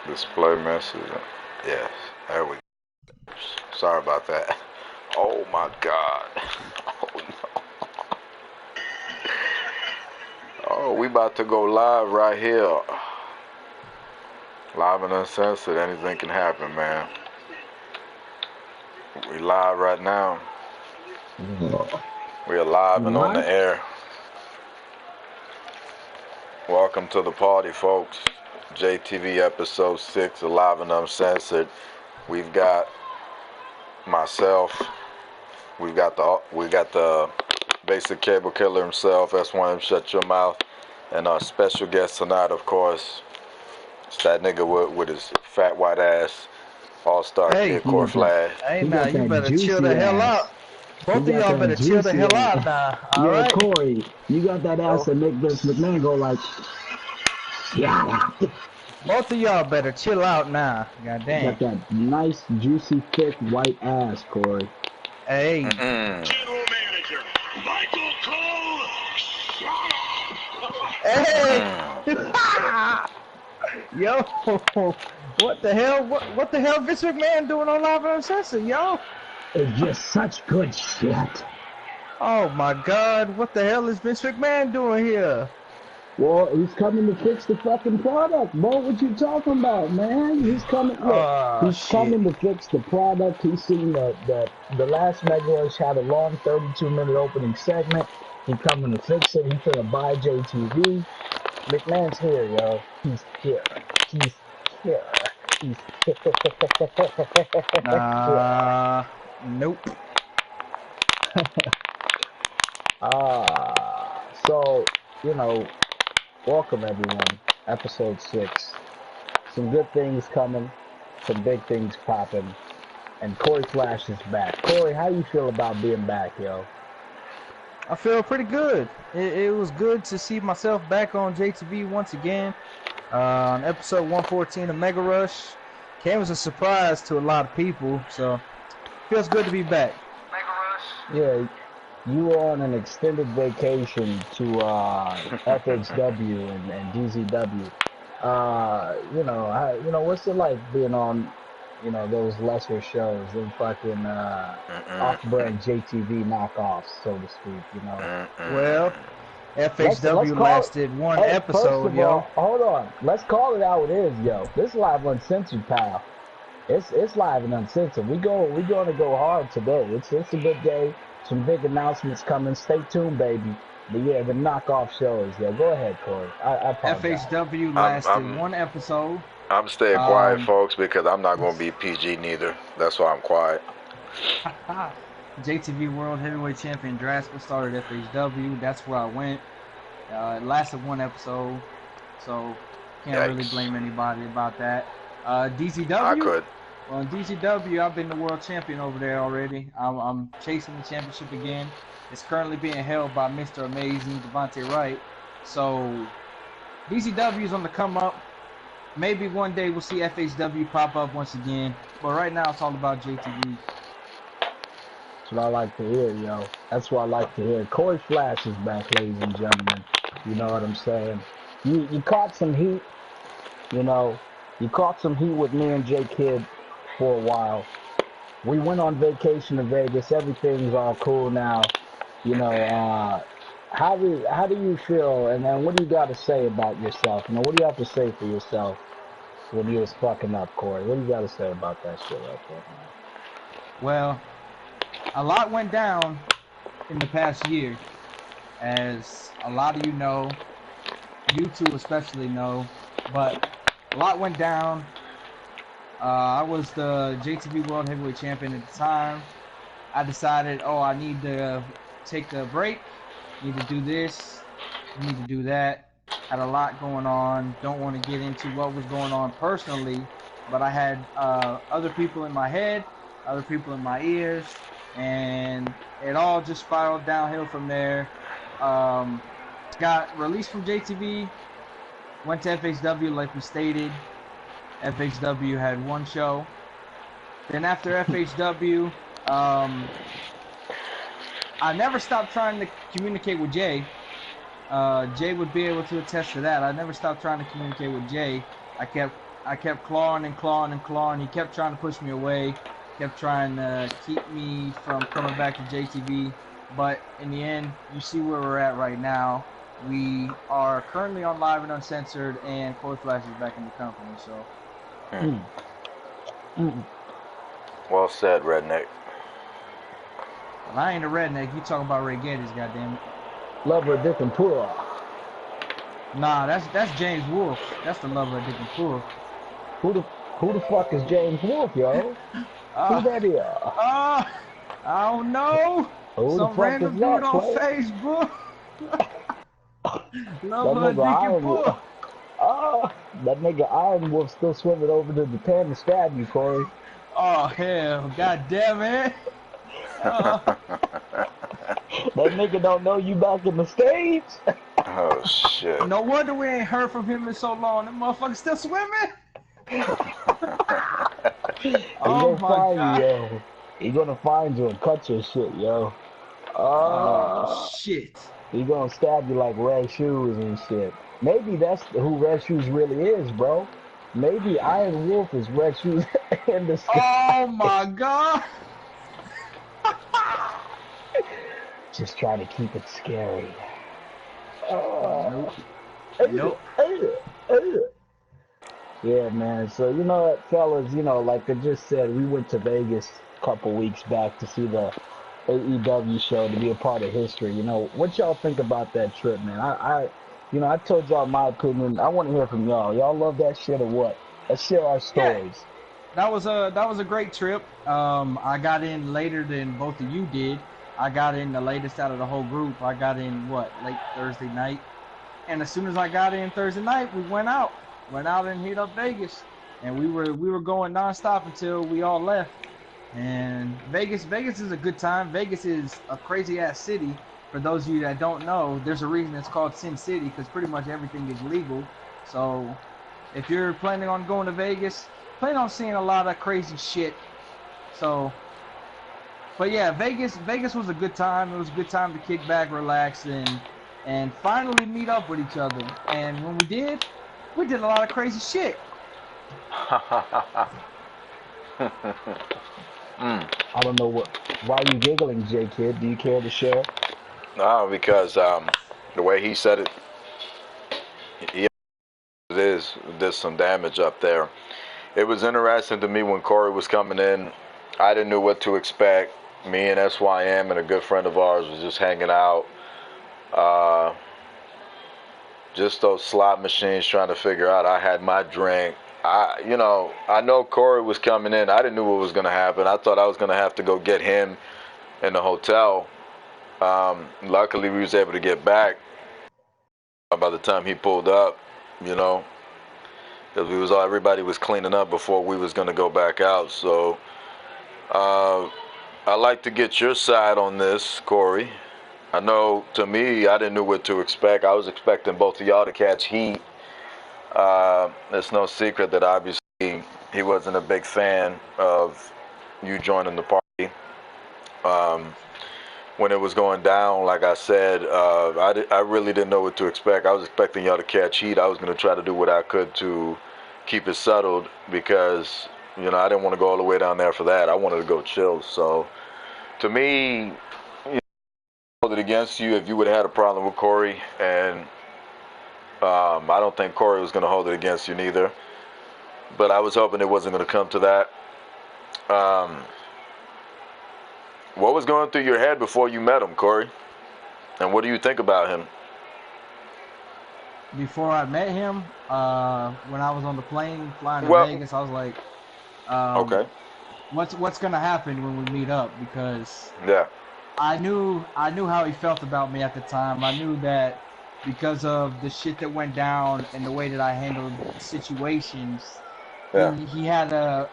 Display message. Yes, there we go. Sorry about that. Oh my God. Oh no. Oh, we about to go live right here. Live and uncensored. Anything can happen, man. We live right now. We are live and on the air. Welcome to the party, folks. JTV episode 6, Alive and Uncensored. We've got myself. We got the basic cable killer himself. S1 Shut Your Mouth, and our special guest tonight, of course, it's that nigga with his fat white ass, all-star kid, Cory Flash. Hey, now you better chill the hell out. Both of y'all better chill the hell out now. All right, Cory, you got that ass that make Vince McMahon go like, yeah. Both of y'all better chill out now. God damn. You got that nice, juicy, thick, white ass, Cory. Hey. General Manager, Michael Cole, shut up. Hey. Yo, what the hell? What the hell Vince McMahon doing on Live and Uncensored, yo? It's just such good shit. Oh my God, what the hell is Vince McMahon doing here? Well, he's coming to fix the fucking product, bro. What you talking about, man? He's coming. Coming to fix the product. He's seen the last Mega Rush had a long 32-minute opening segment. He's coming to fix it. He's gonna buy JTV. McMahon's here, yo. He's here. He's here. He's here. Nope. So, you know, welcome everyone. Episode 6. Some good things coming. Some big things popping. And Cory Flash is back. Cory, how you feel about being back, yo? I feel pretty good. It was good to see myself back on JTV once again. On episode 114 of Mega Rush. Came as a surprise to a lot of people, so feels good to be back. Mega Rush. Yeah, you were on an extended vacation to FHW and DZW. What's it like being on, those lesser shows, them fucking off-brand JTV knockoffs, so to speak, Well, FHW lasted one episode, yo. Hold on. Let's call it how it is, yo. This is Live Uncensored, pal. It's Live and Uncensored. We're going to go hard today. It's a good day. Some big announcements coming. Stay tuned, baby. But yeah, the knockoff shows. Yeah, go ahead, Cory. I apologize. FHW lasted one episode. I'm staying quiet, folks, because I'm not going to be PG neither. That's why I'm quiet. JTV World Heavyweight Champion Draskell started FHW. That's where I went. It lasted one episode, so can't really blame anybody about that. DZW. I could. Well, in DZW, I've been the world champion over there already. I'm chasing the championship again. It's currently being held by Mr. Amazing Devontae Wright. So DZW is on the come up. Maybe one day we'll see FHW pop up once again. But right now it's all about JTV. That's what I like to hear, yo. That's what I like to hear. Cory Flash is back, ladies and gentlemen. You know what I'm saying? You caught some heat. You caught some heat with me and jaykidd for a while. We went on vacation to Vegas. Everything's all cool now. How do you feel? And then what do you got to say about yourself? What do you have to say for yourself when you was fucking up, Cory? What do you got to say about that shit right there, man? Well, a lot went down in the past year, as a lot of you know, you two especially know, but a lot went down. I was the JTV World Heavyweight Champion at the time. I decided, I need to take a break, need to do this, need to do that. Had a lot going on. Don't want to get into what was going on personally, but I had other people in my head, other people in my ears, and it all just spiraled downhill from there. Got released from JTV, went to FHW like we stated. FHW had one show. Then after FHW, I never stopped trying to communicate with Jay. Jay would be able to attest to that. I never stopped trying to communicate with Jay. I I kept clawing and clawing and clawing. He kept trying to push me away, kept trying to keep me from coming back to JTV. But in the end, you see where we're at right now. We are currently on Live and Uncensored, and Cory Flash is back in the company. So. Well said, redneck. Well, I ain't a redneck. You talking about Ray Geddes, goddammit. Lover of Dick and Poor. Nah, that's James Wolfe. That's the lover of Dick and Poor. Who the fuck is James Wolfe, yo? Who that is? I don't know. Who Some the fuck random is dude that, on player? Facebook. That Lover of Dick nigga and Poor. That nigga Iron Wolf still swimming over to Japan to stab you, Cory. Oh hell, goddamn it. That nigga don't know you back in the States. Oh shit. No wonder we ain't heard from him in so long. That motherfucker still swimming. He Oh gonna my find god. you, yo. He gonna find you and cut your shit, yo. Oh shit. He gonna stab you like Red Shoes and shit. Maybe that's who Red Shoes really is, bro. Maybe Iron Wolf is Red Shoes in the sky. Oh my god. Just try to keep it scary. Nope. Yeah, man. So, you know what, fellas, you know, like I just said, we went to Vegas a couple weeks back to see the AEW show, to be a part of history. You know, what y'all think about that trip, man? I told y'all my opinion. I want to hear from y'all. Y'all love that shit or what? Let's share our stories. Yeah, that was a great trip. I got in later than both of you did. I got in the latest out of the whole group. I got in late Thursday night, and as soon as I got in Thursday night, we went out and hit up Vegas, and we were going nonstop until we all left. And Vegas is a good time. Vegas is a crazy ass city. For those of you that don't know, there's a reason it's called Sin City, because pretty much everything is legal. So if you're planning on going to Vegas, plan on seeing a lot of crazy shit. So, but yeah, Vegas was a good time. It was a good time to kick back, relax, and finally meet up with each other. And when we did a lot of crazy shit. I don't know why are you giggling, jaykidd? Do you care to share? No, because the way he said it, did some damage up there. It was interesting to me when Cory was coming in. I didn't know what to expect. Me and SYM and a good friend of ours was just hanging out. Just those slot machines, trying to figure out. I had my drink. I know Cory was coming in. I didn't know what was going to happen. I thought I was going to have to go get him in the hotel. Luckily, we was able to get back by the time he pulled up, because everybody was cleaning up before we was going to go back out. So I'd like to get your side on this, Cory. I know, to me, I didn't know what to expect. I was expecting both of y'all to catch heat. It's no secret that obviously he wasn't a big fan of you joining the party. When it was going down, like I said, I really didn't know what to expect. I was expecting y'all to catch heat. I was going to try to do what I could to keep it settled because, I didn't want to go all the way down there for that. I wanted to go chill. So, to me, hold it against you if you would have had a problem with Cory, and I don't think Cory was going to hold it against you neither. But I was hoping it wasn't going to come to that. What was going through your head before you met him, Cory? And what do you think about him? Before I met him, when I was on the plane flying to Vegas, I was like, okay, what's gonna happen when we meet up? Because yeah, I knew how he felt about me at the time. I knew that because of the shit that went down and the way that I handled situations, he had a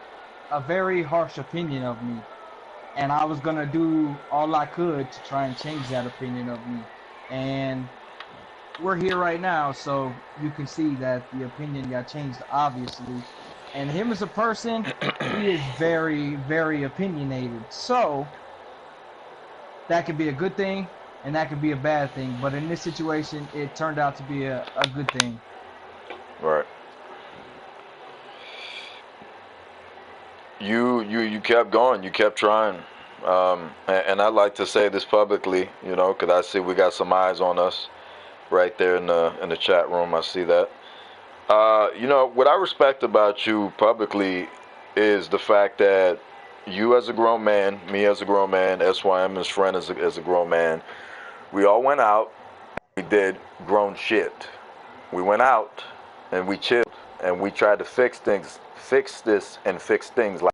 very harsh opinion of me. And I was going to do all I could to try and change that opinion of me. And we're here right now, so you can see that the opinion got changed, obviously. And him as a person, he is very, very opinionated. So that could be a good thing, and that could be a bad thing. But in this situation, it turned out to be a good thing. Right. you kept going. You kept trying. And I'd like to say this publicly, because I see we got some eyes on us right there in the chat room. I see that. What I respect about you publicly is the fact that you as a grown man, me as a grown man, SYM his friend as a grown man, we all went out, we did grown shit. We went out and we chilled and we tried to fix things, like,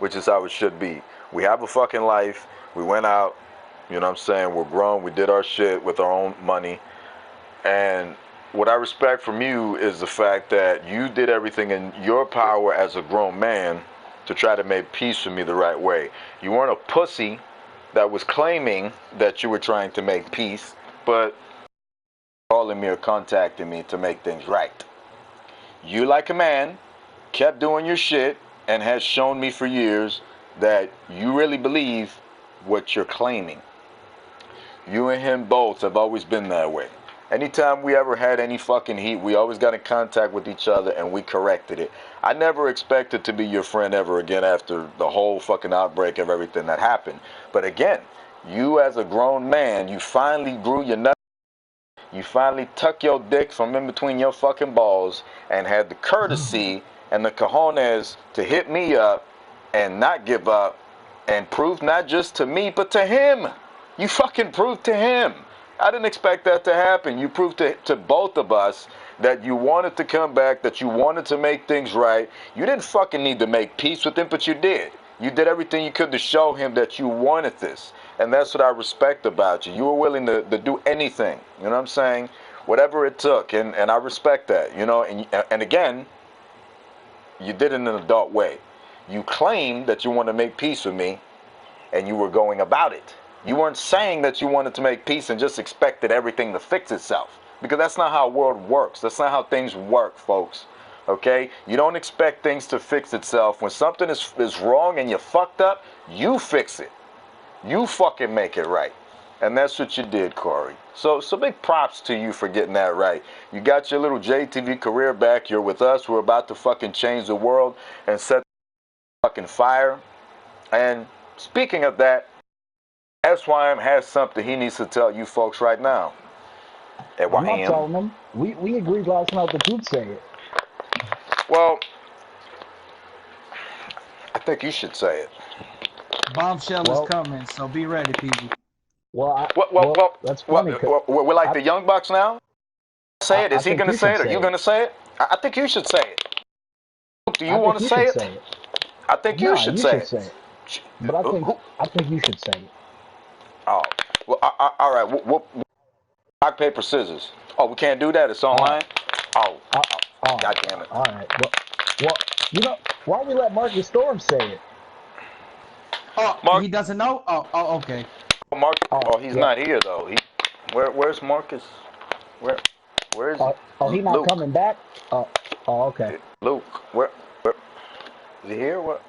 which is how it should be. We have a fucking life. We went out, we're grown, we did our shit with our own money. And what I respect from you is the fact that you did everything in your power as a grown man to try to make peace with me the right way. You weren't a pussy that was claiming that you were trying to make peace, but calling me or contacting me to make things right. You, like a man, kept doing your shit and has shown me for years that you really believe what you're claiming. You and him both have always been that way. Anytime we ever had any fucking heat, we always got in contact with each other and we corrected it. I never expected to be your friend ever again after the whole fucking outbreak of everything that happened. But again, you as a grown man, you finally grew your nuts. You finally tuck your dick from in between your fucking balls and had the courtesy and the cojones to hit me up and not give up and prove not just to me, but to him. You fucking proved to him. I didn't expect that to happen. You proved to both of us that you wanted to come back, that you wanted to make things right. You didn't fucking need to make peace with him, but you did. You did everything you could to show him that you wanted this. And that's what I respect about you. You were willing to do anything. You know what I'm saying? Whatever it took. And I respect that. And again, you did it in an adult way. You claimed that you wanted to make peace with me, and you were going about it. You weren't saying that you wanted to make peace and just expected everything to fix itself. Because that's not how the world works. That's not how things work, folks. Okay? You don't expect things to fix itself. When something is wrong and you're fucked up, you fix it. You fucking make it right. And that's what you did, Cory. So big props to you for getting that right. You got your little JTV career back. You're with us. We're about to fucking change the world and set the fucking fire. And speaking of that, SYM has something he needs to tell you folks right now. I'm not telling him. We agreed last night that you'd say it. Well, I think you should say it. Bombshell is coming, so be ready, people. Well, that's funny. We're like the Young Bucks now? Say it. Is he going to say it? Are you going to say it? I think you should say it. Do you want to say it? I think you should say it. But I think you should say it. Oh, well, all right. Rock, paper, scissors. Oh, we can't do that. It's online. God damn it. All right. Well, why don't we let Marcus Storm say it? Oh, he doesn't know? Oh, okay. He's not here though. Where's Marcus? Where is he? He's not coming back? Okay. Luke, where is he here? What?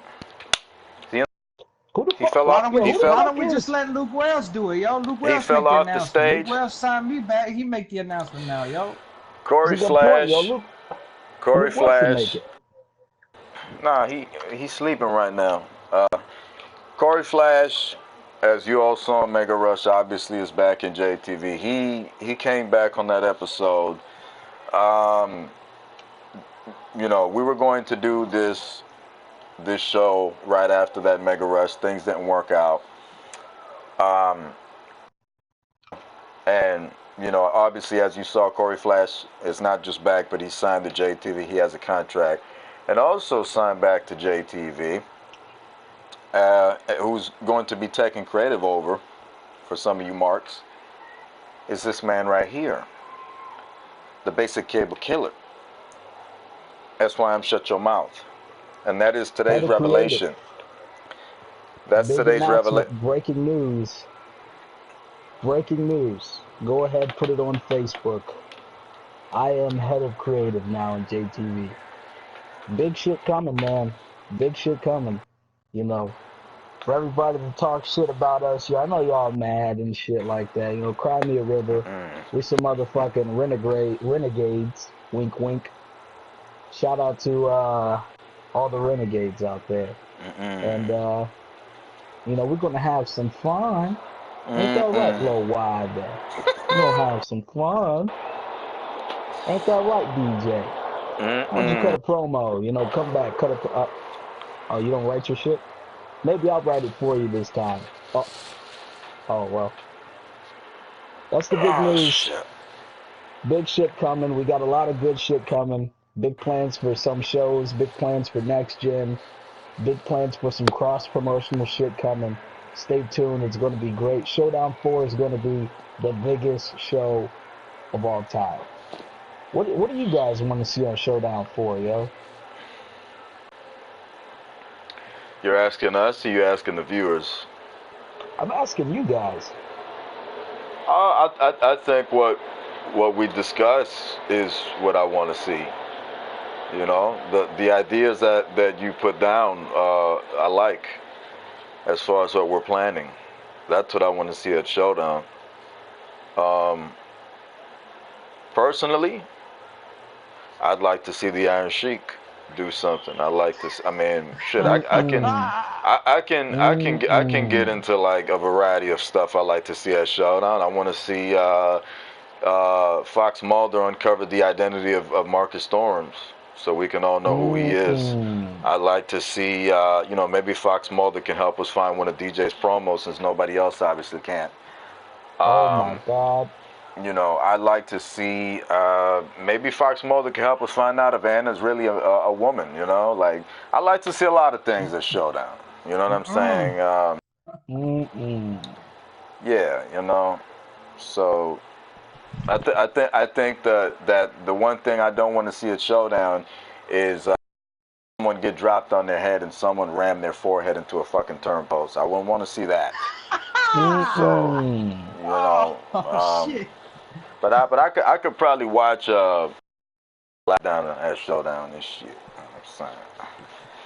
He fell off. Why don't we just let Luke Wells do it, yo? Luke Wells fell off the stage. Luke Wells signed me back. He make the announcement now, yo. Cory Flash. Cory Flash. Nah, he's sleeping right now. Cory Flash, as you all saw, Mega Rush obviously is back in JTV. He came back on that episode. We were going to do this show right after that Mega Rush. Things didn't work out. And obviously, as you saw, Cory Flash is not just back, but he signed to JTV. He has a contract. And also signed back to JTV, who's going to be taking creative over for some of you marks, is this man right here, the basic cable killer. SYM Shut Your Mouth. And that is today's revelation. That's today's revelation. Breaking news. Breaking news. Go ahead, put it on Facebook. I am head of creative now in JTV. Big shit coming, man. Big shit coming. For everybody to talk shit about us, I know y'all mad and shit like that. Cry me a river. We some motherfucking renegades. Wink, wink. Shout out to all the renegades out there. And, you know, we're going to have some fun. Ain't that right, little wide there? We're going to have some fun. Ain't that right, DJ? Why don't you cut a promo? You know, come back, cut a oh, you don't write your shit? Maybe I'll write it for you this time. Oh, well. That's the big news. Shit. Big shit coming. We got a lot of good shit coming. Big plans for some shows. Big plans for next gen. Big plans for some cross-promotional shit coming. Stay tuned. It's going to be great. Showdown 4 is going to be the biggest show of all time. What do you guys want to see on Showdown 4, yo? You're asking us, or you asking the viewers? I'm asking you guys. I think what we discuss is what I want to see. You know, the ideas that you put down, I like. As far as what we're planning, that's what I want to see at Showdown. Personally, I'd like to see the Iron Sheik do something. I like this. I mean, shit. I can get into like a variety of stuff I like to see at Showdown. I want to see Fox Mulder uncover the identity of Marcus Storms, so we can all know who he is. I'd like to see, you know, maybe Fox Mulder can help us find one of DJ's promos, since nobody else obviously can. Oh my God. You know, I'd like to see, maybe Fox Mulder can help us find out if Anna's really a woman, you know? Like, I like to see a lot of things at Showdown. You know what I'm saying? Yeah, you know. So, I think that the one thing I don't want to see at Showdown is someone get dropped on their head and someone ram their forehead into a fucking turnpost. I wouldn't want to see that. So, you know. Shit. But I could probably watch down at Showdown and shit. You know what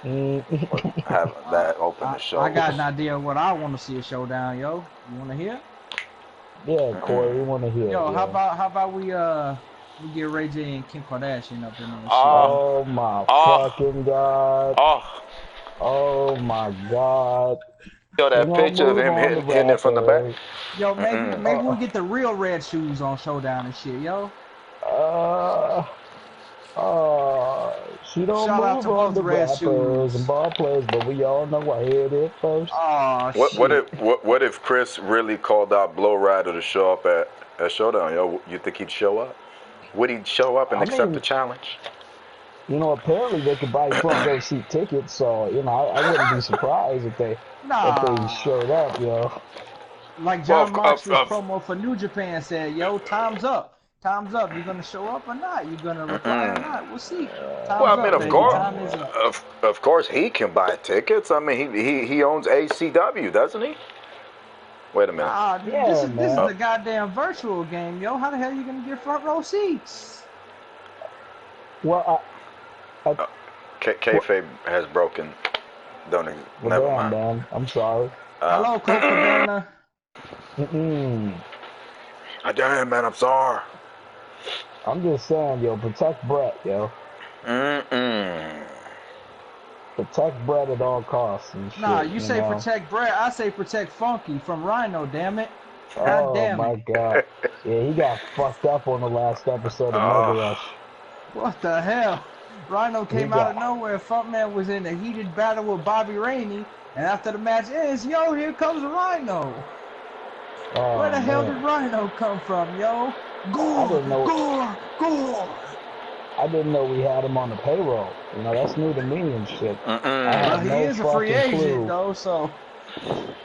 I'm saying? Have that open the show. I got an idea of what I want to see at Showdown, yo. You want to hear? Yeah, Corey, we want to hear. Yo, yeah. how about we get Ray J and Kim Kardashian up in there? Oh my fucking God. Oh my God. Yo, that picture of him hitting it from the back. Yo, maybe we get the real red shoes on Showdown and shit, yo. She don't Shout out move to on both the red rappers shoes. and ball players, but we all know I heard it first. Oh shit. What if Chris really called out Blow Rider to show up at Showdown, yo? You think he'd show up? Would he show up and accept the challenge? You know, apparently they could buy front row seat tickets, so you know I wouldn't be surprised if they showed up, yo. Like John Moxley's promo for New Japan said, yo, time's up. Time's up. You gonna show up or not? You gonna reply or not? We'll see. Time's well, I mean, up, of course, he can buy tickets. I mean, he owns ACW, doesn't he? Wait a minute. This is a goddamn virtual game, yo. How the hell are you gonna get front row seats? Well, kayfabe has broken. Never mind. Man. I'm sorry. Hello, Coach Cabana. Damn, man, I'm sorry. I'm just saying, yo, protect Brett, yo. Protect Brett at all costs and shit. Nah, you say protect Brett. I say protect Funky from Rhino, damn it. God damn it. Oh, my God. Yeah, he got fucked up on the last episode of Mega Rush. What the hell? Rhino came out of nowhere. Funkman was in a heated battle with Bobby Rainey, and after the match ends, yo, here comes Rhino. Where the hell did Rhino come from, yo? Gore! I didn't know we had him on the payroll. You know, that's new to me and shit. Well, he is a free agent, though, so...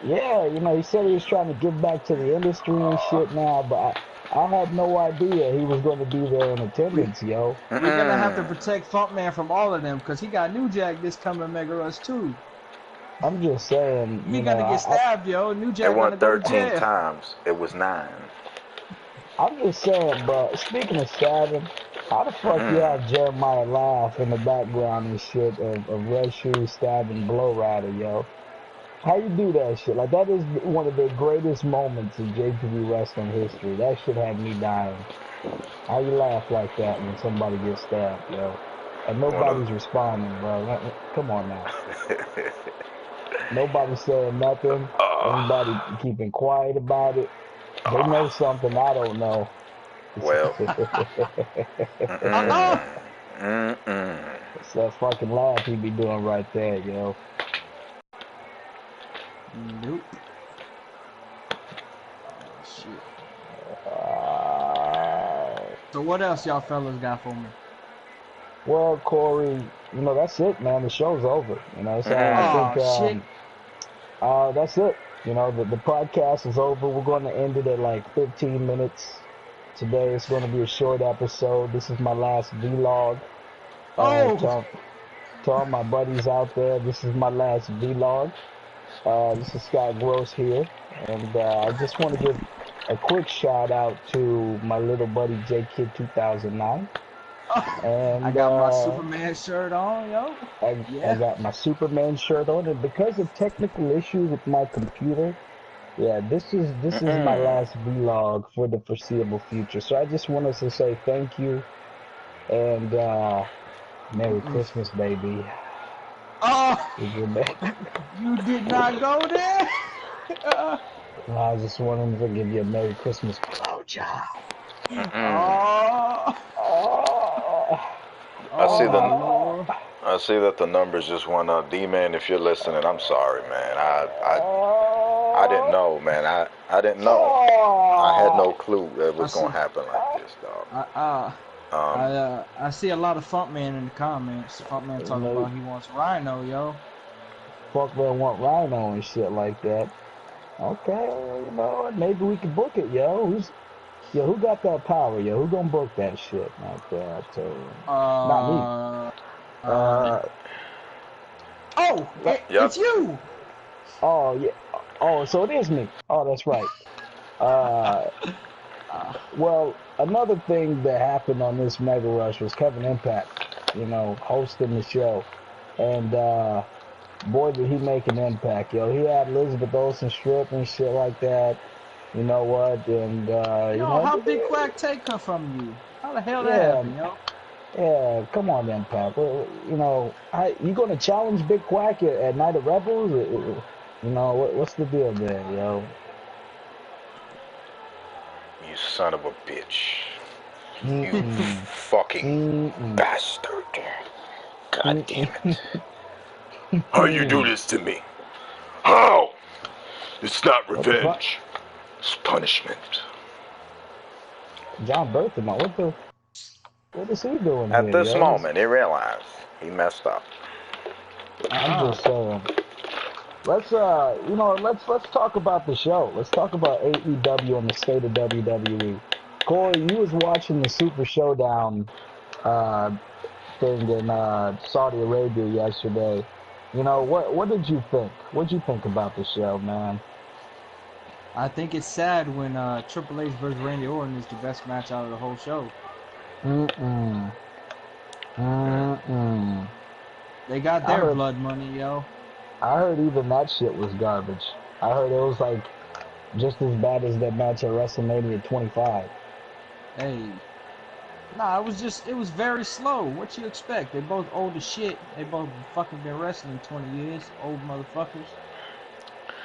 Yeah, you know, he said he was trying to give back to the industry and shit now, but I had no idea he was going to be there in attendance, yo. We're going to have to protect Funkman from all of them, because he got New Jack this coming Mega Rush, too. I'm just saying, He gonna get stabbed, yo. New Jack gonna go to jail. It won 13 times. It was 9. I'm just saying, bro. Speaking of stabbing, how the fuck you have Jeremiah laugh in the background and shit of Red Shoes stabbing Blow Rider, yo? How you do that shit? Like, that is one of the greatest moments in JTV wrestling history. That shit had me dying. How you laugh like that when somebody gets stabbed, yo? And nobody's responding, bro. Come on now. Nobody's saying nothing. Everybody keeping quiet about it. They know something I don't know. Well. It's that fucking laugh he be doing right there, yo. Nope. Oh, shit. So what else y'all fellas got for me? Well, Corey, you know, that's it, man. The show's over. You know, so I think that's it. You know, the podcast is over. We're going to end it at like 15 minutes. Today it's going to be a short episode. This is my last vlog. To all my buddies out there, this is my last vlog. This is Scott Gross here. And I just want to give a quick shout out to my little buddy jaykidd 2009. And I got my Superman shirt on, yo. I got my Superman shirt on, and because of technical issues with my computer, yeah, this is my last vlog for the foreseeable future. So I just wanted to say thank you and Merry Christmas, baby. Oh, you did not go there. I just wanted to give you a Merry Christmas blowjob. I see that the numbers just went up. D-Man, if you're listening, I'm sorry, man. I didn't know, man. I didn't know. I had no clue that was gonna happen like this, dog. I see a lot of Funkman in the comments. Funkman talking about he wants Rhino, yo. Funkman want Rhino and shit like that. Okay, you know, maybe we can book it, yo. Who got that power, yo? Who gonna book that shit out there? I tell you. Not me. It's you. Oh, yeah. Oh, so it is me. Oh, that's right. Well, another thing that happened on this Mega Rush was Kevin Impact, you know, hosting the show. And, boy, did he make an impact, yo. He had Elizabeth Olsen strip and shit like that. You know what? And, you know how Big Quack take her from you? How the hell that happened, yo? Yeah, come on, Impact. You know, you gonna challenge Big Quack at Night of Rebels? You know, what's the deal there, yo? You son of a bitch. You fucking bastard. God damn it. How you do this to me? How? It's not revenge. It's punishment. John Berthman, what is he doing At here, this moment, he realized he messed up. I'm just saying. Let's talk about the show. Let's talk about AEW and the state of WWE. Corey, you was watching the Super Showdown thing in Saudi Arabia yesterday. You know, what did you think? What did you think about the show, man? I think it's sad when Triple H versus Randy Orton is the best match out of the whole show. They got their blood money, yo. I heard even that shit was garbage. I heard it was like just as bad as that match at WrestleMania 25. Hey. Nah, it was very slow. What you expect? They both old as shit. They both fucking been wrestling 20 years. Old motherfuckers.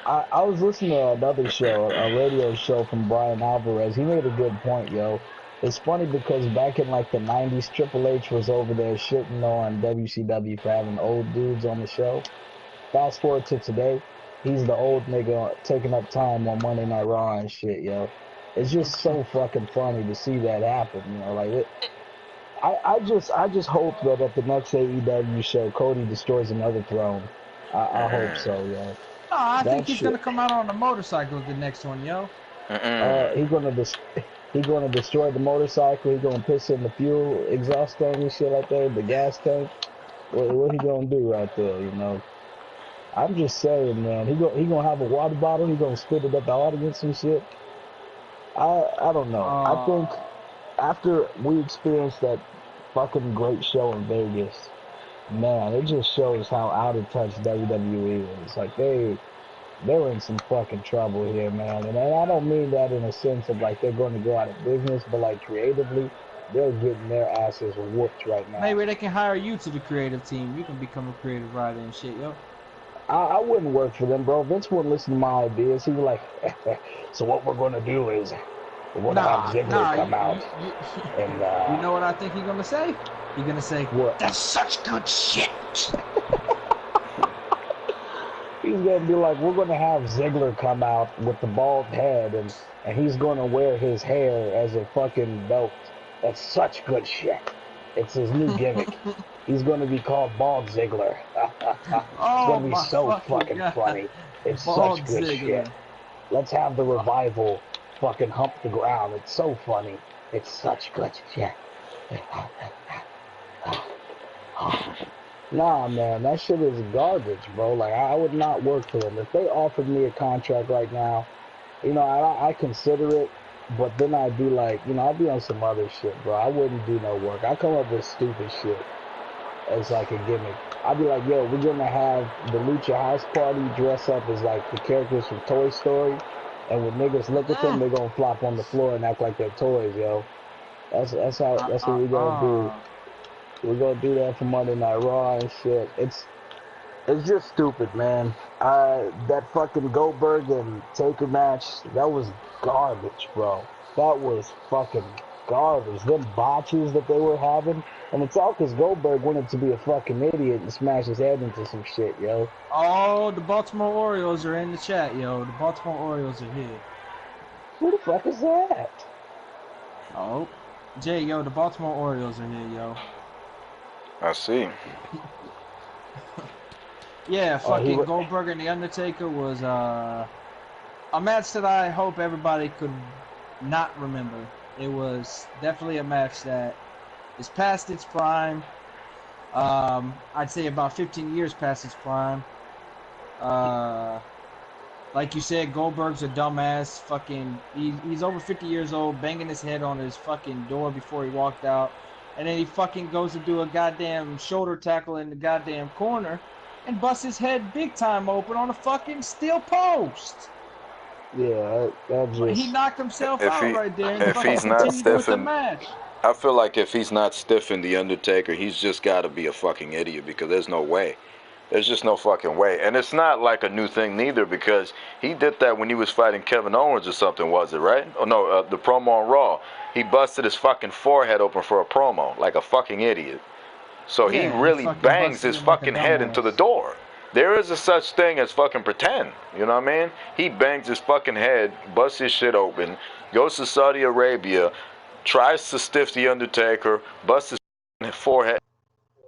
I was listening to another show, a radio show from Brian Alvarez. He made a good point, yo. It's funny because back in like the 90s, Triple H was over there shitting on WCW for having old dudes on the show. Fast forward to today, he's the old nigga taking up time on Monday Night Raw and shit, yo. It's just so fucking funny to see that happen, you know. Like, I just hope that at the next AEW show, Cody destroys another throne. I hope so, yo. No, I think he's gonna come out on a motorcycle the next one, yo. He gonna destroy the motorcycle. He gonna piss in the fuel exhaust tank and shit like that, the gas tank. What he gonna do right there, you know? I'm just saying, man. He gonna have a water bottle. He gonna spit it at the audience and shit. I don't know. I think after we experienced that fucking great show in Vegas, man, it just shows how out of touch WWE is. Like they're in some fucking trouble here, man. And I don't mean that in a sense of like they're going to go out of business, but like creatively, they're getting their asses whooped right now. Maybe they can hire you to the creative team. You can become a creative writer and shit, yo. I wouldn't work for them, bro. Vince wouldn't listen to my ideas. He'd be like, so what we're going to do is we're going to have Ziggler come out. And you know what I think he's going to say? He's going to say, what? That's such good shit. He's going to be like, we're going to have Ziggler come out with the bald head, and he's going to wear his hair as a fucking belt. That's such good shit. It's his new gimmick. He's going to be called Bald Ziggler. It's going to be so fucking funny. It's Bald such good Ziggler. shit. Let's have the revival fucking hump the ground. It's so funny. It's such good shit. Nah, man, that shit is garbage, bro. Like, I would not work for them. If they offered me a contract right now, you know, I consider it, but then I'd be like, you know, I'd be on some other shit, bro. I wouldn't do no work. I come up with stupid shit as like a gimmick. I'd be like, yo, we're gonna have the Lucha House Party dress up as like the characters from Toy Story, and when niggas look at them, they're gonna flop on the floor and act like they're toys, yo. That's what we're gonna do. We're gonna do that for Monday Night Raw and shit. It's just stupid, man. That fucking Goldberg and Taker match, that was garbage, bro. That was fucking garbage. Them botches that they were having, and it's all because Goldberg wanted to be a fucking idiot and smash his head into some shit, yo. Oh, the Baltimore Orioles are in the chat, yo. The Baltimore Orioles are here. Who the fuck is that? Oh, Jay, yo, the Baltimore Orioles are here, yo. I see. Yeah, fucking Goldberg and The Undertaker was a match that I hope everybody could not remember. It was definitely a match that is past its prime. I'd say about 15 years past its prime. Like you said, Goldberg's a dumbass. Fucking, he's over 50 years old, banging his head on his fucking door before he walked out. And then he fucking goes to do a goddamn shoulder tackle in the goddamn corner and busts his head big time open on a fucking steel post. Yeah, that just... He knocked himself out right there and if fucking he's not continued with the stiffing, match. I feel like if he's not stiffing The Undertaker, he's just got to be a fucking idiot, because there's no way. There's just no fucking way. And it's not like a new thing neither, because he did that when he was fighting Kevin Owens or something, was it, right? Oh, no, the promo on Raw. He busted his fucking forehead open for a promo, like a fucking idiot. So Yeah, he really bangs his fucking like head into the door. There is a such thing as fucking pretend. You know what I mean? He bangs his fucking head, busts his shit open, goes to Saudi Arabia, tries to stiff The Undertaker, busts his forehead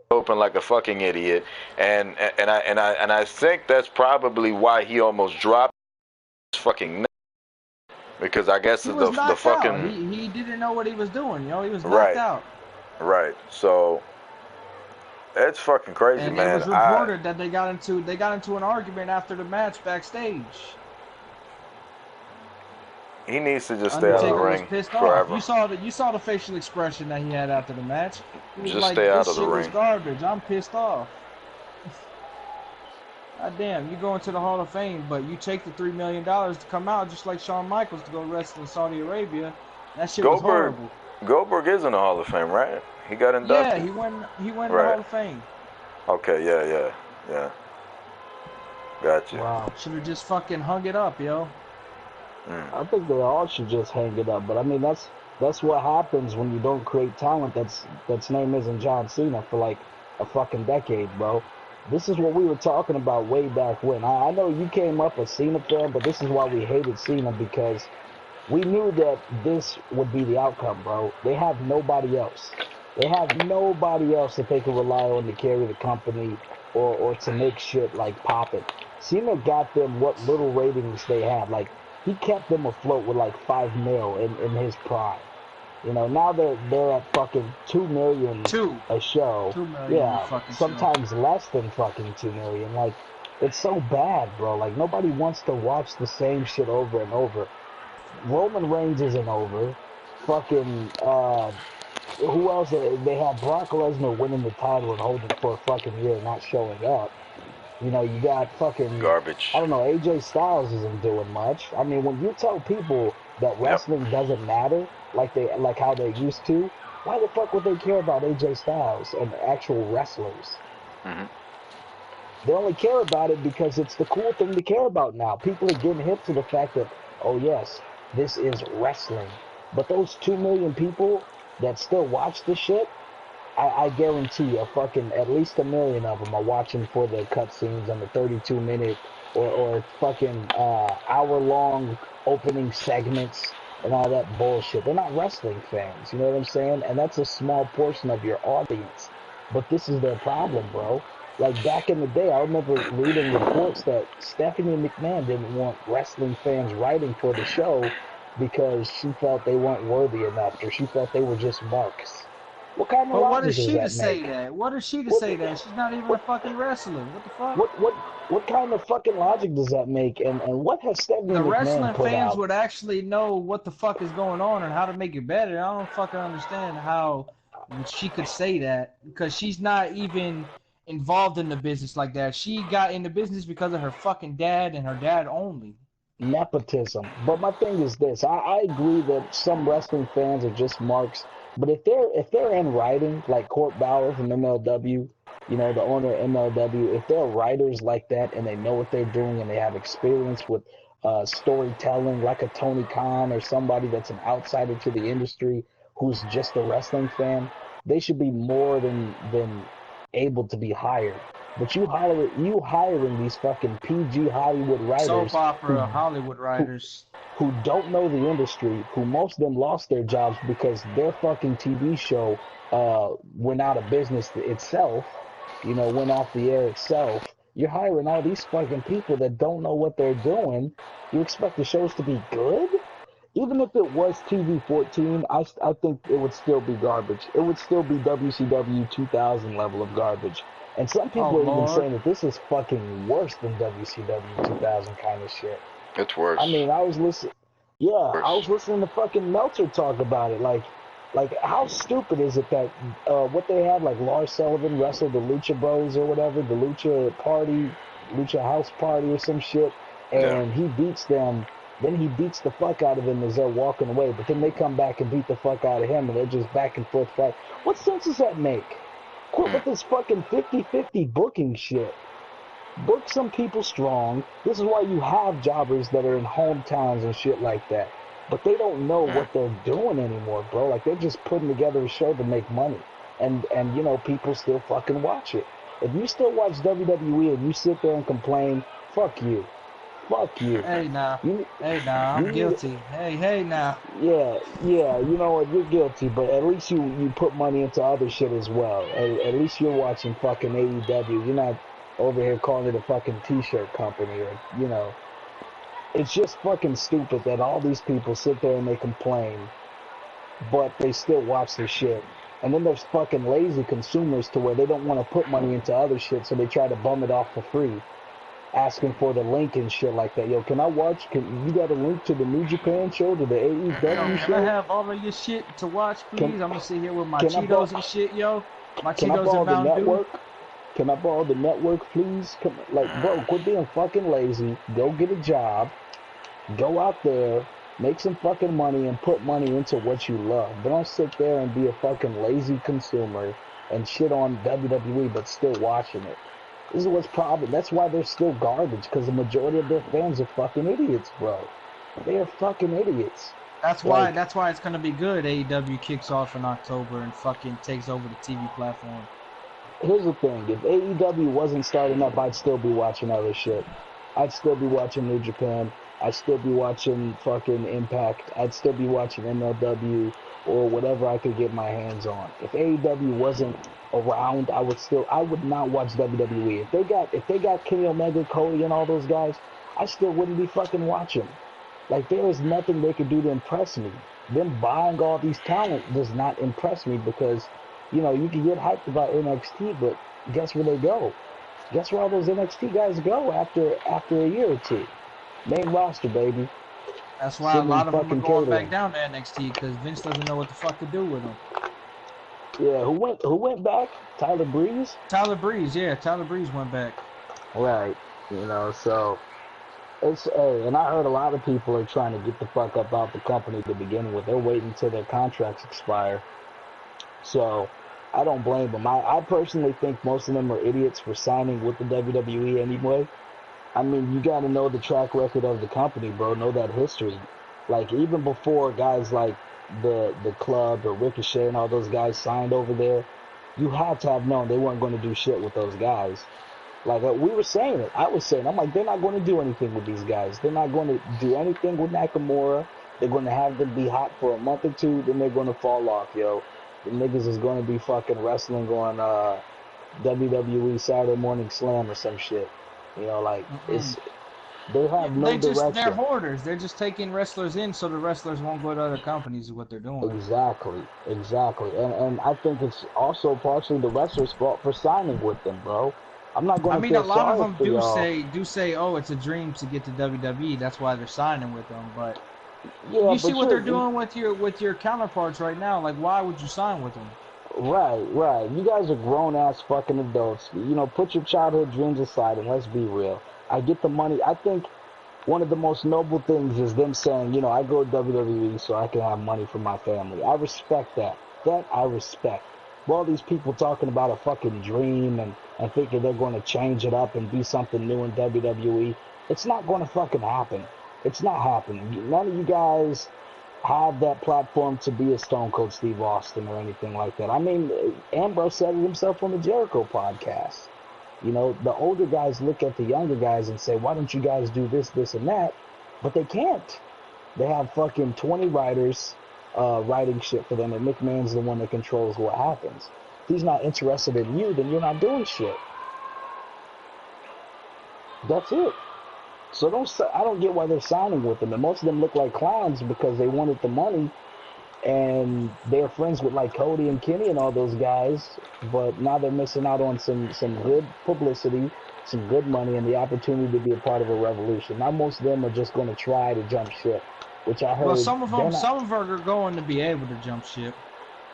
open like a fucking idiot, and I think that's probably why he almost dropped his fucking neck, because I guess the fucking out. He didn't know what he was doing, yo. He was knocked out. Right. So it's fucking crazy, and man. And it was reported that they got into an argument after the match backstage. He needs to just stay out of the ring forever. You saw the facial expression that he had after the match. He was just like, stay out of the ring. This ring. shit was garbage. I'm pissed off. God damn, you go into the Hall of Fame, but you take the $3 million to come out, just like Shawn Michaels to go wrestle in Saudi Arabia. That shit was horrible. Goldberg is in the Hall of Fame, right? He got inducted. Yeah, he went in the Hall of Fame. Okay, yeah. Gotcha. Wow. Should have just fucking hung it up, yo. I think they all should just hang it up. But I mean, that's what happens when you don't create talent that's name isn't John Cena for like a fucking decade, bro. This is what we were talking about way back when. I know you came up a Cena fan, but this is why we hated Cena, because we knew that this would be the outcome, bro. They have nobody else. They have nobody else that they can rely on to carry the company or to make shit like poppin'. Cena got them what little ratings they had. Like, he kept them afloat with like 5 mil in his prime. You know, now they're at fucking 2 million a show. 2 million yeah, sometimes less than fucking 2 million. Like, it's so bad, bro. Like, nobody wants to watch the same shit over and over. Roman Reigns isn't over. Fucking, who else? They had Brock Lesnar winning the title and holding it for a fucking year and not showing up. You know, you got fucking garbage. I don't know, AJ Styles isn't doing much. I mean, when you tell people that wrestling doesn't matter like how they used to, Why the fuck would they care about AJ Styles and actual wrestlers? Mm-hmm. They only care about it because it's the cool thing to care about now. People are getting hip to the fact that, oh yes, this is wrestling. But those 2 million people that still watch the shit, I guarantee fucking at least 1 million of them are watching for the cutscenes and the 32-minute or fucking hour-long opening segments and all that bullshit. They're not wrestling fans, you know what I'm saying? And that's a small portion of your audience. But this is their problem, bro. Like back in the day, I remember reading reports that Stephanie McMahon didn't want wrestling fans writing for the show because she felt they weren't worthy enough, or she felt they were just marks. What kind of But what is logic does she to that say make? that? What is she to What say that? She's not even a what fucking wrestler. What the fuck? what kind of fucking logic does that make? And what has Stephanie The McMahon wrestling put fans out? would actually know what the fuck is going on and how to make it better. I don't fucking understand how she could say that because she's not even involved in the business like that. She got in the business because of her fucking dad and her dad only. Nepotism. But my thing is this: I agree that some wrestling fans are just marks. But if they're in writing, like Court Bauer from MLW, you know, the owner of MLW, if they're writers like that and they know what they're doing and they have experience with storytelling, like a Tony Khan or somebody that's an outsider to the industry who's just a wrestling fan, they should be more than able to be hired. But you hiring these fucking PG Hollywood Soap writers opera, Hollywood who writers. who don't know the industry, who most of them lost their jobs because their fucking TV show went out of business itself, you know, went off the air itself. You're hiring all these fucking people that don't know what they're doing. You expect the shows to be good? Even if it was TV-14, I think it would still be garbage. It would still be WCW 2000 level of garbage. And some Oh people are even Lord. saying that this is fucking worse than WCW 2000 kind of shit. It's I worse. mean, I Worse. was listening to fucking Meltzer talk about it. Like how stupid is it that what they had, like Lars Sullivan wrestled the Lucha Bros or whatever, the Lucha Party, Lucha House Party or some shit, Yeah. and he beats them. Then he beats the fuck out of them as they're walking away. But then they come back and beat the fuck out of him, and they're just back and forth fight. What sense does that make? Quit Mm. with this fucking 50-50 booking shit. Book some people strong. This is why you have jobbers that are in hometowns and shit like that. But they don't know Mm. what they're doing anymore, bro. Like they're just putting together a show to make money. And you know, people still fucking watch it. If you still watch WWE and you sit there and complain, fuck you. Fuck you. Hey now. You Hey now, you I'm need guilty. Hey now. yeah, you know what, you're guilty, but at least you put money into other shit as well. At least you're watching fucking AEW. You're not over here calling it a fucking t-shirt company or, you know. It's just fucking stupid that all these people sit there and they complain, but they still watch their shit. And then there's fucking lazy consumers to where they don't want to put money into other shit, so they try to bum it off for free, asking for the link and shit like that. Yo, can I watch? Can you got a link to the New Japan show, to the Yo, AEW can I show? have all of your shit to watch, Can please? I'm gonna sit here with my can I Cheetos borrow? and shit, yo. My Can I Cheetos and borrow the Mountain Dew. network? Can I borrow the network, please? Come, like, bro, quit being fucking lazy. Go get a job. Go out there, make some fucking money, and put money into what you love. But don't sit there and be a fucking lazy consumer and shit on WWE, but still watching it. This is what's problem. That's why they're still garbage, because the majority of their fans are fucking idiots, bro. They are fucking idiots. That's why. Like, That's why it's gonna be good. AEW kicks off in October and fucking takes over the TV platform. here's the thing. If AEW wasn't starting up, I'd still be watching other shit. I'd still be watching New Japan. I'd still be watching fucking Impact. I'd still be watching MLW or whatever I could get my hands on. If AEW wasn't around, I would not watch WWE. If they got Kenny Omega, Cody, and all those guys, I still wouldn't be fucking watching. Like there is nothing they could do to impress me. Them buying all these talent does not impress me because, you know, you can get hyped about NXT, but guess where they go? Guess where all those NXT guys go after a year or two? Main roster, baby. That's why a Sitting in lot of them are fucking going back catering. down to NXT because Vince doesn't know what the fuck to do with them. Yeah, who went back? Tyler Breeze? Tyler Breeze, yeah, Tyler Breeze went back. Right. You know, so it's hey, and I heard a lot of people are trying to get the fuck up out the company to begin with. They're waiting until their contracts expire. So I don't blame them. I personally think most of them are idiots for signing with the WWE anyway. I mean, you got to know the track record of the company, bro. Know that history. Like even before guys like the club or Ricochet and all those guys signed over there, you had to have known they weren't going to do shit with those guys. Like we were saying it, I was saying, I'm like, they're not going to do anything with these guys. They're not going to do anything with Nakamura. They're going to have them be hot for a month or two, then they're going to fall off, yo. The niggas is going to be fucking wrestling on WWE Saturday Morning Slam or some shit. You know, like Mm-mm. it's they have no They're direction. hoarders. They're just taking wrestlers in so the wrestlers won't go to other companies is what they're doing. Exactly, exactly. And I think it's also partially the wrestlers' fault for signing with them, bro. I'm not I going to mean, a feel lot of sorry them for y'all. do say, oh, it's a dream to get to WWE. That's why they're signing with them. But Yeah, you see but what they're you're doing with your counterparts right now. Like, why would you sign with them? right, right. You guys are grown ass fucking adults. You know, put your childhood dreams aside and let's be real. I get the money. I think one of the most noble things is them saying, you know, I go to WWE so I can have money for my family. I respect that. That I respect. But all these people talking about a fucking dream and thinking they're going to change it up and be something new in WWE, it's not going to fucking happen. It's not happening. None of you guys have that platform to be a Stone Cold Steve Austin or anything like that. I mean, Ambrose said it himself on the Jericho podcast. You know, the older guys look at the younger guys and say, why don't you guys do this, this, and that? But they can't. They have fucking 20 writers writing shit for them, and McMahon's the one that controls what happens. If he's not interested in you, then you're not doing shit. That's it. So I don't get why they're signing with them. And most of them look like clowns because they wanted the money and they're friends with like Cody and Kenny and all those guys, but now they're missing out on some good publicity, some good money, and the opportunity to be a part of a revolution. Now most of them are just going to try to jump ship, which I Well, heard they're not. some of them are going to be able to jump ship.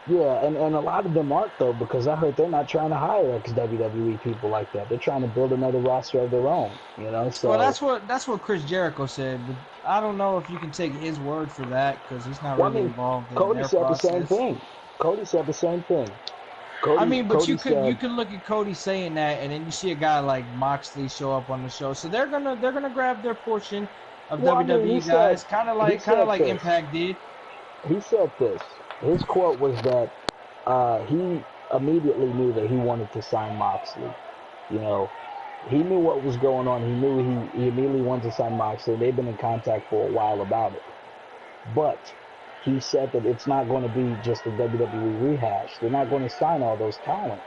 Yeah, and a lot of them aren't though, because I heard they're not trying to hire ex WWE people like that. They're trying to build another roster of their own, you know. Well, So, that's what Chris Jericho said, but I don't know if you can take his word for that because he's not well, I really mean, involved in Cody their said the same process. thing. Cody said the same thing. I Cody mean, but Cody you said, can look at Cody saying that, and then you see a guy like Moxley show up on the show, so they're gonna grab their portion of well, I mean, WWE guys, he kind of said like this. Impact did. He said this. His quote was that he immediately knew that he wanted to sign Moxley. You know, he knew what was going on. He knew he immediately wanted to sign Moxley. They've been in contact for a while about it. But he said that it's not going to be just a WWE rehash. They're not going to sign all those talent.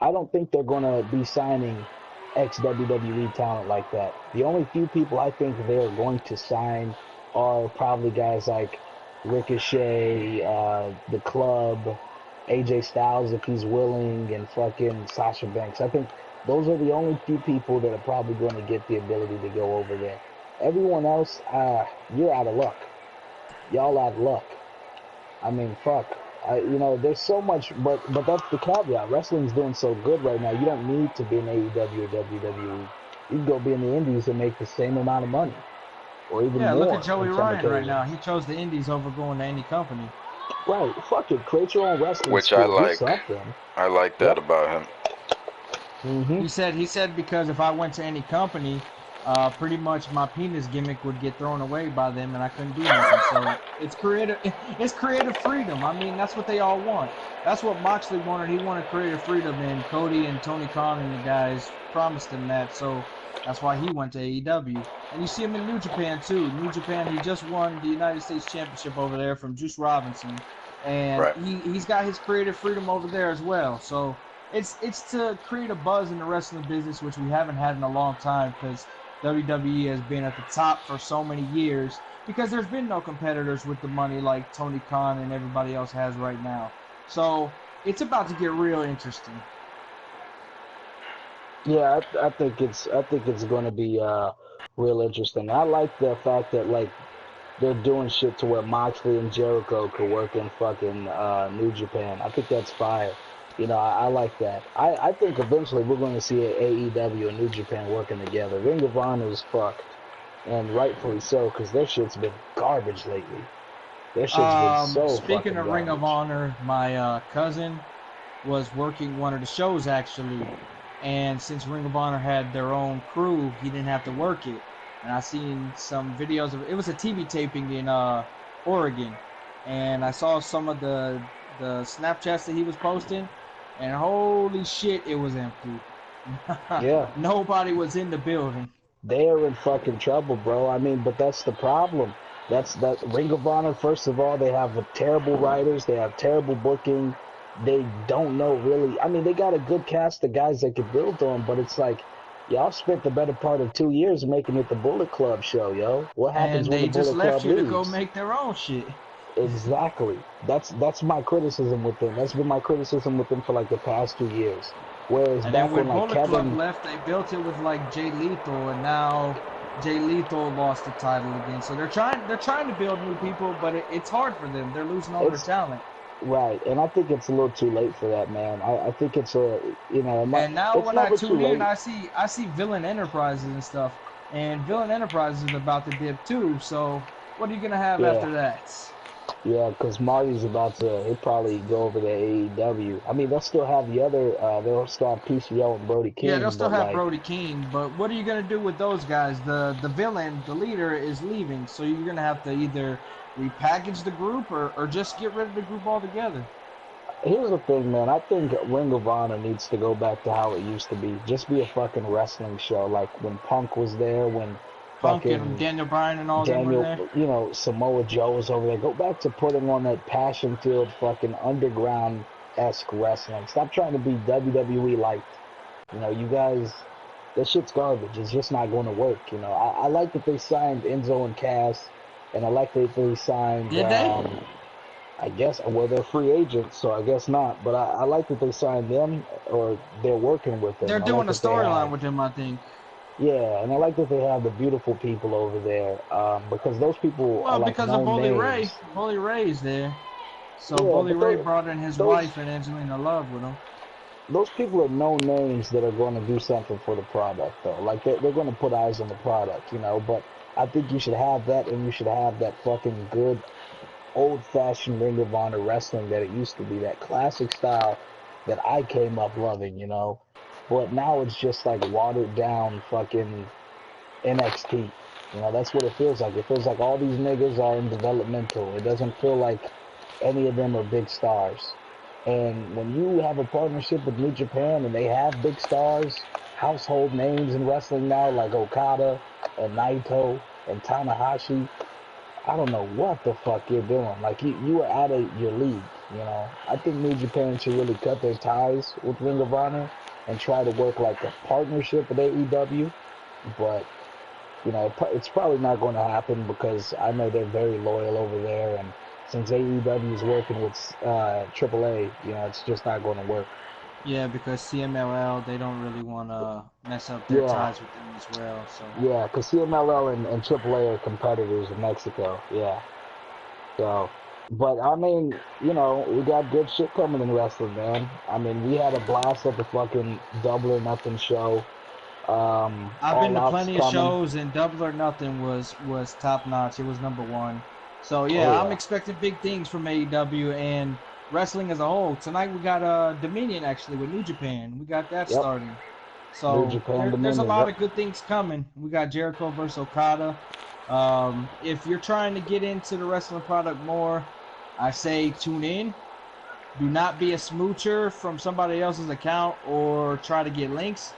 I don't think they're going to be signing ex WWE talent like that. The only few people I think they're going to sign are probably guys like Ricochet, the Club, AJ Styles if he's willing, and fucking Sasha Banks. I think those are the only few people that are probably going to get the ability to go over there. Everyone else, you're out of luck. Y'all out of luck. I mean, fuck. You know, there's so much, but that's the caveat. Wrestling's doing so good right now. You don't need to be in AEW or WWE. You can go be in the Indies and make the same amount of money, or even Yeah, look at more Joey on some Ryan right now. occasions. He chose the Indies over going to any company. Right? Fuck it. Create your own wrestling which I school. Do like. something. I like that Yep. about him. Mhm. He said because if I went to any company, pretty much my penis gimmick would get thrown away by them and I couldn't do nothing. So it's creative freedom. I mean, that's what they all want. That's what Moxley wanted. He wanted creative freedom, and Cody and Tony Khan and the guys promised him that. So that's why he went to AEW. And you see him in New Japan too. New Japan, he just won the United States Championship over there from Juice Robinson, and Right. he's got his creative freedom over there as well. So it's to create a buzz in the wrestling business, which we haven't had in a long time because WWE has been at the top for so many years because there's been no competitors with the money like Tony Khan and everybody else has right now. So it's about to get real interesting. Yeah, I think it's going to be real interesting. I like the fact that like they're doing shit to where Moxley and Jericho could work in fucking New Japan. I think that's fire. You know, I like that. I think eventually we're going to see AEW and New Japan working together. Ring of Honor is fucked, and rightfully so, because their shit's been garbage lately. Their shit's been so Speaking fucking of Ring of garbage. Honor, my cousin was working one of the shows actually, and since Ring of Honor had their own crew, he didn't have to work it. And I seen some videos of it. It was a TV taping in Oregon, and I saw some of the Snapchats that he was posting, and holy shit, it was empty. Yeah. Nobody was in the building. They're in fucking trouble, bro. I mean, but that's the problem. That Ring of Honor, first of all, they have terrible writers, they have terrible booking. They don't know really. I mean, they got a good cast of guys that could build on, but it's like y'all spent the better part of 2 years making it the Bullet Club show, yo. What happens And when the they just Bullet left Club you to go leaves? make their own shit. Exactly. That's my criticism with them. That's been my criticism with them for like the past 2 years. Whereas And then back when when like Bullet Club Kevin, left, they built it with like Jay Lethal, and now Jay Lethal lost the title again. So they're trying to build new people, but it's hard for them. They're losing all their it's talent. right, and I think it's a little too late for that, man. I think it's And now it's when I never too tune in, late. I see Villain Enterprises and stuff, and Villain Enterprises is about to dip too. So what are you gonna have Yeah, after that? yeah, because Marty's about to, he'll probably go over to AEW. I mean, they'll still have they'll still have PCO and Brody Yeah, they'll King, still but have like, Brody King, but what are you gonna do with those guys? The villain, the leader, is leaving, so you're gonna have to either repackage the group or just get rid of the group altogether. here's the thing, man. I think Ring of Honor needs to go back to how it used to be. Just be a fucking wrestling show, like when Punk was there, when Punk and fucking Daniel Bryan and all them were Daniel, there. Samoa Joe was over there. Go back to putting on that passion-filled fucking underground-esque wrestling. Stop trying to be WWE light. You guys, that shit's garbage. It's just not going to work. I like that they signed Enzo and Cass, and I like that they signed, Did they? I guess, well, they're free agents, so I guess not. But I like that they signed them, or they're working with They're them. I like doing a that they storyline have, with him, I think. yeah, and I like that they have the beautiful people over there, because those people are Well, like because of known Bully Ray. names. Bully Ray's there. So Yeah, Bully but Ray brought in his those wife and Angelina Love with him. those people are known names that are going to do something for the product, though. Like they're going to put eyes on the product. But I think you should have that, and you should have that fucking good old-fashioned Ring of Honor wrestling that it used to be, that classic style that I came up loving. But now it's just like watered down fucking NXT. That's what it feels like. It feels like all these niggas are in developmental. It doesn't feel like any of them are big stars. And when you have a partnership with New Japan and they have big stars, household names in wrestling now like Okada and Naito and Tanahashi, I don't know what the fuck you're doing. Like you are out of your league. I think New Japan should really cut their ties with Ring of Honor and try to work like a partnership with AEW. But it's probably not going to happen because I know they're very loyal over there, and since AEW is working with AAA, it's just not going to work. Yeah, because CMLL, they don't really want to mess up their Yeah, ties with them as well. So yeah, because CMLL and AAA are competitors in Mexico. Yeah, so, but I mean, we got good shit coming in wrestling, man. I mean, we had a blast at the fucking Double or Nothing show. I've been All to Out's plenty of coming. shows, and Double or Nothing was top notch. It was number one. So Oh yeah, I'm yeah, expecting big things from AEW and wrestling as a whole. Tonight we got Dominion actually with New Japan. We got that yep. starting. New So Japan there's a Dominion. lot Yep. of good things coming. We got Jericho versus Okada. If you're trying to get into the wrestling product more, I say tune in. Do not be a smoocher from somebody else's account or try to get links.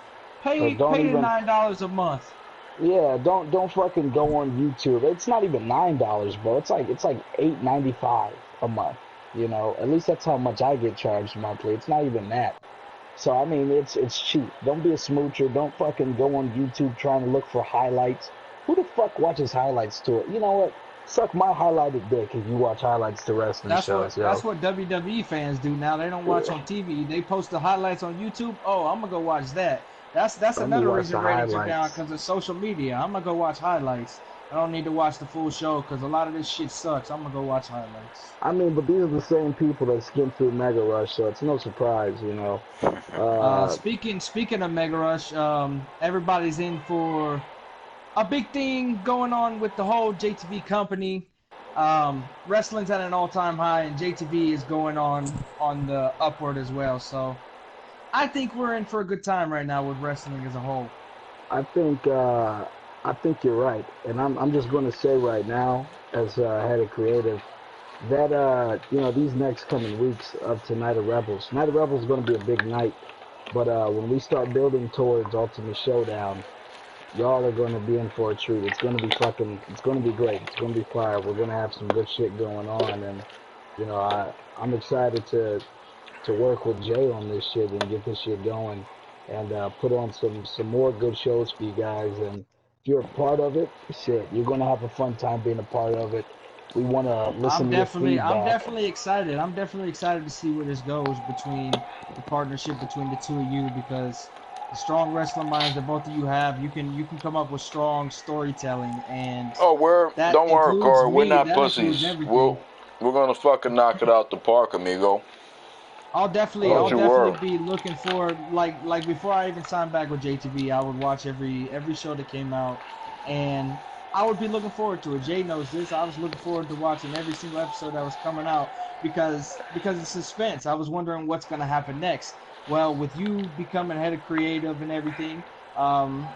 Or Pay don't pay the even. $9 a month. Yeah, don't fucking go on YouTube. It's not even $9, bro. It's like $8.95 a month. At least that's how much I get charged monthly. It's not even that. So I mean, it's cheap. Don't be a smoocher. Don't fucking go on YouTube trying to look for highlights. Who the fuck watches highlights to it? You know what? Suck my highlighted dick if you watch highlights to wrestling shows, That's yo. what WWE fans do now. They don't watch on TV. They post the highlights on YouTube. Oh, I'm gonna go watch that. That's Let me another watch the reason ratings are down highlights. because of social media. I'm gonna go watch highlights. I don't need to watch the full show because a lot of this shit sucks. I'm gonna go watch highlights. I mean, but these are the same people that skimmed through Mega Rush, so it's no surprise. Uh, Speaking of Mega Rush, everybody's in for a big thing going on with the whole JTV company. Wrestling's at an all-time high, and JTV is going on the upward as well. So I think we're in for a good time right now with wrestling as a whole. I think you're right, and I'm just going to say right now, as head of creative, that these next coming weeks up to Night of Rebels is going to be a big night, but when we start building towards Ultimate Showdown, y'all are going to be in for a treat. It's going to be it's going to be great. It's going to be fire. We're going to have some good shit going on, and I'm excited to work with Jay on this shit and get this shit going, and put on some more good shows for you guys. And if you're a part of it, shit, you're going to have a fun time being a part of it. We want to listen to your I'm feedback. definitely excited. I'm definitely excited to see where this goes between the partnership between the two of you, because the strong wrestling minds that both of you have, you can come up with strong storytelling, and Oh, that don't worry, includes Corey. We're me. not That includes pussies. everything. We're gonna fucking knock it out the park, amigo. Don't I'll you definitely worry. be looking forward. Like before I even signed back with JTV, I would watch every show that came out, and I would be looking forward to it. Jay knows this. I was looking forward to watching every single episode that was coming out because of suspense. I was wondering what's gonna happen next. Well, with you becoming head of creative and everything, I'm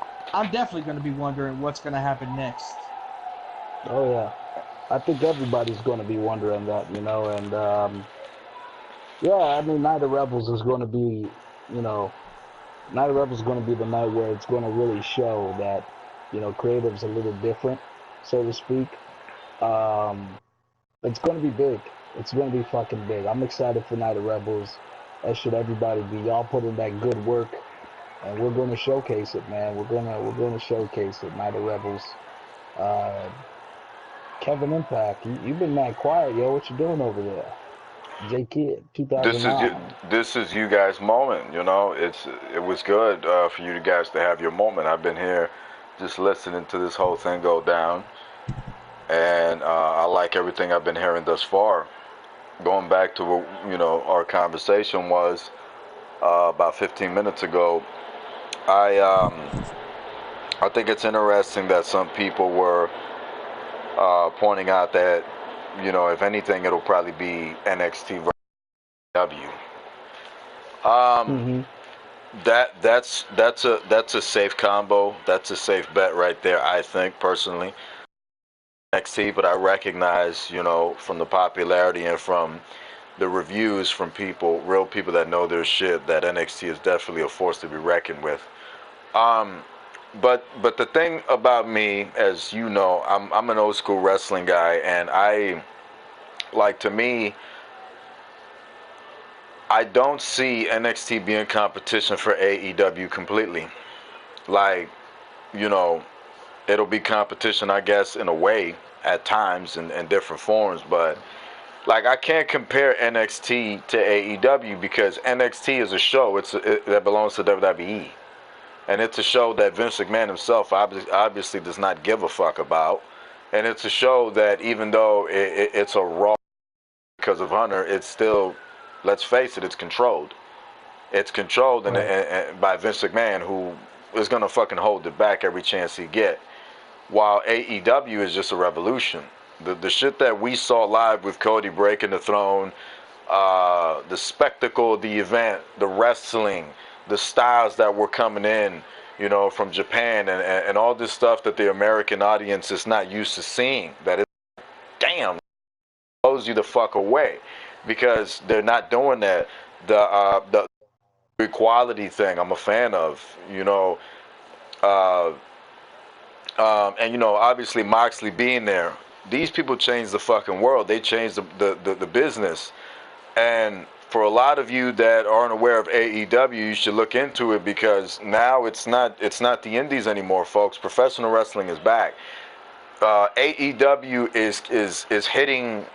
definitely gonna be wondering what's gonna happen next. Oh yeah, I think everybody's going to be wondering that, and yeah, I mean, Night of Rebels is going to be, you know, Night of Rebels is going to be the night where it's going to really show that, creative's a little different, so to speak. Um, it's going to be big. It's going to be fucking big. I'm excited for Night of Rebels. As should everybody be. Y'all put in that good work, and we're going to showcase it, man. We're going to showcase it. Night of Rebels. Uh, Kevin Impact, you've been mad quiet, yo. What you doing over there? jaykidd, This is you, 2009. this is you guys' moment. It was good for you guys to have your moment. I've been here just listening to this whole thing go down, and I like everything I've been hearing thus far. Going back to what our conversation was about 15 minutes ago. I think it's interesting that some people were pointing out that if anything it'll probably be NXT versus W. Um, Mm-hmm. that's a safe combo. That's a safe bet right there. I think personally NXT, but I recognize from the popularity and from the reviews from people, real people that know their shit, that NXT is definitely a force to be reckoned with. Um, but the thing about me, as you know, I'm an old school wrestling guy, and to me, I don't see NXT being competition for AEW completely. Like, you know, it'll be competition, I guess, in a way at times in different forms, but like I can't compare NXT to AEW because NXT is a show. That belongs to WWE, and it's a show that Vince McMahon himself obviously does not give a fuck about, and it's a show that even though it's a Raw because of Hunter, it's still, let's face it, it's controlled. It's controlled Right. and by Vince McMahon, who is gonna fucking hold it back every chance he get. While AEW is just a revolution. The shit that we saw live with Cody breaking the throne, the spectacle of the event, the wrestling, the styles that were coming in, from Japan, and all this stuff that the American audience is not used to seeing. That is, damn, blows you the fuck away, because they're not doing that. The equality thing, I'm a fan of. Uh, and obviously Moxley being there, these people changed the fucking world. They changed the business. And for a lot of you that aren't aware of AEW, you should look into it, because now it's not the indies anymore, folks. Professional wrestling is back. AEW is hitting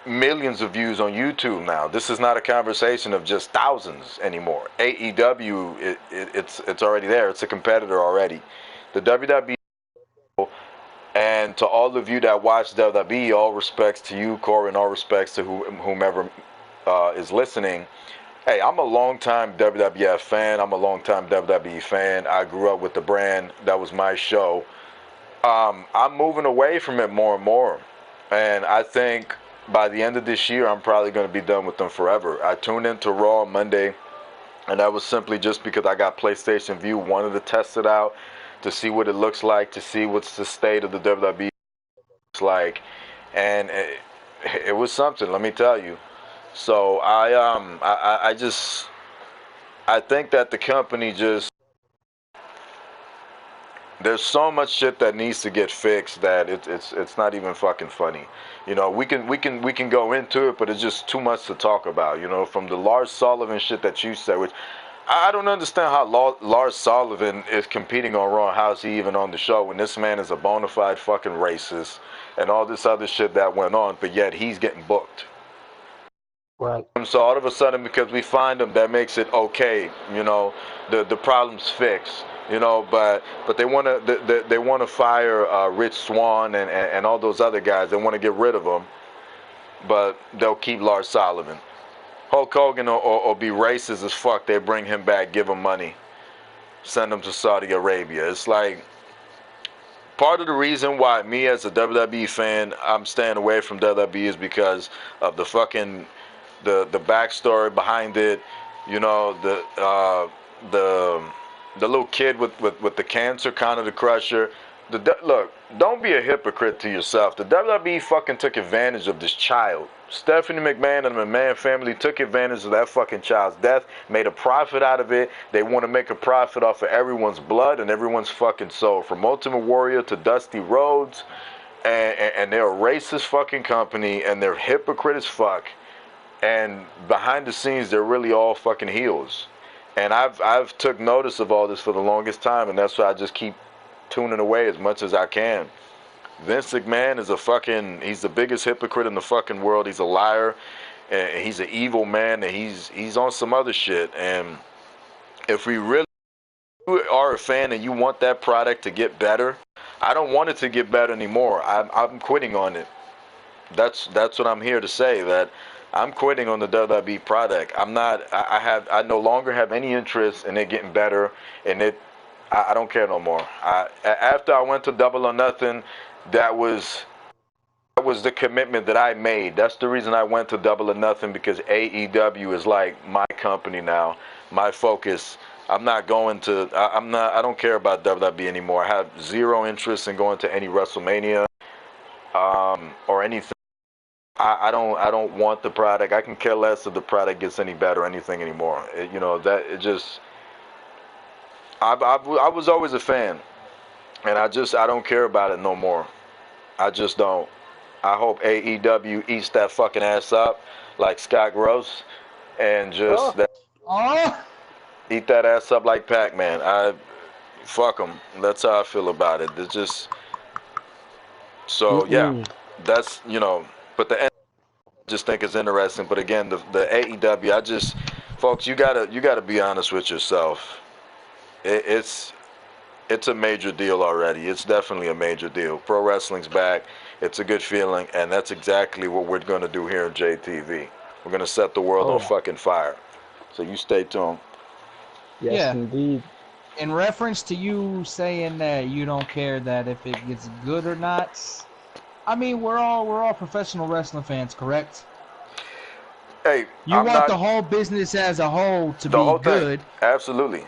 millions of views on YouTube now. This is not a conversation of just thousands anymore. AEW, it's already there. It's a competitor already. The WWE. And to all of you that watch WWE, all respects to you, Corey, and all respects to whomever is listening. Hey, I'm a longtime WWF fan. I'm a longtime WWE fan. I grew up with the brand. That was my show. I'm moving away from it more and more. And I think by the end of this year, I'm probably going to be done with them forever. I tuned into Raw Monday, and that was simply just because I got PlayStation View, wanted to test it out, to see what it looks like, to see what's the state of the WWE looks like, and it was something, let me tell you. So I think that the company just, there's so much shit that needs to get fixed that it's not even fucking funny. You know, we can go into it, but it's just too much to talk about. You know, from the Lars Sullivan shit that you said, which I don't understand how Lars Sullivan is competing on Raw. How's he even on the show when this man is a bona fide fucking racist and all this other shit that went on, but yet he's getting booked. Right. So all of a sudden, because we find him, that makes it okay. You know, the problem's fixed. You know, but they want to fire Rich Swann and all those other guys. They want to get rid of them, but they'll keep Lars Sullivan. Hulk Hogan or be racist as fuck. They bring him back, give him money, send him to Saudi Arabia. It's like part of the reason why me as a WWE fan, I'm staying away from WWE is because of the fucking the backstory behind it. You know, the little kid with the cancer, kind of the Crusher. Look, don't be a hypocrite to yourself. The WWE fucking took advantage of this child. Stephanie McMahon and the McMahon family took advantage of that fucking child's death, made a profit out of it. They want to make a profit off of everyone's blood and everyone's fucking soul, from Ultimate Warrior to Dusty Rhodes, and they're a racist fucking company, and they're hypocrite as fuck. And behind the scenes, they're really all fucking heels. And I've took notice of all this for the longest time, and that's why I just keep tuning away as much as I can. Vince McMahon is he's the biggest hypocrite in the fucking world. He's a liar, and he's an evil man, and he's on some other shit. And if we really are a fan and you want that product to get better, I don't want it to get better anymore. I'm quitting on it. That's what I'm here to say, that I'm quitting on the WWE product. I no longer have any interest in it getting better, and I don't care no more. After I went to Double or Nothing, that was the commitment that I made. That's the reason I went to Double or Nothing, because AEW is like my company now, my focus. I don't care about WWE anymore. I have zero interest in going to any WrestleMania or anything. I don't want the product. I can care less if the product gets any better or anything anymore. I was always a fan, and I don't care about it no more. I just don't. I hope AEW eats that fucking ass up like Scott Gross, and just eat that ass up like Pac-Man. Fuck them. That's how I feel about it. It's just yeah. That's But the end, I just think it's interesting. But again, the AEW, folks, you gotta be honest with yourself. It's a major deal already. It's definitely a major deal. Pro wrestling's back. It's a good feeling, and that's exactly what we're gonna do here in JTV. We're gonna set the world on fucking fire. So you stay tuned. Yes, indeed. In reference to you saying that you don't care that if it gets good or not, I mean, we're all professional wrestling fans, correct? Hey, you want the whole business as a whole to be good. Absolutely.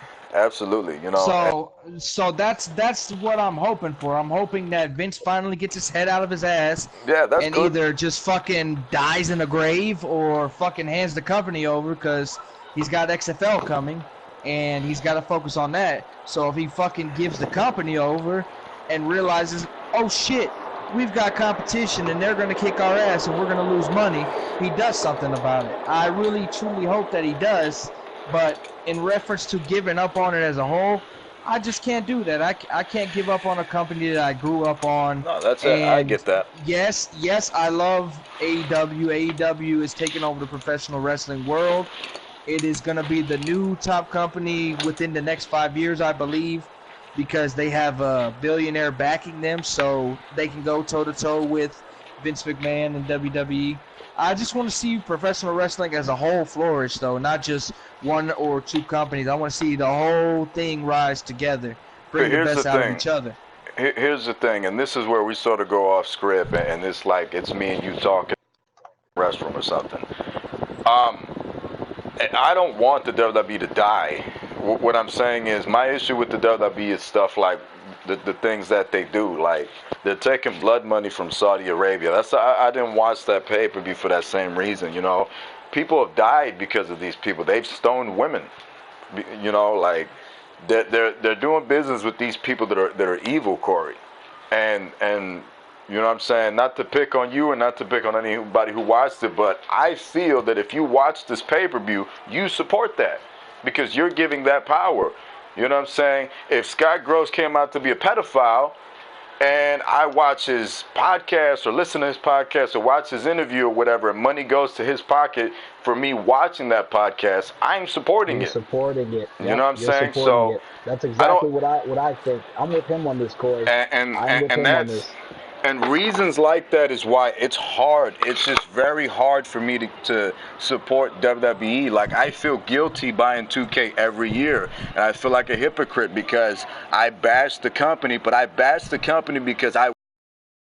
So that's what I'm hoping for. I'm hoping that Vince finally gets his head out of his ass. Yeah, that's and good. Either just fucking dies in a grave or fucking hands the company over, because he's got XFL coming and he's got to focus on that. So if he fucking gives the company over and realizes, oh shit, we've got competition and they're going to kick our ass and we're going to lose money, he does something about it. I really, truly hope that he does, but in reference to giving up on it as a whole, I just can't do that. I can't give up on a company that I grew up on. No, that's it. I get that. Yes, I love AEW. AEW is taking over the professional wrestling world. It is going to be the new top company within the next 5 years, I believe, because they have a billionaire backing them, so they can go toe-to-toe with Vince McMahon and WWE. I just want to see professional wrestling as a whole flourish, though, not just one or two companies. I want to see the whole thing rise together, bring the best out of each other. here's the thing, and this is where we sort of go off script, and it's like it's me and you talking in a restroom or something. I don't want the WWE to die. What I'm saying is, my issue with the WWE is stuff like the things that they do. Like, they're taking blood money from Saudi Arabia. I didn't watch that pay-per-view for that same reason, you know. People have died because of these people. They've stoned women, you know, like, they're doing business with these people that are evil, Cory. And you know what I'm saying? Not to pick on you and not to pick on anybody who watched it, but I feel that if you watch this pay-per-view, you support that because you're giving that power. You know what I'm saying? If Scott Gross came out to be a pedophile and I watch his podcast or listen to his podcast or watch his interview or whatever, and money goes to his pocket for me watching that podcast, I'm supporting it. Supporting it. You know what I'm saying? So it. That's exactly what I think. I'm with him on this, Cory. And reasons like that is why it's hard. It's just very hard for me to support WWE. Like, I feel guilty buying 2K every year. And I feel like a hypocrite because I bash the company. But I bash the company because I've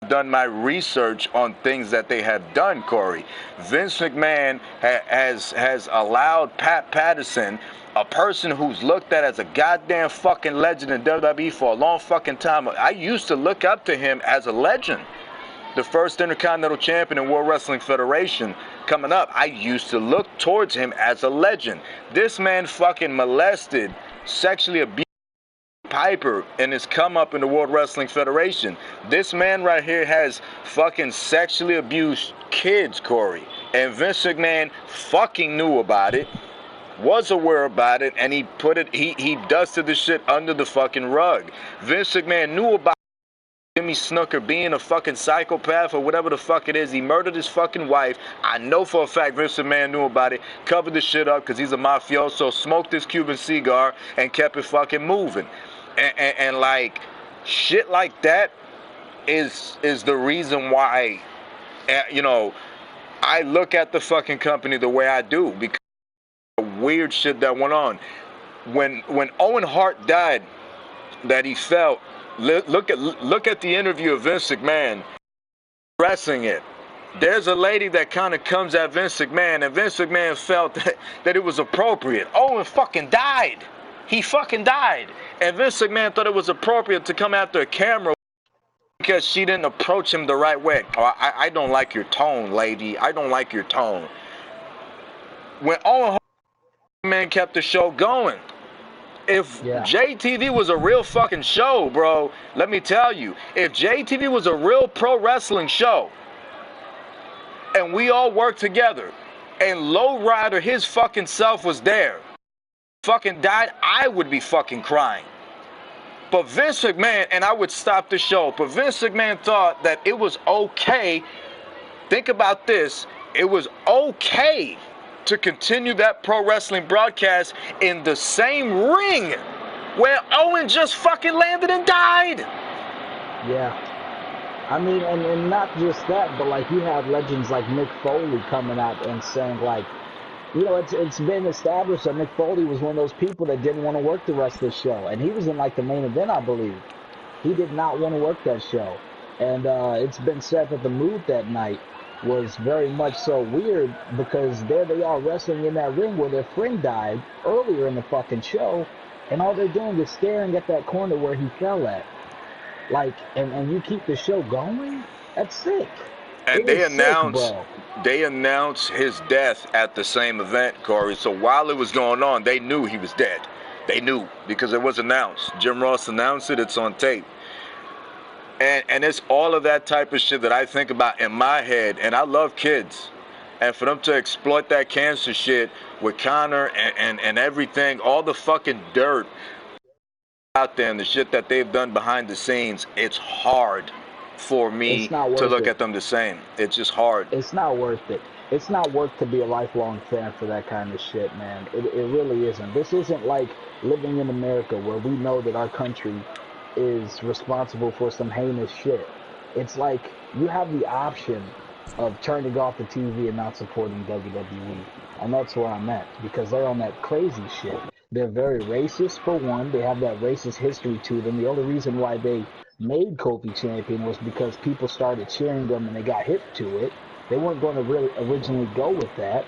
done my research on things that they have done, Cory. Vince McMahon has allowed Pat Patterson, a person who's looked at as a goddamn fucking legend in WWE for a long fucking time. I used to look up to him as a legend. The first Intercontinental Champion in World Wrestling Federation coming up. I used to look towards him as a legend. This man fucking molested, sexually abused Piper in his come up in the World Wrestling Federation. This man right here has fucking sexually abused kids, Cory. And Vince McMahon fucking knew about it, was aware about it, and he dusted the shit under the fucking rug. Vince McMahon knew about Jimmy Snuka being a fucking psychopath or whatever the fuck it is. He murdered his fucking wife. I know for a fact Vince McMahon knew about it, covered the shit up because he's a mafioso, smoked his Cuban cigar, and kept it fucking moving. And like, shit like that is the reason why, you know, I look at the fucking company the way I do, because of weird shit that went on. When Owen Hart died, that he felt, look at the interview of Vince McMahon addressing it. There's a lady that kind of comes at Vince McMahon, and Vince McMahon felt that it was appropriate. Owen fucking died. He fucking died. And Vince McMahon thought it was appropriate to come after a camera because she didn't approach him the right way. Oh, I don't like your tone, lady. I don't like your tone. When Owen Man kept the show going. If JTV was a real fucking show, bro, let me tell you, if JTV was a real pro wrestling show, and we all worked together, and Lowrider, his fucking self was there, fucking died, I would be fucking crying. But Vince McMahon, and I would stop the show, but Vince McMahon thought that it was okay, think about this, it was okay to continue that pro wrestling broadcast in the same ring where Owen just fucking landed and died. Yeah. I mean, and not just that, but like you have legends like Mick Foley coming out and saying like, you know, it's been established that Mick Foley was one of those people that didn't want to work the rest of the show. And he was in like the main event, I believe. He did not want to work that show. And it's been said that the move that night was very much so weird because there they are wrestling in that ring where their friend died earlier in the fucking show, and all they're doing is staring at that corner where he fell at. Like, and you keep the show going? That's sick. And they announced his death at the same event, Cory. So while it was going on, they knew he was dead. They knew because it was announced. Jim Ross announced it. It's on tape. And it's all of that type of shit that I think about in my head. And I love kids. And for them to exploit that cancer shit with Connor and everything, all the fucking dirt out there and the shit that they've done behind the scenes, it's hard for me to look at them the same. It's just hard. It's not worth it. It's not worth to be a lifelong fan for that kind of shit, man. It really isn't. This isn't like living in America where we know that our country is responsible for some heinous shit. It's like you have the option of turning off the TV and not supporting WWE. And that's where I'm at, because they're on that crazy shit. They're very racist, for one. They have that racist history to them. The only reason why they made Kofi champion was because people started cheering him and they got hip to it. They weren't going to really originally go with that.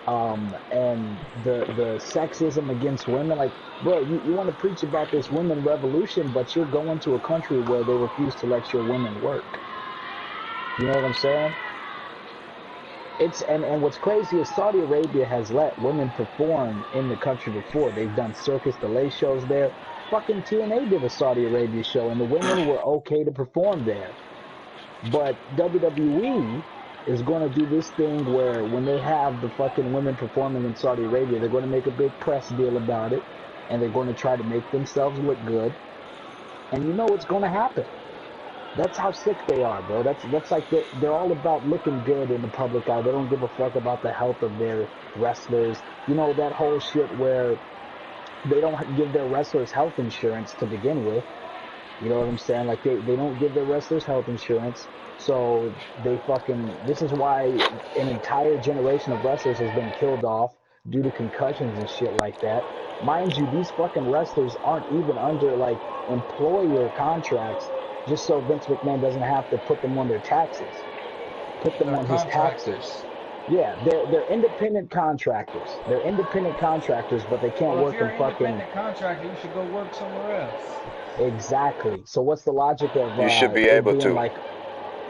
And the sexism against women, like, bro, you want to preach about this women revolution, but you're going to a country where they refuse to let your women work. You know what I'm saying? And what's crazy is Saudi Arabia has let women perform in the country before. They've done Circus Delay shows there. Fucking TNA did a Saudi Arabia show, and the women were okay to perform there. But WWE is going to do this thing where when they have the fucking women performing in Saudi Arabia, they're going to make a big press deal about it, and they're going to try to make themselves look good. And you know what's going to happen. That's how sick they are, bro. That's like they're all about looking good in the public eye. They don't give a fuck about the health of their wrestlers. You know, that whole shit where they don't give their wrestlers health insurance to begin with. You know what I'm saying? Like, they don't give their wrestlers health insurance. So they this is why an entire generation of wrestlers has been killed off due to concussions and shit like that. Mind you, these fucking wrestlers aren't even under, like, employer contracts just so Vince McMahon doesn't have to put them on their taxes. Put them on his taxes. Yeah, they're independent contractors. They're independent contractors, but they can't work in fucking... If you're an independent contractor, you should go work somewhere else. Exactly. So what's the logic of you should be able to. Like,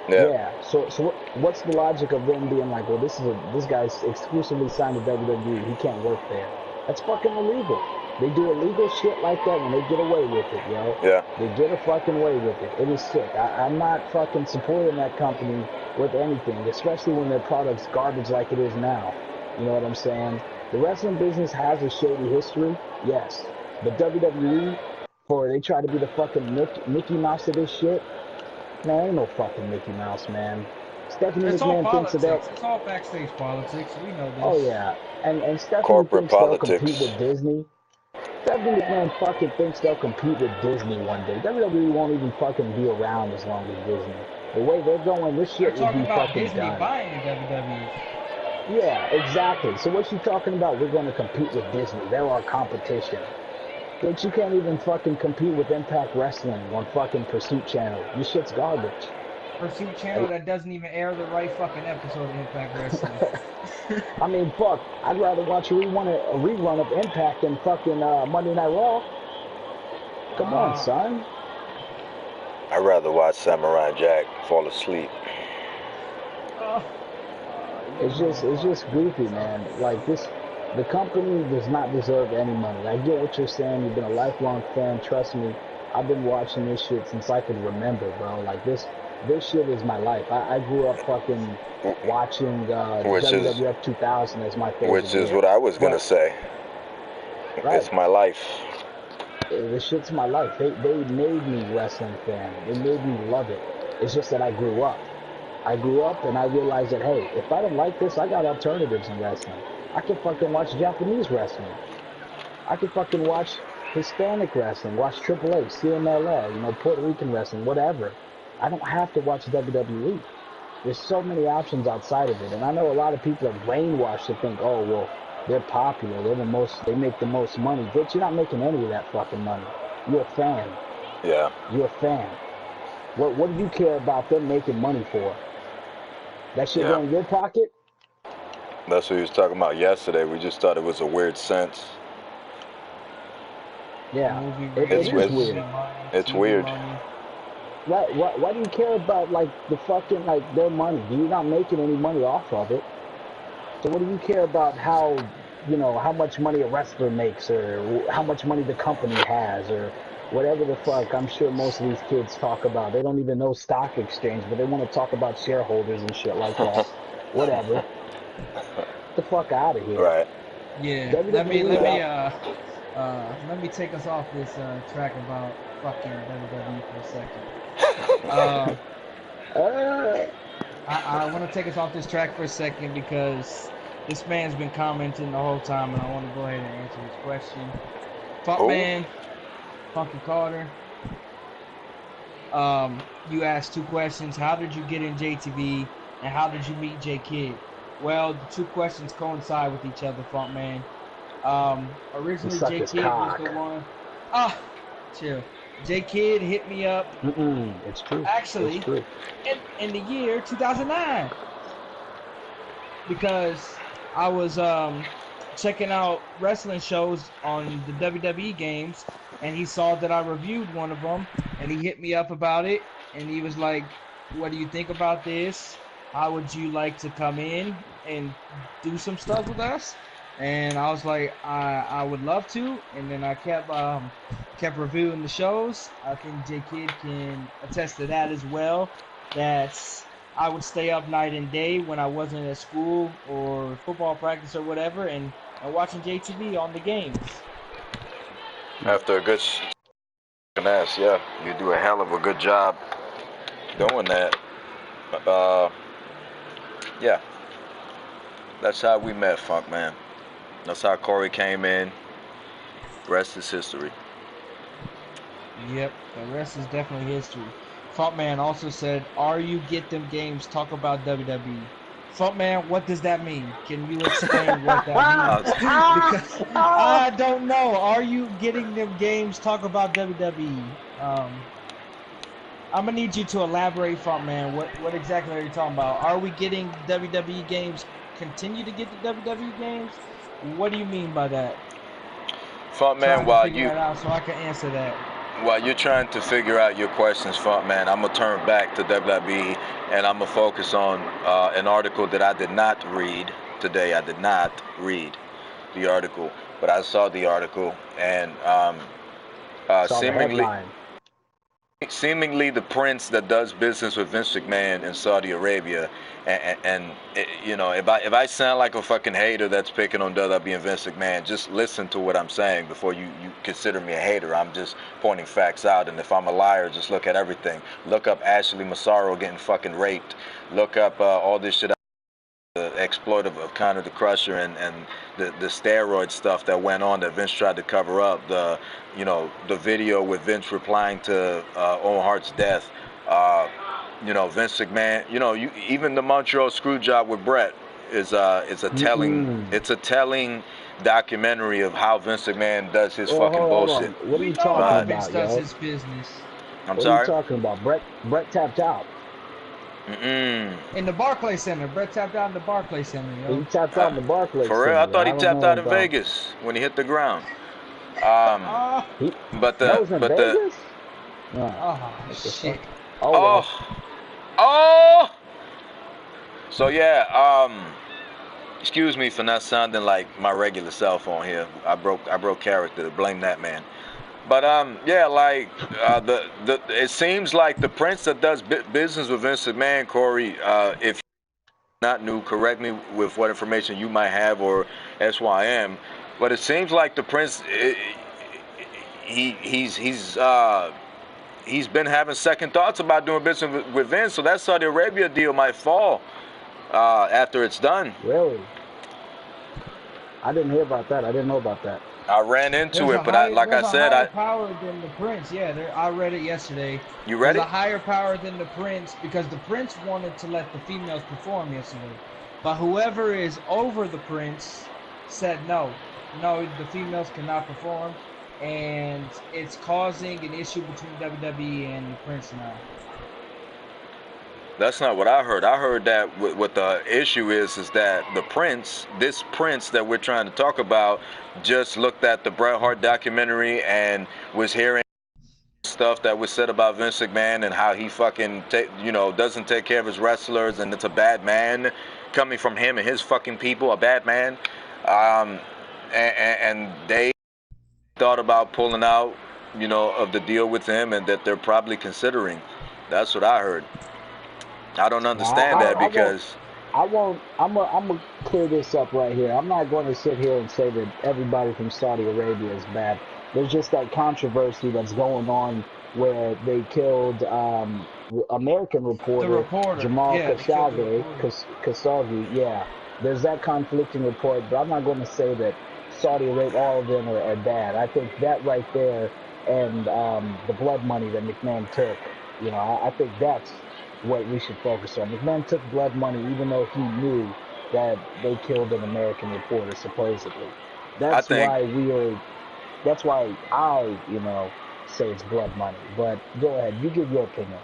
yeah. So what's the logic of them being like, well, this guy's exclusively signed to WWE. He can't work there. That's fucking illegal. They do illegal shit like that and they get away with it, yo. Yeah. They get a fucking way with it. It is sick. I'm not fucking supporting that company with anything, especially when their product's garbage like it is now. You know what I'm saying? The wrestling business has a shady history, yes. But WWE, they try to be the fucking Mickey Mouse of this shit. Man, ain't no fucking Mickey Mouse, man. Stephanie McMahon thinks of that. It's all backstage politics. We know this. Oh yeah, and Stephanie Corporate thinks politics. They'll compete with Disney. Stephanie McMahon fucking thinks they'll compete with Disney one day. WWE won't even fucking be around as long as Disney. The way they're going, this shit will be fucking Disney done. Buying WWE. Yeah, exactly. So what you talking about? We're going to compete with Disney. They're our competition. But you can't even fucking compete with Impact Wrestling on fucking Pursuit Channel. This shit's garbage. Pursuit Channel that doesn't even air the right fucking episode of Impact Wrestling. I mean, fuck. I'd rather watch a rerun of Impact than fucking Monday Night Raw. Come on, son. I'd rather watch Samurai Jack fall asleep. It's just goofy, man. Like, the company does not deserve any money. I get what you're saying. You've been a lifelong fan. Trust me, I've been watching this shit since I could remember, bro. Like, this shit is my life. I grew up fucking watching WWF 2000 as my favorite. Which is what I was going to say. Right. It's my life. This shit's my life. They made me a wrestling fan. They made me love it. It's just that I grew up. And I realized that, hey, if I don't like this, I got alternatives in wrestling. I can fucking watch Japanese wrestling. I can fucking watch Hispanic wrestling, watch AAA, CMLL, Puerto Rican wrestling, whatever. I don't have to watch WWE. There's so many options outside of it. And I know a lot of people are brainwashed to think, oh, well, they're popular. They make the most money. Bitch, you're not making any of that fucking money. You're a fan. Yeah. You're a fan. What do you care about them making money for? That shit go in your pocket? That's what he was talking about yesterday. We just thought it was a weird sense. Yeah. It's weird. It's weird. Why do you care about, like, the fucking, like, their money? You're not making any money off of it. So what do you care about how much money a wrestler makes or how much money the company has or whatever the fuck I'm sure most of these kids talk about. They don't even know stock exchange, but they want to talk about shareholders and shit like that. Whatever. Get the fuck out of here. Right. Yeah. Let me take us off this track about fucking WWE for a second. I want to take us off this track for a second because this man's been commenting the whole time, and I want to go ahead and answer his question. Man, Funky Carter. You asked two questions. How did you get in JTV, and how did you meet jaykidd? Well, the two questions coincide with each other, Funk Man. Originally, jaykidd was the one. Chill. Jaykidd hit me up. It's true. Actually, It's true. in the year 2009, because I was checking out wrestling shows on the WWE games, and he saw that I reviewed one of them, and he hit me up about it, and he was like, "What do you think about this? How would you like to come in and do some stuff with us?" And I was like, I would love to. And then I kept reviewing the shows. I think jaykidd can attest to that as well. That's I would stay up night and day when I wasn't at school or football practice or whatever, and watching JTV on the games. After a good ass, yeah, you do a hell of a good job doing that. Yeah, that's how we met, Funk Man. That's how Cory came in. Rest is history. Yep, the rest is definitely history. Funkman also said, "Are you get them games? Talk about WWE." Funkman, what does that mean? Can you explain what that means? Because I don't know. Are you getting them games? Talk about WWE. I'm gonna need you to elaborate, Funkman. What exactly are you talking about? Are we getting WWE games? Continue to get the WWE games? What do you mean by that? Funk Man, Trying to figure that out so I can answer that. while you're trying to figure out your questions, Funk Man, I'm gonna turn back to WWE and I'm gonna focus on an article that I did not read today. I did not read the article, but I saw the article, and seemingly the prince that does business with Vince McMahon in Saudi Arabia, and you know, if I sound like a fucking hater that's picking on WWE and Vince McMahon, just listen to what I'm saying before you consider me a hater. I'm just pointing facts out, and if I'm a liar, just look at everything. Look up Ashley Massaro getting fucking raped. Look up all this shit. The exploit of Conor the Crusher and the steroid stuff that went on that Vince tried to cover up. The video with Vince replying to Owen Hart's death. Vince McMahon. Even the Montreal Screwjob with Brett is a telling. It's a telling documentary of how Vince McMahon does his fucking bullshit. What are you talking about, does his business. I'm sorry. What are you talking about? Brett tapped out. In the Barclays Center. Brett tapped out in the Barclays Center, yo. He tapped out in the Barclays Center. For real? I thought he tapped out in Vegas when he hit the ground. Vegas? Shit. So yeah, excuse me for not sounding like my regular cell phone here. I broke character. Blame that man. But it seems like the prince that does business with Vince McMahon, Cory, if you're not new, correct me with what information you might have or SYM, but it seems like the prince, he's been having second thoughts about doing business with Vince, so that Saudi Arabia deal might fall after it's done. Really? I didn't hear about that. I didn't know about that. I ran into it, but I said, higher power than the prince. Yeah, I read it yesterday. You read it? There's a higher power than the prince because the prince wanted to let the females perform yesterday, but whoever is over the prince said no, the females cannot perform, and it's causing an issue between WWE and the prince now. That's not what I heard. I heard that what the issue is that this prince that we're trying to talk about, just looked at the Bret Hart documentary and was hearing stuff that was said about Vince McMahon and how he fucking doesn't take care of his wrestlers, and it's a bad man coming from him and his fucking people, a bad man. And they thought about pulling out, of the deal with him, and that they're probably considering. That's what I heard. I don't understand that because I'm gonna clear this up right here. I'm not going to sit here and say that everybody from Saudi Arabia is bad. There's just that controversy that's going on where they killed American reporter Jamal Khashoggi. Yeah, there's that conflicting report, but I'm not going to say that Saudi Arabia, all of them are bad. I think that right there and the blood money that McMahon took, I think that's what we should focus on. McMahon took blood money even though he knew that they killed an American reporter supposedly. That's why I say it's blood money. But go ahead, you give your opinion.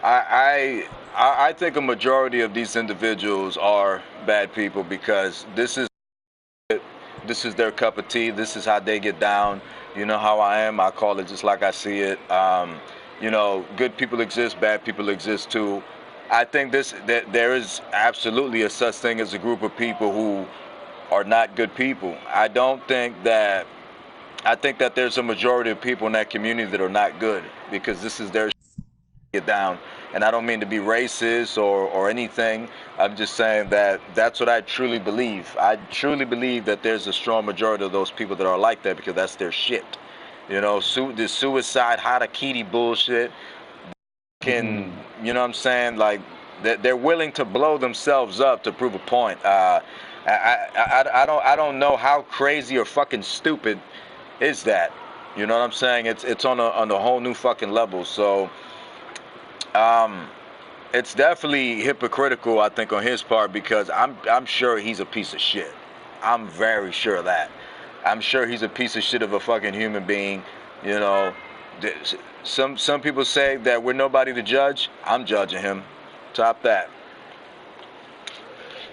I think a majority of these individuals are bad people because this is their cup of tea. This is how they get down. You know how I am. I call it just like I see it. You know, good people exist, bad people exist too. I think that there is absolutely a such thing as a group of people who are not good people. I think that there's a majority of people in that community that are not good because this is their get down. And I don't mean to be racist or anything. I'm just saying that that's what I truly believe. I truly believe that there's a strong majority of those people that are like that because that's their shit. You know, this suicide, harakiri bullshit you know what I'm saying? Like, they're willing to blow themselves up to prove a point. I don't know how crazy or fucking stupid is that. You know what I'm saying? It's on a whole new fucking level. So, it's definitely hypocritical, I think, on his part because I'm sure he's a piece of shit. I'm very sure of that. I'm sure he's a piece of shit of a fucking human being. You know, some people say that we're nobody to judge. I'm judging him. Top that.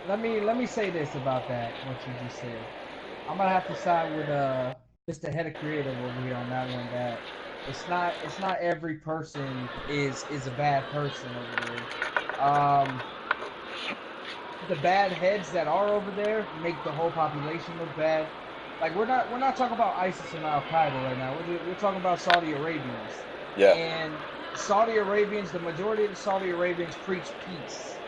Let me say this about that. What you just said. I'm gonna have to side with Mr. Head of Creative over here on that one. That it's not every person is a bad person over there. The bad heads that are over there make the whole population look bad. Like we're not talking about ISIS and Al Qaeda right now. We're talking about Saudi Arabians. Yeah. And Saudi Arabians, the majority of the Saudi Arabians preach peace.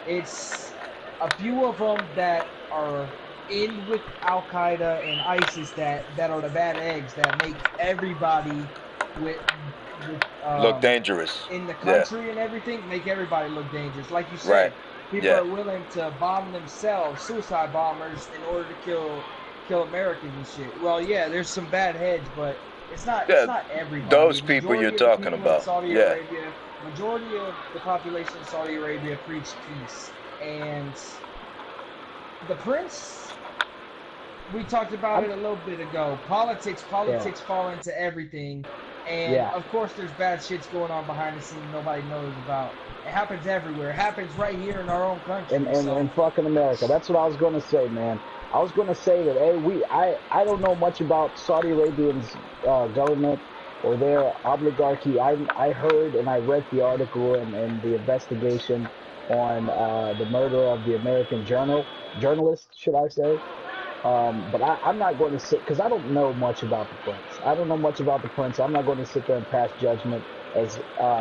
It's a few of them that are in with Al Qaeda and ISIS that are the bad eggs that make everybody with look dangerous in the country and everything, make everybody look dangerous. Like you said, right. People are willing to bomb themselves, suicide bombers, in order to kill Americans and shit. Well, yeah, there's some bad heads, but it's not everybody. Those people you're talking about. Saudi Arabia, majority of the population in Saudi Arabia preach peace. And the prince, we talked about it a little bit ago. Politics fall into everything. And of course, there's bad shits going on behind the scenes nobody knows about. It happens everywhere. It happens right here in our own country. In fucking America. That's what I was going to say, man. I was going to say that, hey, I don't know much about Saudi Arabian's government or their oligarchy. I heard and I read the article and the investigation on the murder of the American journalist, should I say. But I'm not going to sit, because I don't know much about the prince. I don't know much about the prince. I'm not going to sit there and pass judgment as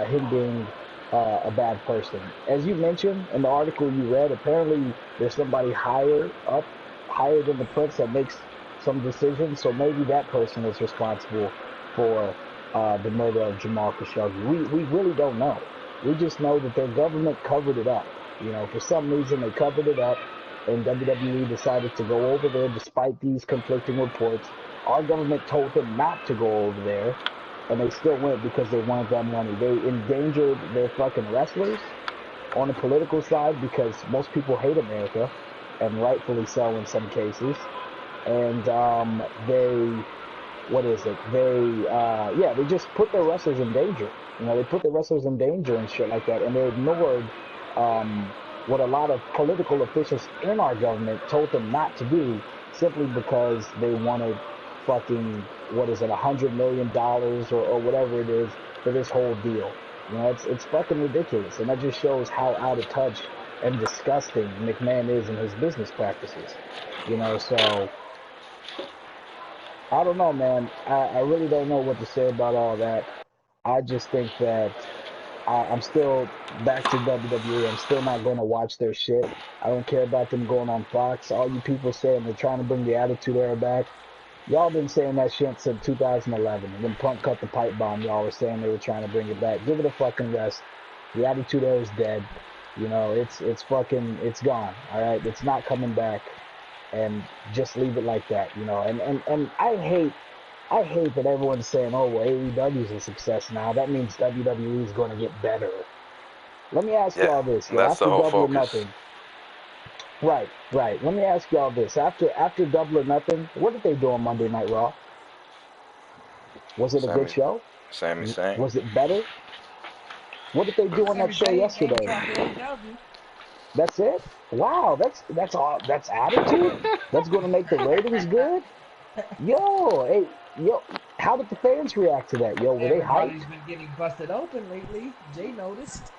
him being a bad person. As you mentioned in the article you read, apparently there's somebody higher than the prince that makes some decisions. So maybe that person is responsible for the murder of Jamal Khashoggi. We really don't know. We just know that their government covered it up. You know, for some reason they covered it up. And WWE decided to go over there despite these conflicting reports. Our government told them not to go over there, and they still went because they wanted that money. They endangered their fucking wrestlers on the political side because most people hate America, and rightfully so in some cases. And they just put their wrestlers in danger. You know, they put their wrestlers in danger and shit like that, and they ignored what a lot of political officials in our government told them not to do simply because they wanted fucking, $100 million or whatever it is for this whole deal. You know, it's fucking ridiculous. And that just shows how out of touch and disgusting McMahon is in his business practices. You know, so I don't know, man. I really don't know what to say about all that. I just think that I'm still back to WWE. I'm still not going to watch their shit. I don't care about them going on Fox. All you people saying they're trying to bring the Attitude Era back. Y'all been saying that shit since 2011. When Punk cut the pipe bomb, y'all were saying they were trying to bring it back. Give it a fucking rest. The Attitude Era is dead. You know, it's gone. All right, it's not coming back. And just leave it like that. You know, and I hate that everyone's saying, oh, well, AEW's a success now. That means WWE is going to get better. Let me ask y'all this. That's after the whole Double focus. or Nothing. Right. Let me ask y'all this. After Double or Nothing, what did they do on Monday Night Raw? Was it a good show? Sami Zayn. Was it better? What did they do on that Sami show Zayn name yesterday? drop AEW. That's it? Wow, that's all. That's attitude. That's going to make the ratings good. Yo, hey, yo, how did the fans react to that? Yo, were they Everybody's hyped? been getting busted open lately. Jay noticed.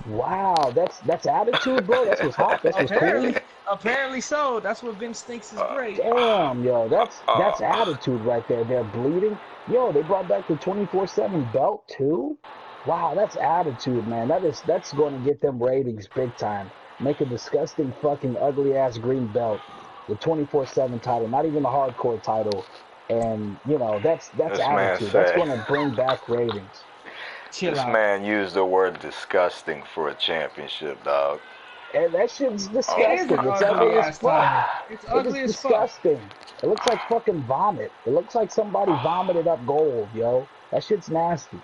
Wow, that's attitude, bro. That's what's hot. That's what's cool. Apparently so. That's what Vince thinks is great. Damn, yo, that's attitude right there. They're bleeding. Yo, they brought back the 24/7 belt too. Wow, that's attitude, man. That's going to get them ratings big time. Make a disgusting, fucking, ugly ass green belt, the 24/7 title, not even the hardcore title, and that's This man attitude. That's said. going to bring back ratings. Chill This out. man used the word disgusting for a championship, dog. And that shit's It is disgusting. an It's ugly ugly as ass fuck. title. It's It is ugly as fuck. disgusting. It looks like fucking vomit. It looks like somebody vomited up gold, yo. That shit's nasty.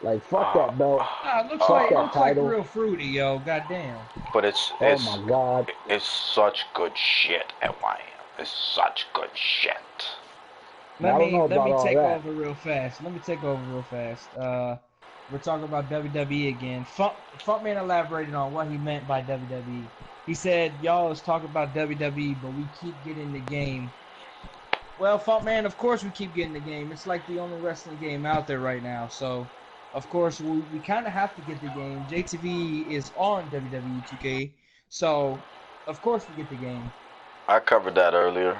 Like, fuck that belt. Nah, it looks Fuck like that title. real fruity, yo. Goddamn. But it's Oh my god. it's such good shit at YM. It's such good shit. I don't know Let about me all take that. over real fast. We're talking about WWE again. Funkman elaborated on what he meant by WWE. He said, y'all is talking about WWE, but we keep getting the game. Well, Funkman, of course we keep getting the game. It's like the only wrestling game out there right now. So, of course, we kind of have to get the game. JTV is on WWE 2K. So, of course we get the game. I covered that earlier,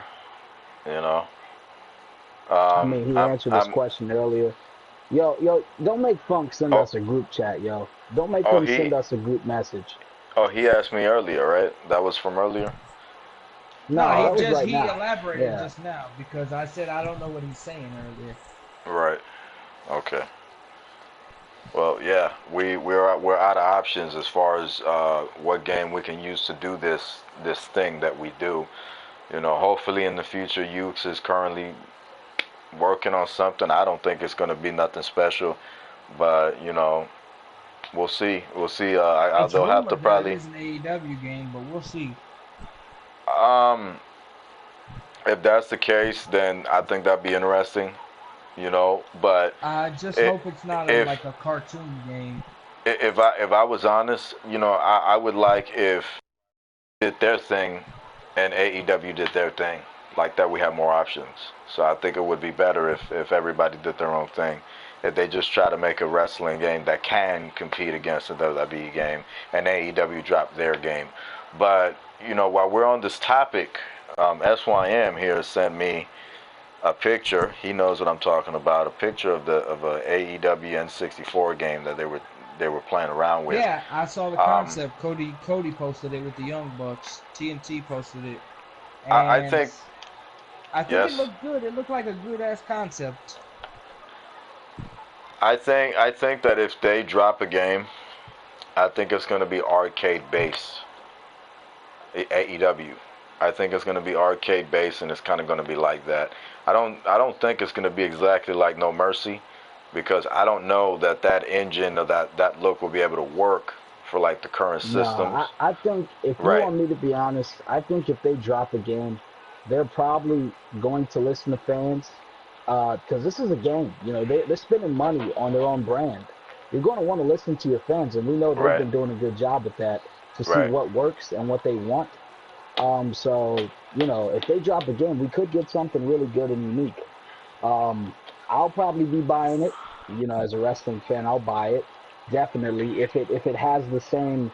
you know. I mean, he answered this question earlier. Yo, don't make Funk send us a group chat, yo. Don't make him send us a group message. Oh, he asked me earlier, right? That was from earlier? No, he now. elaborated just now because I said I don't know what he's saying earlier. Right. Okay. Well, yeah, we're out of options as far as what game we can use to do this thing that we do. You know, hopefully in the future, Ukes is currently working on something. I don't think it's going to be nothing special, but we'll see. We'll see. They'll have to probably. It is an AEW game, but we'll see. If that's the case, then I think that'd be interesting. But I just hope it's not like a cartoon game. If I was honest, I would like if did their thing and AEW did their thing. Like that, we have more options. So I think it would be better if everybody did their own thing. If they just try to make a wrestling game that can compete against the WWE game and AEW drop their game. But, while we're on this topic, SYM here sent me a picture. He knows what I'm talking about. A picture of a AEW N64 game that they were playing around with. Yeah, I saw the concept. Cody posted it with the Young Bucks. TNT posted it. And I think it looked good. It looked like a good ass concept. I think that if they drop a game, I think it's going to be arcade based. AEW. I think it's going to be arcade based, and it's kind of going to be like that. I don't think it's going to be exactly like No Mercy, because I don't know that engine or that look will be able to work for like the current systems. No, I think if you want me to be honest, I think if they drop a game, they're probably going to listen to fans, because this is a game. They're spending money on their own brand. You're going to want to listen to your fans, and we know they've been doing a good job with that to see what works and what they want. So, if they drop a game, we could get something really good and unique. I'll probably be buying it. As a wrestling fan, I'll buy it. Definitely. If it has the same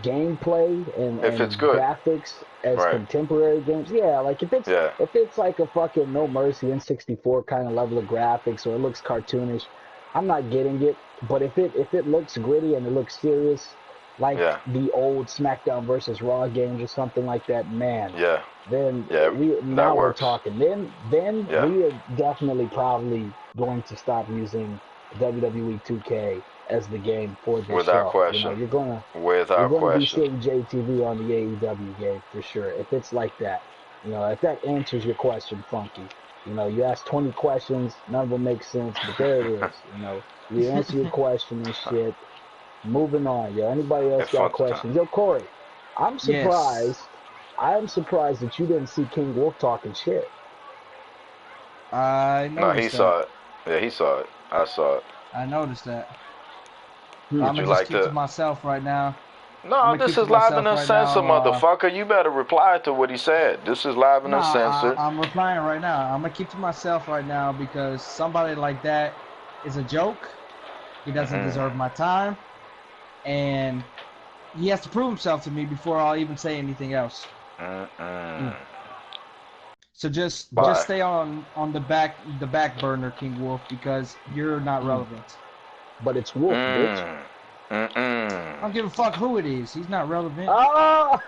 gameplay and it's good graphics as contemporary games. Yeah, like if it's like a fucking No Mercy N64 kind of level of graphics, or it looks cartoonish, I'm not getting it. But if it looks gritty and it looks serious, like the old SmackDown versus Raw games or something like that, man. Yeah. Then we're talking. Then we are definitely probably going to stop using WWE 2K as the game for this Without show. question. You're gonna be seeing JTV on the AEW game for sure. If it's like that, if that answers your question, Funky. You asked 20 questions, none of them make sense, but there it is. You answer your question and shit. Moving on, yo. Anybody else got questions? Yo, Corey, I'm surprised. Yes. I am surprised that you didn't see King Wolf talking shit. No, he saw it. Yeah, he saw it. I saw it. I noticed that. Hmm. I'm Would you gonna just like keep to? to myself right now. I'm No, gonna this keep to is live and myself right uncensored, now. motherfucker. You better reply to what he said. This is live and Nah, uncensored. I'm replying right now. I'm gonna keep to myself right now because somebody like that is a joke. He doesn't deserve my time, and he has to prove himself to me before I'll even say anything else. So just Bye. stay on the back burner, King Wolf, because you're not relevant. But it's Wolf, bitch. I don't give a fuck who it is. He's not relevant. Ah!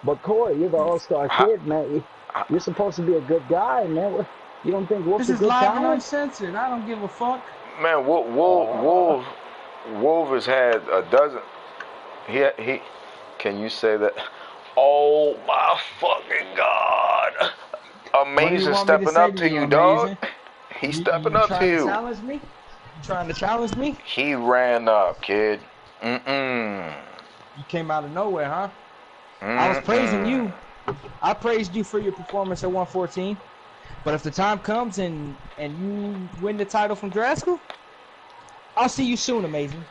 But Cory, you're the all-star kid, man. You're supposed to be a good guy, man. You don't think Wolf's This a is good live and talent? uncensored. I don't give a fuck. Man, Wolf has had a dozen. He. Can you say that? Oh my fucking God! What do you Amazing want me to stepping say up to to you, you, dog. Amazing? He's stepping You up to trying to you. challenge me? You trying to challenge me? He ran up, kid. You came out of nowhere, huh? I was praising you. I praised you for your performance at 114. But if the time comes and you win the title from Draskell, I'll see you soon, Amazing.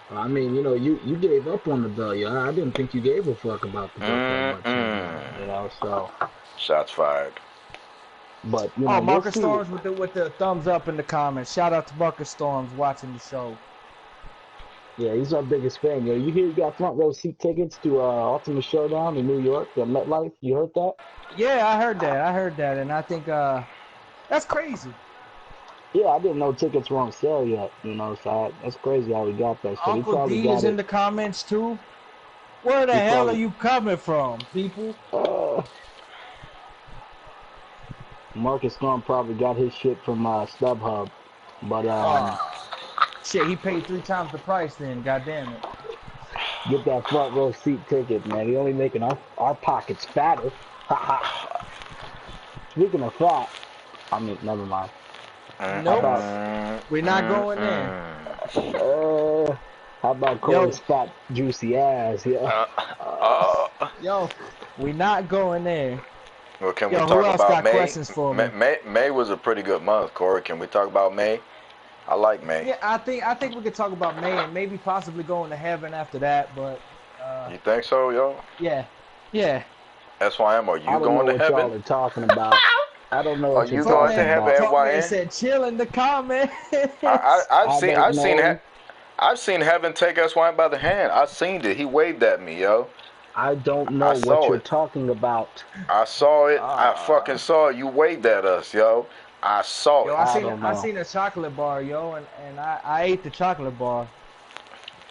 I mean, you gave up on the belt, yo. I didn't think you gave a fuck about the belt that much, so. Shots fired. But, Oh, we'll Marcus see. Storms with the thumbs up in the comments. Shout out to Marcus Storms watching the show. Yeah, he's our biggest fan, yo. You hear you got front row seat tickets to Ultimate Showdown in New York, the MetLife? You heard that? Yeah, I heard that, and I think that's crazy. Yeah, I didn't know tickets were on sale yet, so that's crazy how we got that. So Uncle D is in the comments too. Where the hell are you coming from, people? Marcus Storm probably got his shit from StubHub, but shit, he paid 3 times the price then. God damn it! Get that front row seat ticket, man. He only making our pockets fatter. Speaking of fat, I mean, never mind. Nope, we're not going there. How about Cory's fat, juicy ass? Yeah. Yo, we're not going there. Well, can we talk about May? Questions for me? May was a pretty good month, Cory. Can we talk about May? I like May. Yeah, I think we could talk about May and maybe possibly going to heaven after that. But you think so, yo? Yeah. SYM, are you going to heaven? I don't know what y'all are talking about. I don't know what you're talking about. Are you going to heaven, NYN? Said chill in the comments. I've seen heaven take SYM by the hand. I've seen it. He waved at me, yo. I don't know what you're talking about. I saw it. I fucking saw it. You waved at us, yo. I saw it. I seen a chocolate bar, yo, and I ate the chocolate bar.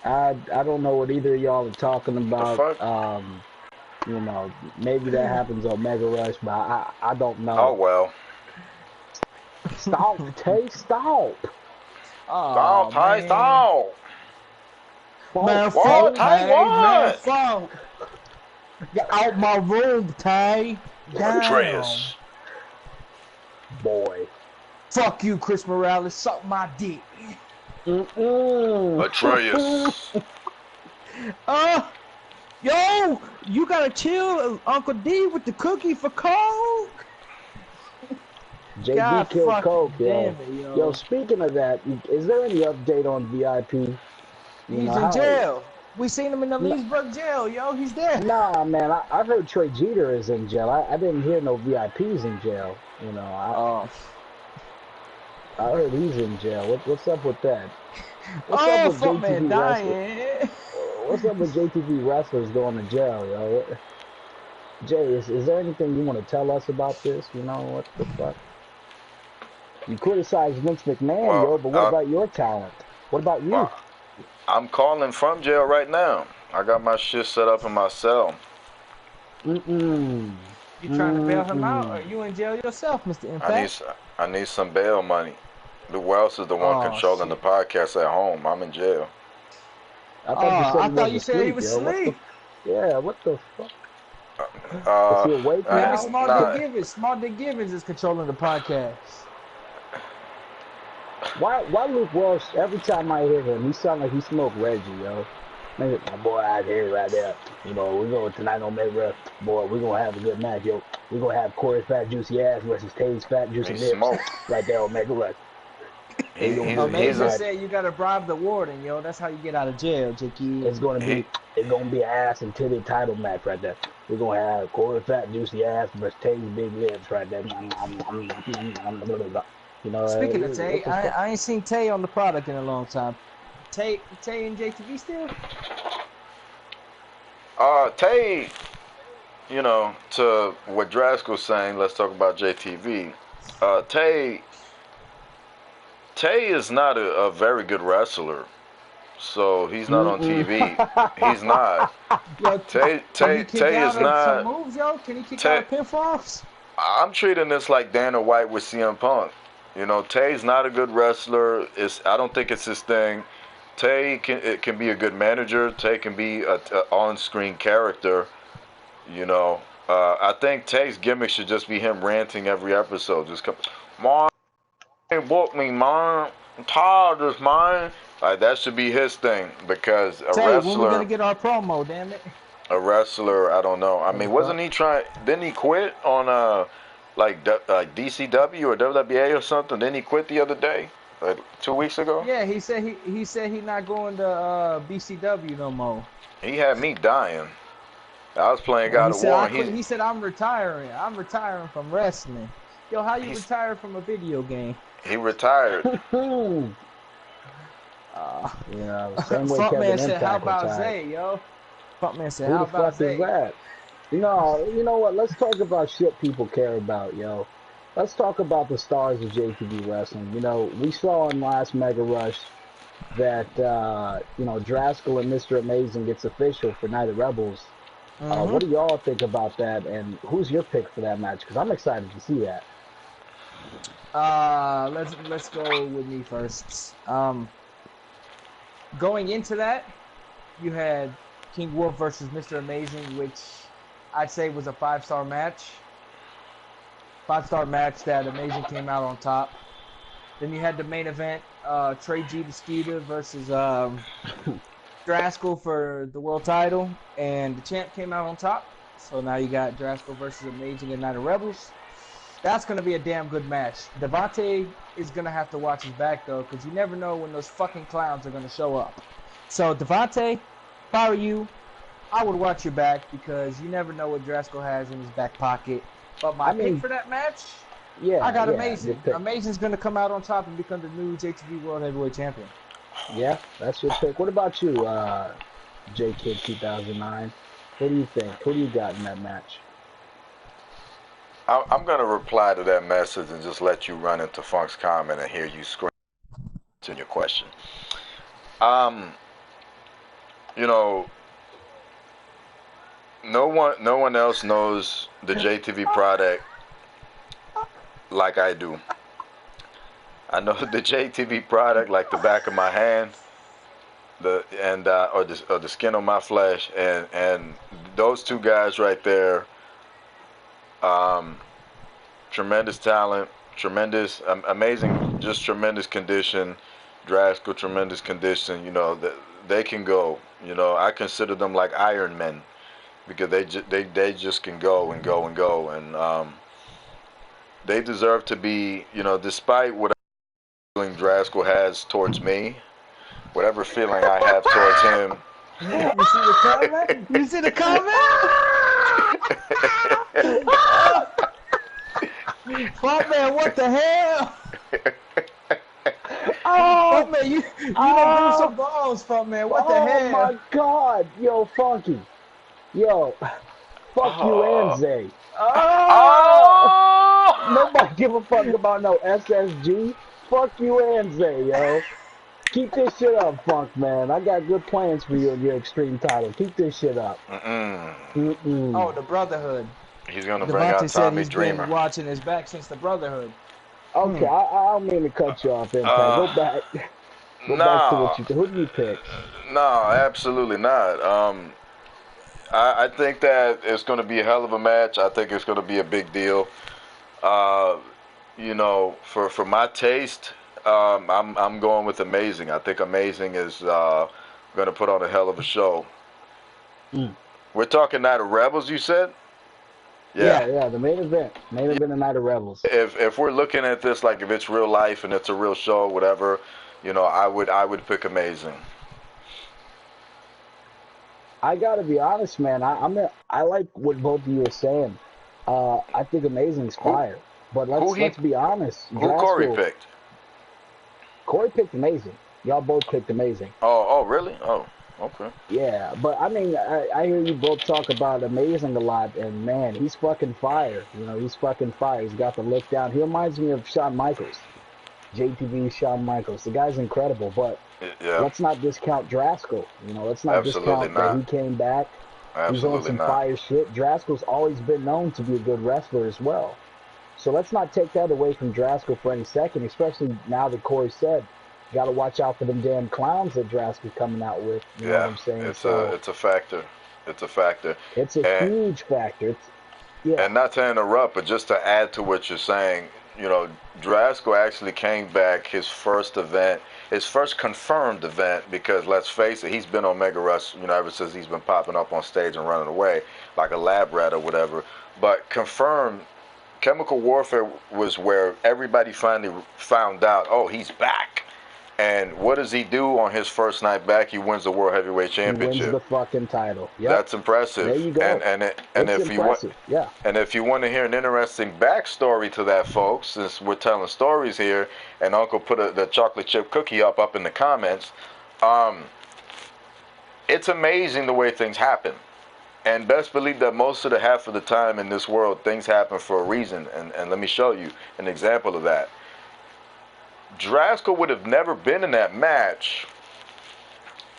I don't know what either of y'all are talking about. The fuck? Maybe that happens on Mega Rush, but I don't know. Oh well. Stop, Tay, stop. Stop, Tay, stop. Man, fuck, Tay, man, fuck. Get out my room, Tay. Atreus. Boy. Fuck you, Chris Morales. Suck my dick. Atreus. Yo, you gotta chill, Uncle D, with the cookie for Coke. JD killed Coke, yo. Yo, speaking of that, is there any update on VIP? He's in jail. We seen him in the Leesburg jail, yo. He's there. Nah, man. I heard Troy Jeter is in jail. I didn't hear no VIPs in jail. I heard he's in jail. What's up with that? What's up with JTV wrestlers? What's up with JTV wrestlers going to jail, yo? Jay, is there anything you want to tell us about this? What the fuck? You criticize Vince McMahon, yo, but what about your talent? What about you? I'm calling from jail right now. I got my shit set up in my cell. You trying to bail him out, or are you in jail yourself, Mr. Impact? I need some bail money. Who else is the one controlling the podcast at home? I'm in jail. I thought you said he was asleep. Yeah, what the fuck? Is he awake now? Maybe Small Dick Givens is controlling the podcast. Why Luke Walsh, every time I hear him, he sounds like he smoked Reggie, yo. My boy out here right there. You know, we're going tonight on Mayweather. Boy, we're gonna have a good match, yo. We're gonna have Cory Fat Juicy Ass versus Taze Fat Juicy He Lips smoked. right there on Mayweather. It's gonna be a good He's Amazing a match. said you gotta bribe the warden, yo. That's how you get out of jail, jaykidd. It's gonna he. be an ass and titty title match right there. We're gonna have Cory Fat Juicy Ass versus Taze Big Lips right there. You know, Speaking of Tay, what the fuck? I ain't seen Tay on the product in a long time. Tay and JTV still? Tay, you know, to what Drasko's saying, let's talk about JTV. Tay is not a very good wrestler, so he's not on TV. He's not. Yo, can he kick Tay is out of some not. moves, yo? Can he kick Tay, out of pinfalls? I'm treating this like Dana White with CM Punk. You know, Tay's not a good wrestler. I don't think it's his thing. Tay can be a good manager. Tay can be a on-screen character. You know, I think Tay's gimmick should just be him ranting every episode. Just come, Mom, book me, Mom. I'm tired of this, man. Like that should be his thing because Tay, when we gonna get our promo? Damn it! a wrestler, I don't know. I mean, wasn't he trying? Didn't he quit on like DCW or WWA or something? Didn't he quit the other day, like 2 weeks ago? Yeah, he said he not going to BCW no more. He had me dying. I was playing And God he of said War. I quit. He said I'm retiring. I'm retiring from wrestling. Yo, how you He's, retire from a video game? he retired. Yeah, the same way Fuck man Kevin said, how Impact about retired. Zay, yo? Fuck man said, Who how the about fuck is Zay? that? No, you know what? Let's talk about shit people care about, yo. Let's talk about the stars of JTV Wrestling. You know, we saw in last Mega Rush that you know, Draskell and Mr. Amazing gets official for Night of Rebels. What do y'all think about that? And who's your pick for that match? Because I'm excited to see that. Let's go with me first. Going into that, you had King Wolf versus Mr. Amazing, which I'd say was a 5-star match. 5-star match that Amazing came out on top. Then you had the main event, Trey G. the Skeeter versus Draskell for the world title, and the champ came out on top. So now you got Draskell versus Amazing and Night of Rebels. That's going to be a damn good match. Devontae is going to have to watch his back, though, because you never know when those fucking clowns are going to show up. So, Devontae, if I were you, I would watch your back because you never know what Draskell has in his back pocket. But my pick for that match, I got Amazing. Amazing's going to come out on top and become the new JTV World Heavyweight Champion. Yeah, that's your pick. What about you, jaykidd 2009? What do you think? Who do you got in that match? I'm gonna reply to that message and just let you run into Funk's comment and hear you scream in your question. You know, no one else knows the JTV product like I do. I know the JTV product like the back of my hand, or the skin on my flesh, and those two guys right there. Tremendous talent, tremendous, amazing, just tremendous condition. Draskell, tremendous condition. You know, they can go. You know, I consider them like Iron Men because they just can go and go and go, and they deserve to be. You know, despite whatever feeling Draskell has towards me, whatever feeling I have towards him. You see the comment? You see the comment? Fuck man, what the hell? Fuck man, you done do some balls, fuck man. What the hell? Oh my God, yo, Funky, yo, fuck you and Zay. Nobody give a fuck about no SSG. Fuck you and Zay, yo. Keep this shit up, Funk, man. I got good plans for you and your extreme title. Keep this shit up. Oh, the Brotherhood. He's gonna bring out Tommy Dreamer. Been watching his back since the Brotherhood. Okay, I don't mean to cut you off, Impact. Go back. Go back to what you. Who do you pick? No, absolutely not. I think that it's going to be a hell of a match. I think it's going to be a big deal. You know, for my taste, I'm going with Amazing. I think Amazing is Gonna put on a hell of a show. Mm. We're talking Night of Rebels, you said? Yeah, the main event of Night of Rebels. If we're looking at this like if it's real life and it's a real show, whatever, I would pick Amazing. I gotta be honest, man. I like what both of you are saying. I think Amazing's fire, but let's be honest. Who Cory picked? Cory picked Amazing. Y'all both picked Amazing. Oh, really? Oh, okay. Yeah, but I mean, I hear you both talk about Amazing a lot, and man, he's fucking fire. He's fucking fire. He's got the look down. He reminds me of Shawn Michaels, JTV Shawn Michaels. The guy's incredible, but let's not discount Draskell. Let's not discount that he came back. He's on some fire shit. Draskell's always been known to be a good wrestler as well. So let's not take that away from Draskell for any second, especially now that Cory said, got to watch out for them damn clowns that Draskell's coming out with. You know what I'm saying? It's a factor. It's a factor. It's a huge factor. And not to interrupt, but just to add to what you're saying, Draskell actually came back his first confirmed event, because let's face it, he's been on Mega Rush, ever since he's been popping up on stage and running away like a lab rat or whatever. But confirmed, Chemical Warfare was where everybody finally found out, oh, he's back. And what does he do on his first night back? He wins the World Heavyweight Championship. He wins the fucking title. Yep. That's impressive. There you go. And if you want to hear an interesting backstory to that, folks, since we're telling stories here, and Uncle put the chocolate chip cookie up in the comments, it's amazing the way things happen. And best believe that most of the half of the time in this world, things happen for a reason. And let me show you an example of that. Draskell would have never been in that match.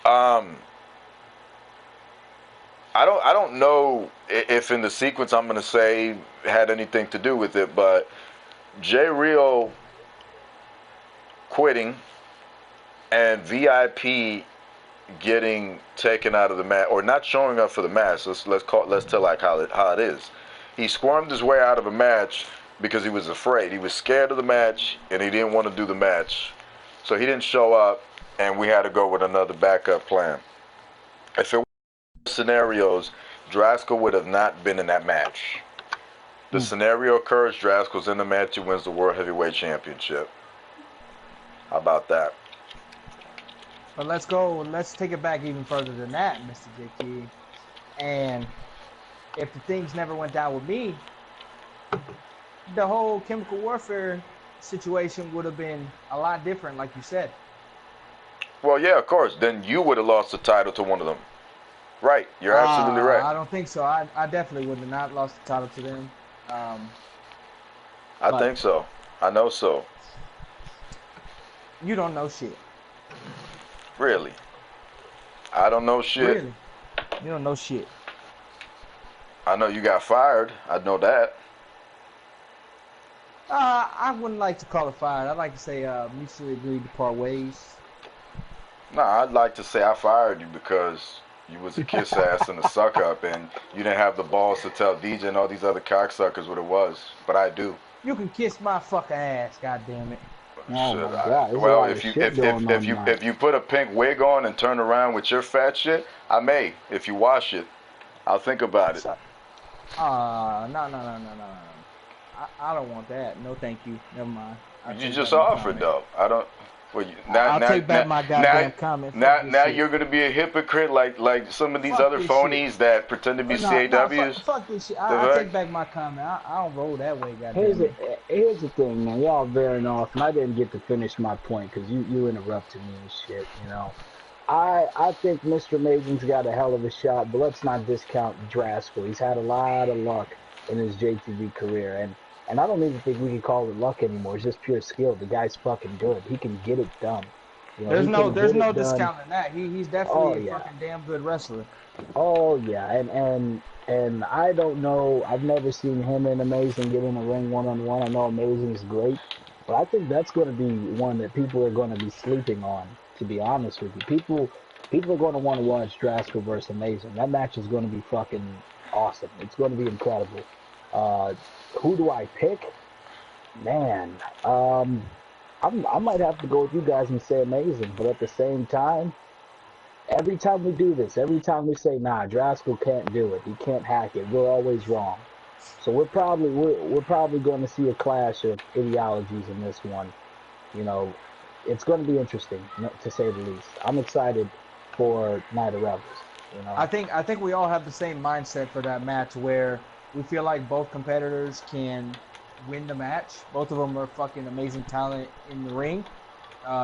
I don't know if in the sequence I'm going to say had anything to do with it, but Jay Rio quitting and VIP getting taken out of the match, or not showing up for the match. Let's tell like how it is. He squirmed his way out of a match because he was afraid. He was scared of the match, and he didn't want to do the match. So he didn't show up, and we had to go with another backup plan. If it were scenarios, Draskell would have not been in that match. The scenario occurs, Draskell's in the match, he wins the World Heavyweight Championship. How about that? But let's take it back even further than that, Mr. jaykidd. And if the things never went down with me, the whole Chemical Warfare situation would have been a lot different, like you said. Well, yeah, of course. Then you would have lost the title to one of them. Right. You're absolutely right. I don't think so. I definitely would have not lost the title to them. I think so. I know so. You don't know shit. Really? I don't know shit. Really? You don't know shit. I know you got fired. I know that. I wouldn't like to call it fired. I'd like to say mutually agreed to part ways. No, I'd like to say I fired you because you was a kiss ass and a suck up, and you didn't have the balls to tell DJ and all these other cocksuckers what it was. But I do. You can kiss my fucking ass, goddammit. Oh my God. Well, if you put a pink wig on and turn around with your fat shit, I may. If you wash it, I'll think about it. No. I don't want that. No, thank you. Never mind. You just offered though. I don't. Well, I'll take back my goddamn comment. Now you're gonna be a hypocrite like some of these other phonies shit. that pretend to be CAWs. Fuck this shit. I'll take back my comment. I don't roll that way, goddamn. Here's the thing, man. Y'all veering off, and I didn't get to finish my point because you interrupted me and shit. I think Mr. Amazing's got a hell of a shot, but let's not discount Draskell. He's had a lot of luck in his JTV career, and I don't even think we can call it luck anymore. It's just pure skill. The guy's fucking good. He can get it done. There's no discounting that. He's definitely a fucking damn good wrestler. Oh yeah, and I don't know. I've never seen him and Amazing get in a ring one-on-one. I know Amazing's great, but I think that's going to be one that people are going to be sleeping on. To be honest with you, people are going to want to watch Draskell versus Amazing. That match is going to be fucking awesome. It's going to be incredible. Who do I pick? Man, I might have to go with you guys and say Amazing, but at the same time, every time we do this, every time we say, nah, Draskell can't do it, he can't hack it, we're always wrong. So we're probably going to see a clash of ideologies in this one. You know, it's going to be interesting, to say the least. I'm excited for Night of Rebels. You know, I think we all have the same mindset for that match where we feel like both competitors can win the match. Both of them are fucking amazing talent in the ring.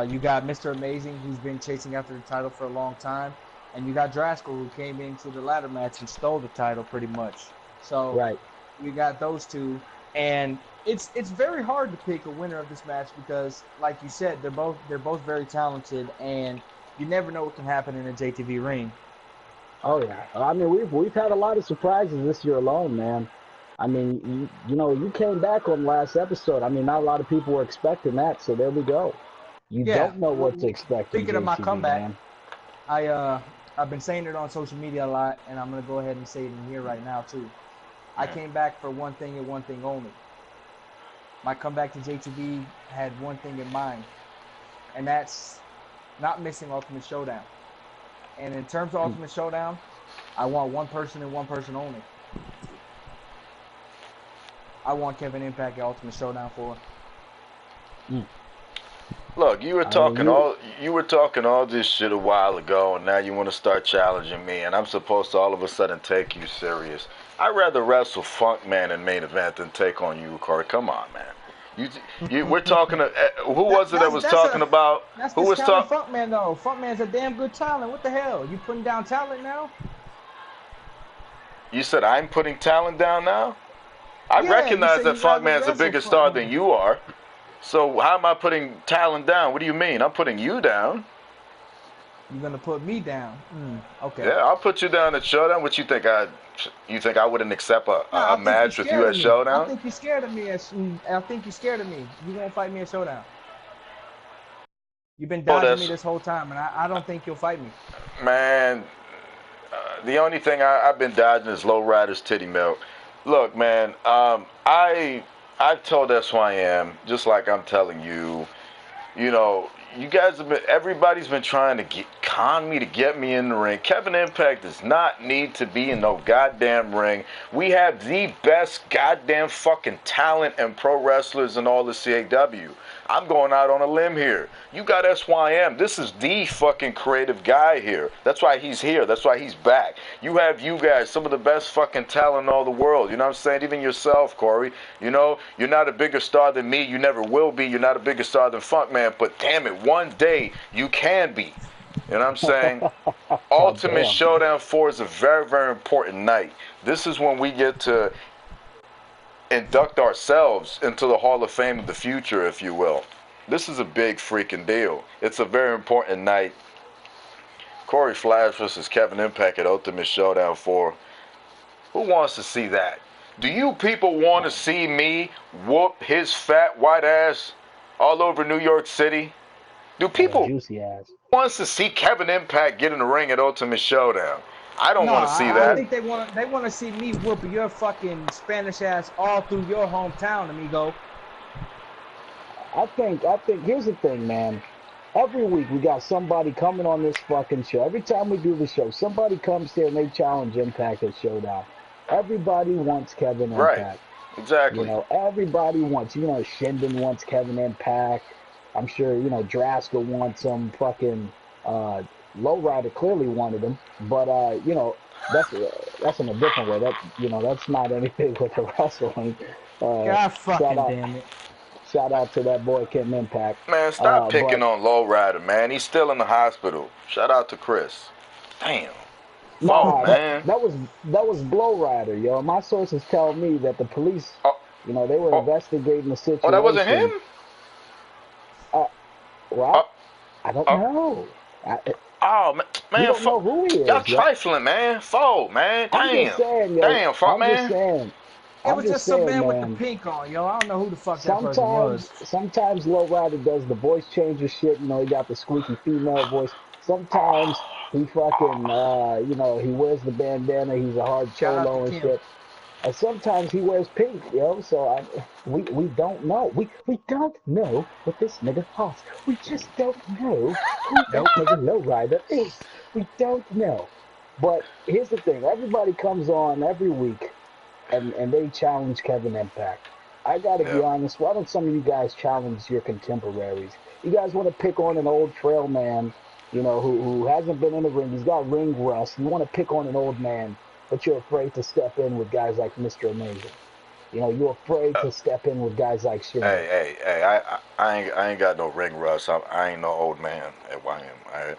You got Mr. Amazing, who's been chasing after the title for a long time, and you got Draskell, who came into the ladder match and stole the title pretty much. So right? we got those two, and it's very hard to pick a winner of this match because, like you said, they're both very talented, and you never know what can happen in a JTV ring. Oh yeah. I mean, we've had a lot of surprises this year alone, man. I mean, you know, you came back on last episode. I mean, not a lot of people were expecting that, so there we go. You Yeah. don't know what to expect in Speaking of my JTV, comeback, man. I've been saying it on social media a lot, and I'm gonna go ahead and say it in here right now too. I came back for one thing and one thing only. My comeback to JTV had one thing in mind, and that's not missing Ultimate Showdown. And in terms of Ultimate Showdown, I want one person and one person only. I want Kevin Impact at Ultimate Showdown 4. Look, you were talking all this shit a while ago, and now you want to start challenging me, and I'm supposed to all of a sudden take you serious. I'd rather wrestle Funk Man in main event than take on you, Cory. Come on, man. We're talking. Who was it that was talking about? That's Who was talking? Funk Man though. Funk Man's a damn good talent. What the hell? You putting down talent now? You said I'm putting talent down now. I recognize that Funk Man's a bigger star than you are. So how am I putting talent down? What do you mean? I'm putting you down. You're gonna put me down? Okay. Yeah, I'll put you down at Showdown. What you think? You think I wouldn't accept a match with you at Showdown? I think you're scared of me. I think you're scared of me. You won't fight me at Showdown. You've been dodging me this whole time, and I don't think you'll fight me. Man, the only thing I've been dodging is Low Rider's titty milk. Look, man, I've told SYM, just like I'm telling you, you know, you guys have been, everybody's been trying to con me to get me in the ring. Kevin Impact does not need to be in no goddamn ring. We have the best goddamn fucking talent and pro wrestlers in all the CAW. I'm going out on a limb here. You got SYM. This is the fucking creative guy here. That's why he's here. That's why he's back. You have you guys, some of the best fucking talent in all the world. You know what I'm saying? Even yourself, Cory. You know, you're not a bigger star than me. You never will be. You're not a bigger star than Funkman. But damn it, one day you can be. You know what I'm saying? Ultimate Showdown 4 is a very, very important night. This is when we get to induct ourselves into the Hall of Fame of the future, if you will. This is a big freaking deal. It's a very important night. Cory Flash versus Kevin Impact at Ultimate Showdown 4. Who wants to see that? Do you people want to see me whoop his fat white ass all over New York City? Do people want to see Kevin Impact get in the ring at Ultimate Showdown? I don't want to see that. I think they want to see me whoop your fucking Spanish ass all through your hometown, amigo. I think here's the thing, man. Every week we got somebody coming on this fucking show. Every time we do the show, somebody comes here and they challenge Impact at Showdown. Everybody wants Kevin Impact. Right. Exactly. You know, everybody wants. You know, Shinden wants Kevin Impact. I'm sure, you know, Draskell wants him. Fucking Lowrider clearly wanted him. But, you know, that's in a different way. That, you know, that's not anything with the wrestling. God fucking damn it. Shout out to that boy, Kevin Impact. Man, stop picking on Lowrider, man. He's still in the hospital. Shout out to Chris. Damn. Nah, man. That was Blowrider, yo. My sources tell me that the police, you know, they were investigating the situation. Oh, that wasn't him? Well, I don't know. Oh, man, you don't know who he is. Y'all trifling, man. Fold, man. Damn. I'm just saying, yo. Damn, fuck, man. Just saying. It was just some man with the pink on, yo. I don't know who the fuck that person was. Sometimes Lowrider does the voice changer shit. You know, he got the squeaky female voice. Sometimes he fucking, you know, he wears the bandana. He's a hard cholo and shit. And sometimes he wears pink, yo. So we don't know. We don't know what this nigga Hoss. We just don't know who that Nope. nigga Lowrider is. We don't know. But here's the thing: everybody comes on every week, and they challenge Kevin Impact. I gotta be Yeah. honest. Why don't some of you guys challenge your contemporaries? You guys want to pick on an old trail man, who hasn't been in the ring. He's got ring rust. You want to pick on an old man, but you're afraid to step in with guys like Mr. Amazing. You're afraid Uh, to step in with guys like Shinden. hey, I ain't got no ring rust. I ain't no old man at YM. All right.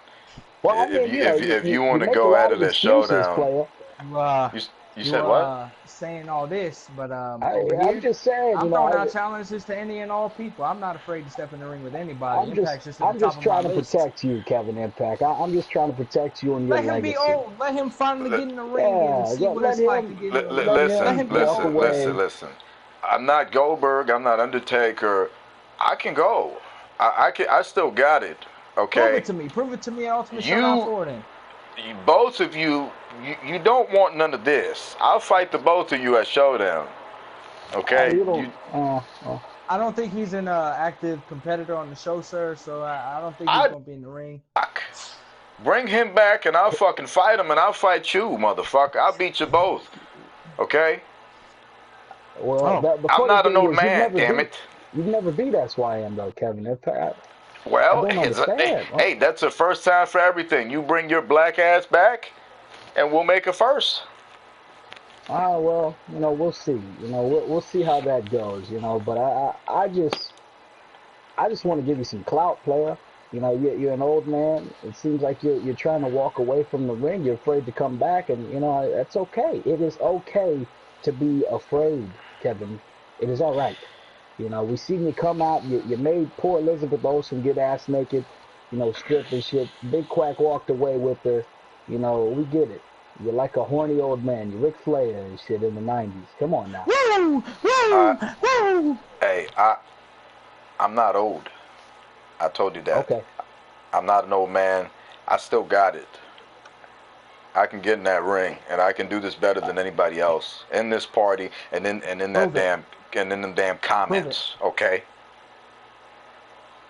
Well, I If mean, you if you, if you you you want to make a go lot at of it at excuses, showdown, player. You uh, you you said what? saying all this, but I over I'm here, just saying, I'm throwing out challenges to any and all people. I'm not afraid to step in the ring with anybody. Impact's just at the I'm top just of my trying to list. protect you, Kevin Impact. I'm just trying to protect you and your Let him be legacy. old. Let him finally L- get in the ring and Yeah, see what let it's like to him get in the ring. let Let listen, him him be walk listen, old, man. listen, away. listen. I'm not Goldberg. I'm not Undertaker. I can go. I still got it. Prove Okay. it to me. Prove it to me at Ultimate Showdown You, 4 then. both of you, you don't want none of this. I'll fight the both of you at showdown. Okay. You You, don't. I don't think he's an active competitor on the show, sir, so I don't think he's I going to be in the ring. bring him back and I'll fucking fight him and I'll fight you, motherfucker. I'll beat you both. Okay. Well, Oh, the I'm funny not an thing old is, man. Damn it. you've never beat SYM though, Kevin Impact. I Well, don't understand. hey, that's a first time for everything. You bring your black ass back, and we'll make a first. Well, we'll see. We'll see how that goes. But I just want to give you some clout, player. You're an old man. It seems like you're trying to walk away from the ring. You're afraid to come back, and that's okay. It is okay to be afraid, Kevin. It is all right. We seen you come out. You made poor Elizabeth Olsen get ass naked. Strip and shit. Big Quack walked away with her. We get it. You're like a horny old man. You Ric Flair and shit in the '90s. Come on now. woo, I, woo, woo. hey, I'm not old. I told you that. Okay. I'm not an old man. I still got it. I can get in that ring, and I can do this better than anybody else in this party, and in that Prove it. damn and in them damn Prove it. comments. Okay.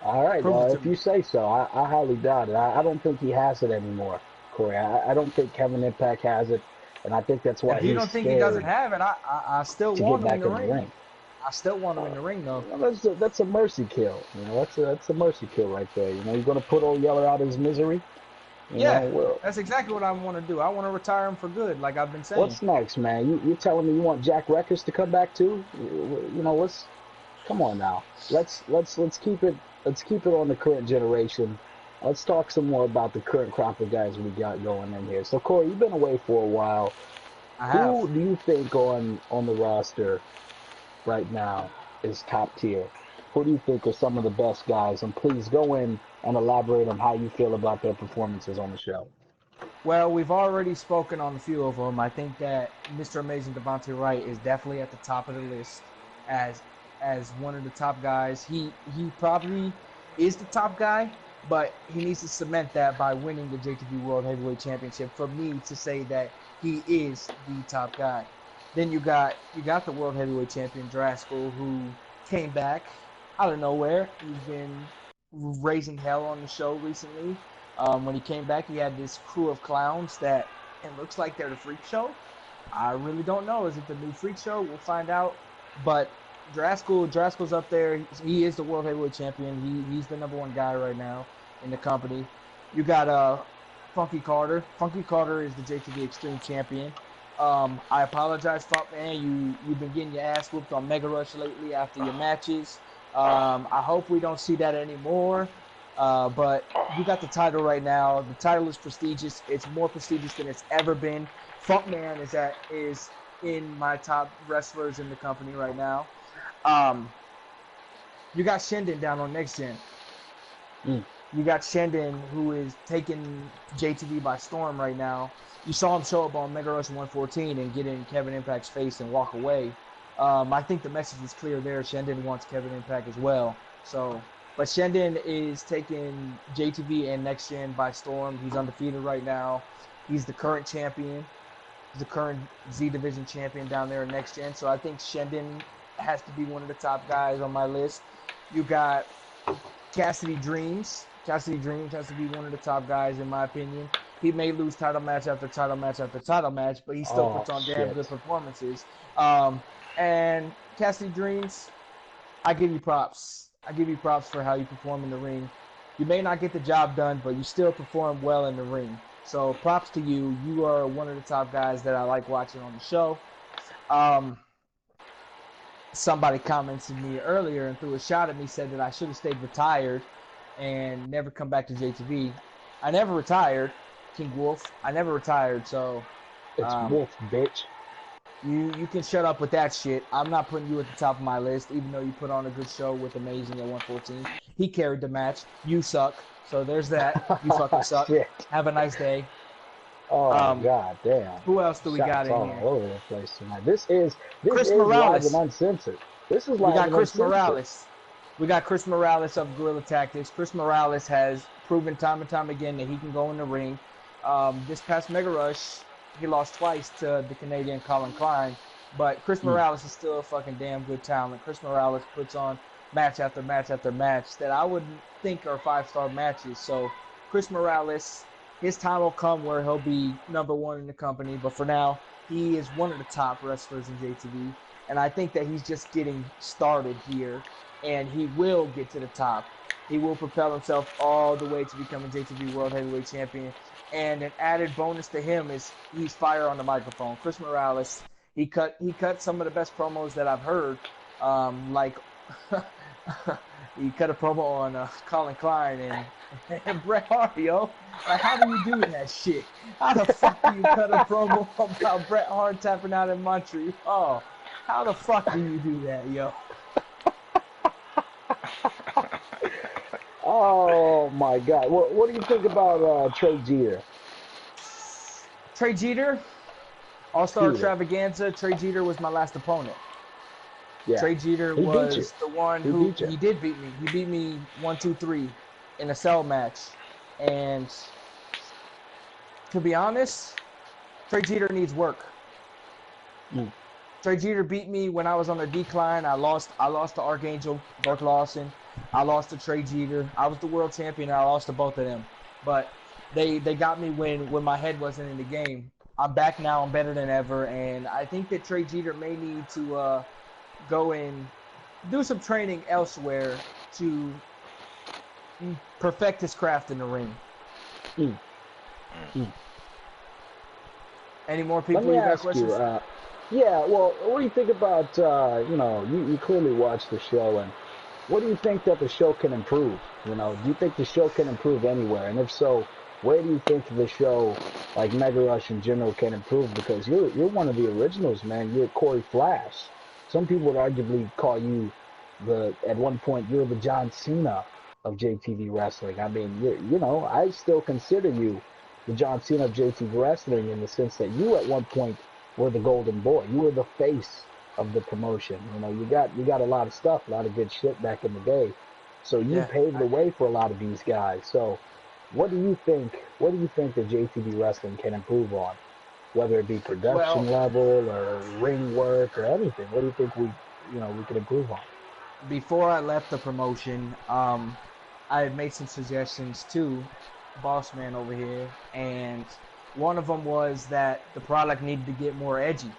All right. Prove it to If me. you say so, I highly doubt it. I don't think he has it anymore, Corey. I don't think Kevin Impact has it, and I think that's why If you he's don't think he doesn't scared have it, I still to get want him in back the in the ring. ring. I still want him in the ring, though. That's a mercy kill. That's a mercy kill right there. You're gonna put old Yeller out of his misery. Yeah, Well, that's exactly what I want to do. I want to retire him for good, like I've been saying. what's next, man? You telling me you want Jack Records to come back too? What's Come on now. Let's keep it on the current generation. Let's talk some more about the current crop of guys we got going in here. So Corey, you've been away for a while. I have. Who do you think on the roster right now is top tier? Who do you think are some of the best guys? And please go in and elaborate on how you feel about their performances on the show. Well, we've already spoken on a few of them. I think that Mr. Amazing Devontae Wright is definitely at the top of the list as one of the top guys. He probably is the top guy, but he needs to cement that by winning the JTV World Heavyweight Championship for me to say that he is the top guy. Then you got the World Heavyweight Champion Draskell, who came back out of nowhere. He's been raising hell on the show recently. When he came back, he had this crew of clowns that it looks like they're the Freak Show. I really don't know. Is it the new Freak Show? We'll find out. But Draskell's up there. He is the World Heavyweight Champion. He's the number one guy right now in the company. You got Funky Carter. Funky Carter is the JTV Extreme Champion. I apologize, Funk Man. You've been getting your ass whooped on Mega Rush lately after your matches. I hope we don't see that anymore. But you got the title right now. The title is prestigious. It's more prestigious than it's ever been. Funkman is in my top wrestlers in the company right now. You got Shinden down on Next Gen. Mm. You got Shinden, who is taking JTV by storm right now. You saw him show up on Mega Rush 114 and get in Kevin Impact's face and walk away. I think the message is clear there. Shinden wants Kevin Impact as well. But Shinden is taking JTV and Next Gen by storm. He's undefeated right now. He's the current champion. He's the current Z Division champion down there in Next Gen. So I think Shendon has to be one of the top guys on my list. You got Cassidy Dreams. Cassidy Dreams has to be one of the top guys in my opinion. He may lose title match after title match after title match, but he still puts on damn good performances. And Cassidy Dreams, I give you props. I give you props for how you perform in the ring. You may not get the job done, but you still perform well in the ring. So props to you. You are one of the top guys that I like watching on the show. Somebody commented me earlier and threw a shot at me, said that I should have stayed retired and never come back to JTV. I never retired, King Wolf. I never retired, so... It's Wolf, bitch. You can shut up with that shit. I'm not putting you at the top of my list, even though you put on a good show with Amazing at 114. He carried the match. You suck. So there's that. You fucking suck. Shit. Have a nice day. God damn. Who else do we got in here? All over the place tonight. This is Morales. Live and Uncensored. This is we Live got and Chris Uncensored. Morales. We got Chris Morales of Guerrilla Tactics. Chris Morales has proven time and time again that he can go in the ring. This past Mega Rush, he lost twice to the Canadian Colin Klein, but Chris Morales is still a fucking damn good talent. Chris Morales puts on match after match after match that I wouldn't think are 5-star matches. So Chris Morales, his time will come where he'll be #1 in the company, but for now, he is one of the top wrestlers in JTV, and I think that he's just getting started here, and he will get to the top. He will propel himself all the way to becoming JTV World Heavyweight Champion. And an added bonus to him is he's fire on the microphone. Chris Morales, he cut some of the best promos that I've heard. Like he cut a promo on Colin Klein and Bret Hart, yo. Like, how do you do that shit? How the fuck do you cut a promo about Bret Hart tapping out in Montreal? How the fuck do you do that, yo? Oh my God! What do you think about Trey Jeter? Trey Jeter, All-Star Extravaganza. Trey Jeter was my last opponent. Yeah. Trey Jeter was the one who he did beat me. He beat me 1-2-3 in a cell match, and to be honest, Trey Jeter needs work. Trey Jeter beat me when I was on the decline. I lost to Archangel, Buck Lawson. I lost to Trey Jeter. I was the world champion, and I lost to both of them. But they got me when my head wasn't in the game. I'm back now. I'm better than ever, and I think that Trey Jeter may need to go and do some training elsewhere to perfect his craft in the ring. Any more people you got questions? Yeah, well, what do you think about, you clearly watch the show, and what do you think that the show can improve? Do you think the show can improve anywhere? And if so, where do you think the show, like Mega Rush in general, can improve? Because you're one of the originals, man. You're Cory Flash. Some people would arguably call you at one point, you're the John Cena of JTV Wrestling. I mean, I still consider you the John Cena of JTV Wrestling in the sense that you at one point were the golden boy. You were the face of the promotion. You got a lot of stuff, a lot of good shit back in the day. So you paved the way for a lot of these guys. So what do you think that JTV Wrestling can improve on? Whether it be production level or ring work or anything. What do you think we can improve on? Before I left the promotion, I had made some suggestions to Boss Man over here, and one of them was that the product needed to get more edgy.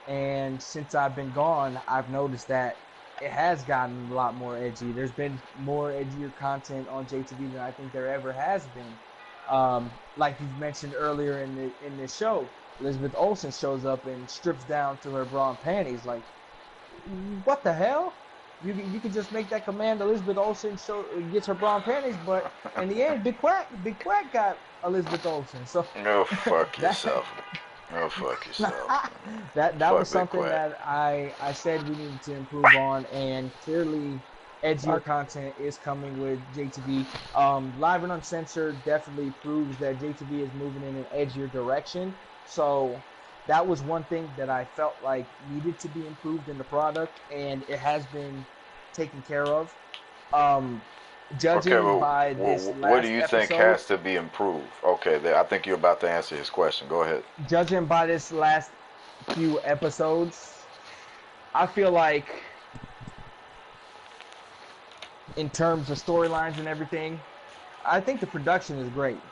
And since I've been gone, I've noticed that it has gotten a lot more edgy. There's been more edgier content on JTV than I think there ever has been. Like you mentioned earlier in this show, Elizabeth Olsen shows up and strips down to her bra and panties. Like, what the hell? You could just make that command. Elizabeth Olsen gets her bra and panties, but in the end, Big Quack got Elizabeth Olsen. So go fuck yourself. Go fuck yourself. that was something that I said we needed to improve on, and clearly edgier content is coming with JTV. Live and Uncensored definitely proves that JTV is moving in an edgier direction. So that was one thing that I felt like needed to be improved in the product, and it has been taken care of. Okay, Judging well, by this what do last you think episode, has to be improved? Okay, I think you're about to answer his question. Go ahead. judging by this last few episodes, I feel like in terms of storylines and everything, I think the production is great.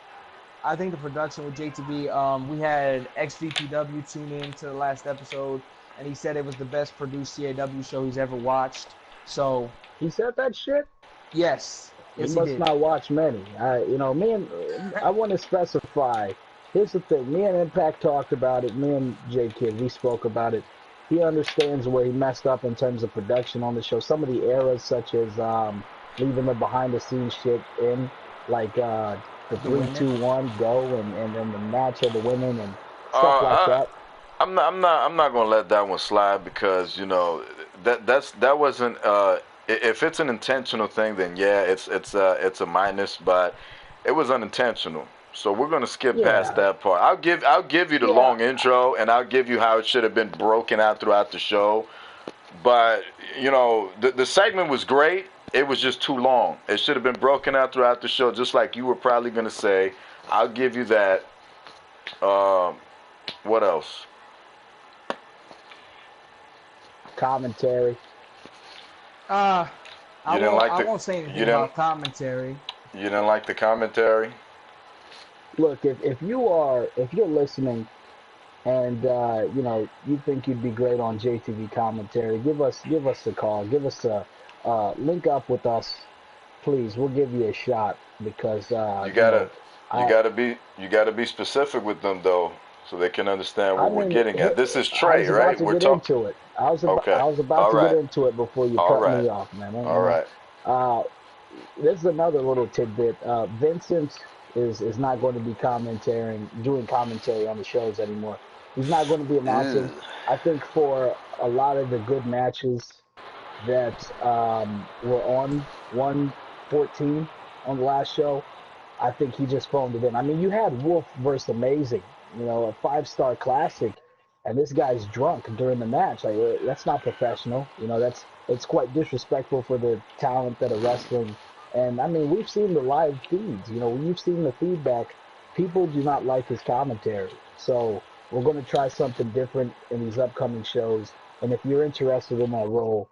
I think the production with JTB, we had XVPW tune in to the last episode, and he said it was the best produced CAW show he's ever watched. So, He said that shit. yes, He yes, he must did. not watch many. I want to specify. Here's the thing. Me and Impact talked about it. Me and jaykidd, we spoke about it. He understands where he messed up in terms of production on the show. Some of the errors, such as leaving the behind the scenes shit in, like the The three, women. two, one, go, and then the match of the women and stuff like Uh, that. I'm not gonna let that one slide because that wasn't. If it's an intentional thing, then yeah, it's a minus, but it was unintentional. So we're gonna skip past Yeah, that part. I'll give you the yeah. long intro, and I'll give you how it should have been broken out throughout the show. But the segment was great. It was just too long. It should have been broken out throughout the show, just like you were probably gonna say. I'll give you that. Um, what else? Commentary. I You didn't like I the won't say you anything didn't about commentary. you didn't like the commentary. Look, if you're listening and you think you'd be great on JTV commentary, give us a call, give us a link up with us, please. We'll give you a shot because You gotta you I gotta be you gotta be specific with them though, so they can understand I what we're mean getting at. This is I Trey, was about right? to We're get talking. into it. Okay. I was about All to get right. into it before you All cut right. me off, man. All right. Uh, this is another little tidbit. Vincent is not going to be doing commentary on the shows anymore. He's not going to be announcing. Ugh. I think for a lot of the good matches that were on 114 on the last show, I think he just phoned it in. I mean, you had Wolf versus Amazing, a 5-star classic, and this guy's drunk during the match. Like that's not professional. It's quite disrespectful for the talent that are wrestling. And I mean, we've seen the live feeds. We've seen the feedback. People do not like his commentary. So we're going to try something different in these upcoming shows. And if you're interested in that role,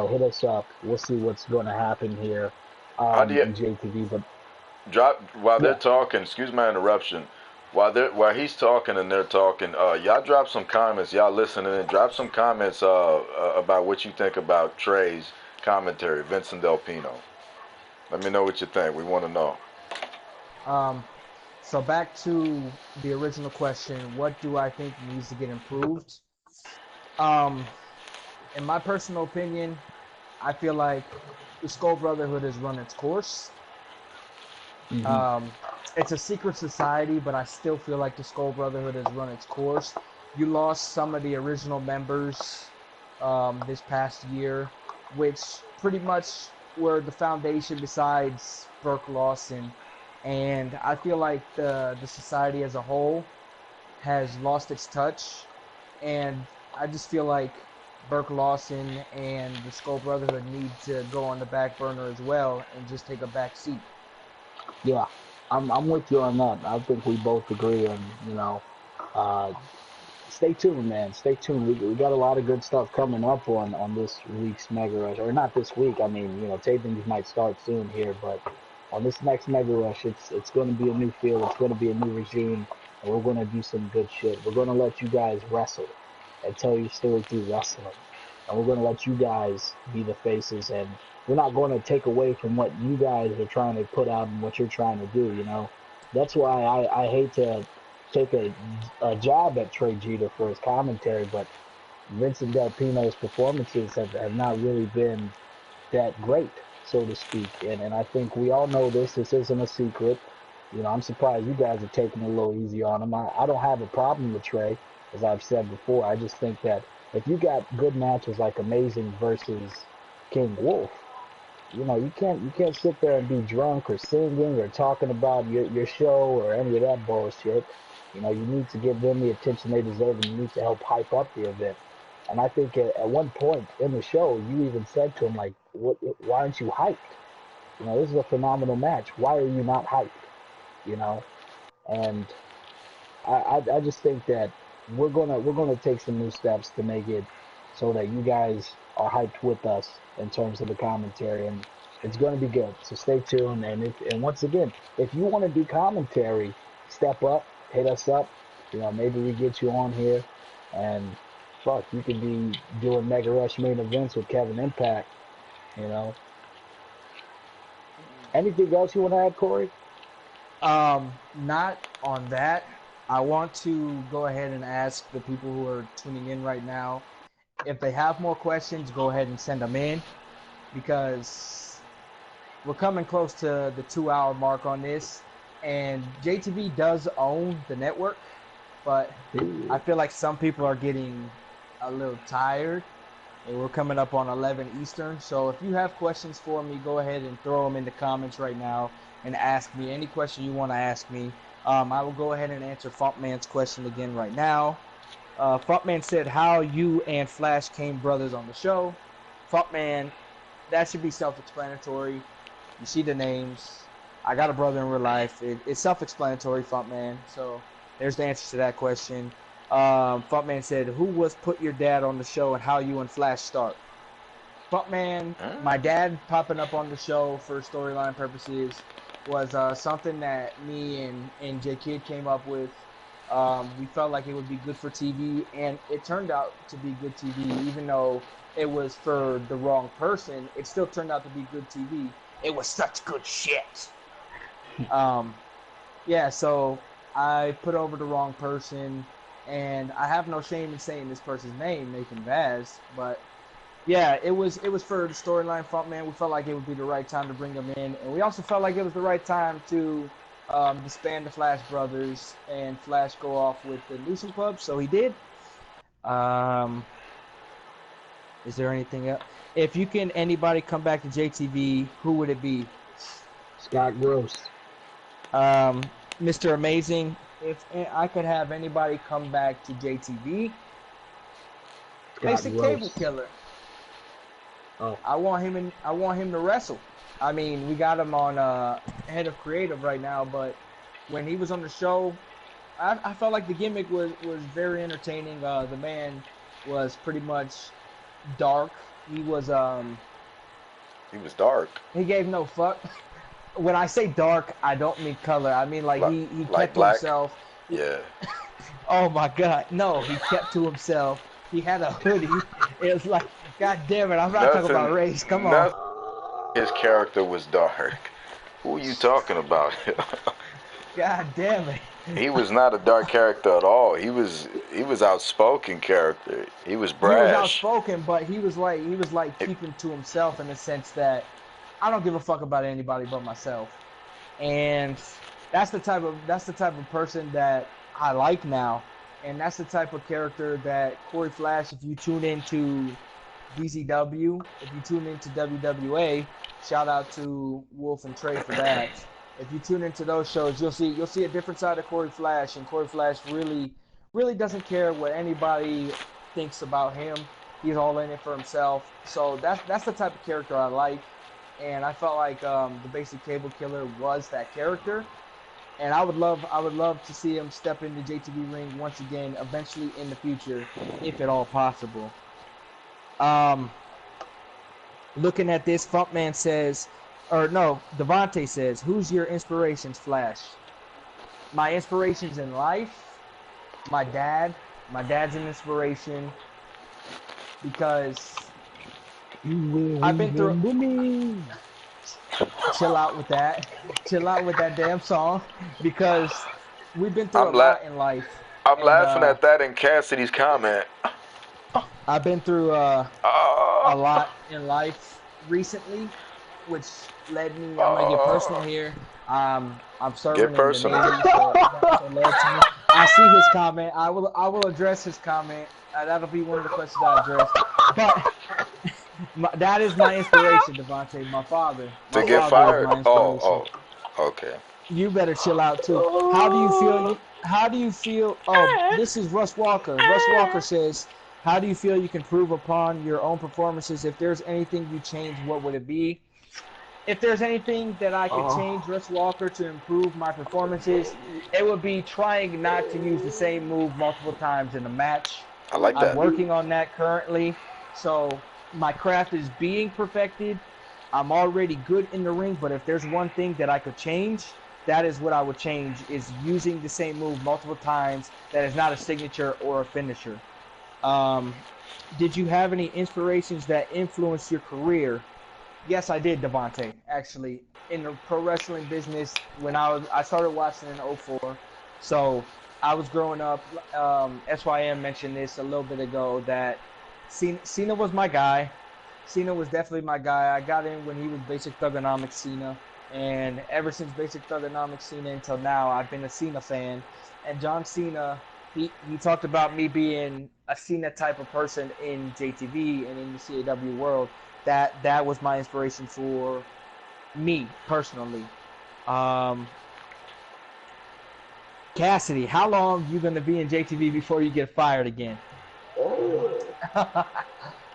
hit us up. We'll see what's going to happen here How do you in JTV. But drop while they're yeah, talking? Excuse my interruption. While he's talking and they're talking, y'all drop some comments. Y'all listening and drop some comments about what you think about Trey's commentary, Vincent Del Pino. Let me know what you think. We want to know. Um, so back to the original question, what do I think needs to get improved? Um, in my personal opinion, I feel like the Skull Brotherhood has run its course. hmm Um, it's a secret society, but I still feel like the Skull Brotherhood has run its course. You lost some of the original members this past year, which pretty much were the foundation besides Burke Lawson. And I feel like the society as a whole has lost its touch. And I just feel like Burke Lawson and the Skull Brotherhood need to go on the back burner as well and just take a back seat. yeah, I'm with you on that. I think we both agree, and uh, stay tuned, man. Stay tuned. We got a lot of good stuff coming up on this week's Mega Rush, or not this week. I mean, tapings might start soon here, but on this next Mega Rush, it's going to be a new feel. It's going to be a new regime, and we're going to do some good shit. We're going to let you guys wrestle and tell your story through wrestling, and we're going to let you guys be the faces, and we're not going to take away from what you guys are trying to put out and what you're trying to do. That's why I hate to take a jab at Trey Jeter for his commentary, but Vincent Del Pino's performances have not really been that great, so to speak. And I think we all know this. This isn't a secret. I'm surprised you guys are taking it a little easy on him. I don't have a problem with Trey, as I've said before. I just think that if you got good matches like Amazing versus King Wolf, you can't sit there and be drunk or singing or talking about your show or any of that bullshit. You need to give them the attention they deserve, and you need to help hype up the event. And I think at one point in the show, you even said to him like, "What? Why aren't you hyped?" You know, this is a phenomenal match. Why are you not hyped? You know, and I just think that we're gonna take some new steps to make it so that you guys are hyped with us in terms of the commentary, and it's gonna be good. So stay tuned. And once again, if you want to do commentary, step up, hit us up. You know, maybe we get you on here, and fuck, you could be doing Mega Rush main events with Kevin Impact. You know, anything else you want to add, Corey? Not on that. I want to go ahead and ask the people who are tuning in right now, if they have more questions, go ahead and send them in, because we're coming close to the 2-hour mark on this, and JTV does own the network, but I feel like some people are getting a little tired, and we're coming up on 11 Eastern. So if you have questions for me, go ahead and throw them in the comments right now and ask me any question you want to ask me. I will go ahead and answer Funkman's question again right now. Funkman said how you and Flash came brothers on the show. Funkman, that should be self-explanatory. You see the names. I got a brother in real life. It's self-explanatory, Funkman. So there's the answer to that question. Funkman said, who was put your dad on the show and how you and Flash start? Funkman, my dad popping up on the show for storyline purposes was something that me and jaykidd came up with. We felt like it would be good for TV, and it turned out to be good TV. Even though it was for the wrong person, it still turned out to be good TV. It was such good shit. Yeah, so I put over the wrong person, and I have no shame in saying this person's name, Nathan Vaz, but yeah, it was for the storyline, Funkman. We felt like it would be the right time to bring them in, and we also felt like it was the right time to disband the Flash brothers and Flash go off with the Newsom Club. So he did. Is there anything else? If you can, anybody come back to JTV, who would it be? Scott Gross. Mr. Amazing. If I could have anybody come back to JTV, Basic Cable Killer. Oh. I want him to wrestle. I mean, we got him on head of creative right now, but when he was on the show, I felt like the gimmick was very entertaining. The man was pretty much dark. He was dark. He gave no fuck. When I say dark, I don't mean color. I mean like he kept to himself. Yeah. Oh my God, no! He kept to himself. He had a hoodie. It was like, God damn it! I'm not talking about race. Come on. His character was dark. Who are you talking about? God damn it! He was not a dark character at all. He was outspoken character. He was brash. He was outspoken, but he was like keeping to himself in the sense that I don't give a fuck about anybody but myself, and that's the type of person that I like now, and that's the type of character that Cory Flash. If you tune into DCW, if you tune into WWA, shout out to Wolf and Trey for that. If you tune into those shows, you'll see a different side of Cory Flash, and Cory Flash really doesn't care what anybody thinks about him. He's all in it for himself. So that's the type of character I like, and I felt like the Basic Cable Killer was that character, and I would love to see him step into JTV ring once again, eventually in the future, if at all possible. Looking at this, Funkman says, or no, Devontae says, who's your inspirations, Flash? My inspirations in life, my dad. My dad's an inspiration because I've been through. Chill out with that. Chill out with that damn song, because we've been through a lot in life. I'm laughing at that in Cassidy's comment. I've been through a lot in life recently, which led me. I'm gonna get personal here. I'm serving in the Navy, so I see his comment. I will address his comment. That'll be one of the questions I address. But that is my inspiration, Devontae. My father. To get fired? Oh, okay. You better chill out too. How do you feel? Oh, this is Russ Walker. Russ Walker says, how do you feel you can improve upon your own performances? If there's anything you change, what would it be? if there's anything that I could change Russ Walker to improve my performances, it would be trying not to use the same move multiple times in a match. I like I'm that. working on that currently. So my craft is being perfected. I'm already good in the ring, but if there's one thing that I could change, that is what I would change, is using the same move multiple times that is not a signature or a finisher. Did you have any inspirations that influenced your career? Yes, I did, Devontae. Actually, in the pro wrestling business, when I started watching in '04, so I was growing up. SYM mentioned this a little bit ago that Cena was my guy. Cena was definitely my guy. I got in when he was Basic Thugonomics Cena, and ever since Basic Thugonomics Cena until now, I've been a Cena fan. And John Cena, he talked about me being a Cena type of person in JTV and in the CAW world. That was my inspiration for me personally. Cassidy, how long you gonna be in JTV before you get fired again?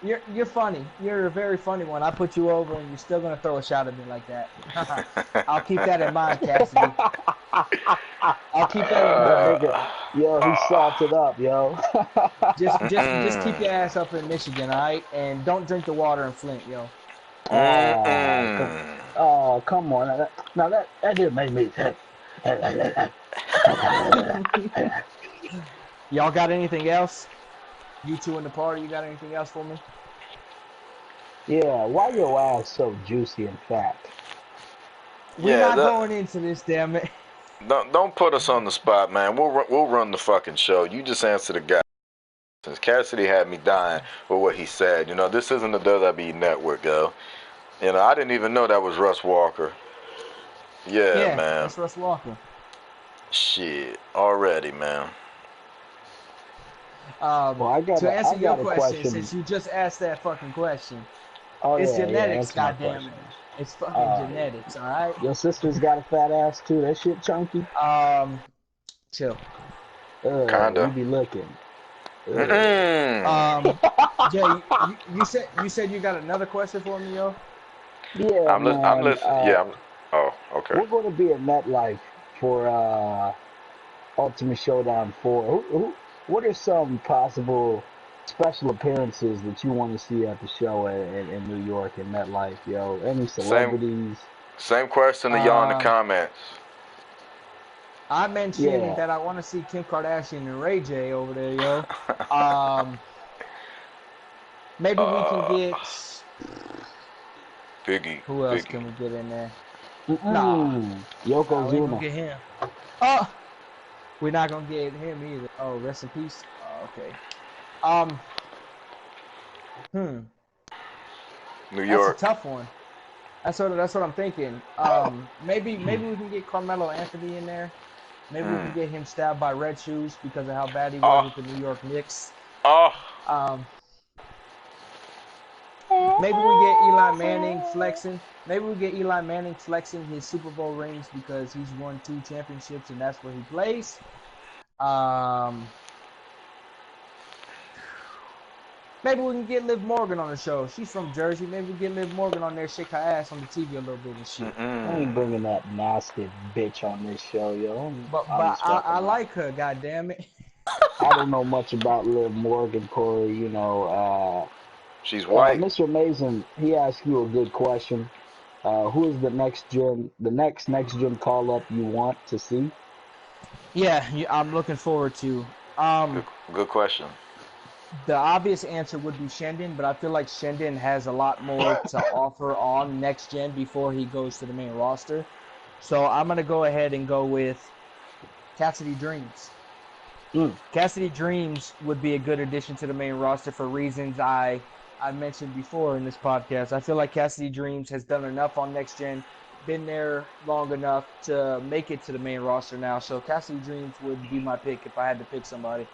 You're funny. You're a very funny one. I put you over, and you're still gonna throw a shot at me like that. I'll keep that in mind, Cassidy. I'll keep that in mind. Yo, he salted up, yo. Just keep your ass up in Michigan, all right? And don't drink the water in Flint, yo. Come on. Now that didn't make me. Y'all got anything else? You two in the party, you got anything else for me? Yeah, why your ass so juicy and fat? We're not going into this, damn it. Don't put us on the spot, man. We'll run the fucking show. You just answer the guy. Since Cassidy had me dying with what he said, you know, this isn't the WWE Network, yo. You know, I didn't even know that was Russ Walker. Yeah, man. That's Russ Walker. Shit, already, man. To answer your question, since you just asked that fucking question, it's genetics, goddammit. It's fucking genetics, all right? Your sister's got a fat ass too. That shit chunky. Chill. Kinda. You be looking. Jay, you said you got another question for me, yo? Yeah, I'm listening. Okay. We're going to be at MetLife for Ultimate Showdown 4. What are some possible special appearances that you want to see at the show in New York in MetLife, yo? Any celebrities? Same question to y'all in the comments. I mentioned that I want to see Kim Kardashian and Ray J over there, yo. Maybe we can get Biggie. Who else can we get in there? Yokozuna. We ain't gonna get him. We're not gonna get him either. Oh, rest in peace. Oh, okay. New York. That's a tough one. That's what I'm thinking. Maybe we can get Carmelo Anthony in there. Maybe we can get him stabbed by Red Shoes because of how bad he was with the New York Knicks. Maybe we get Eli Manning flexing. Maybe we get Eli Manning flexing his Super Bowl rings because he's won 2 championships and that's where he plays. Maybe we can get Liv Morgan on the show. She's from Jersey. Maybe we get Liv Morgan on there, shake her ass on the TV a little bit and shit. I ain't bringing that nasty bitch on this show, yo. But I like her, goddammit. I don't know much about Liv Morgan, Corey. You know, she's white. Mr. Mason, he asked you a good question. Who is the next gen call up you want to see? Yeah, I'm looking forward to. Good question. The obvious answer would be Shendon, but I feel like Shendon has a lot more to offer on next gen before he goes to the main roster. So I'm gonna go ahead and go with Cassidy Dreams. Cassidy Dreams would be a good addition to the main roster for reasons I mentioned before in this podcast. I feel like Cassidy Dreams has done enough on next gen, been there long enough to make it to the main roster now. So Cassidy Dreams would be my pick if I had to pick somebody.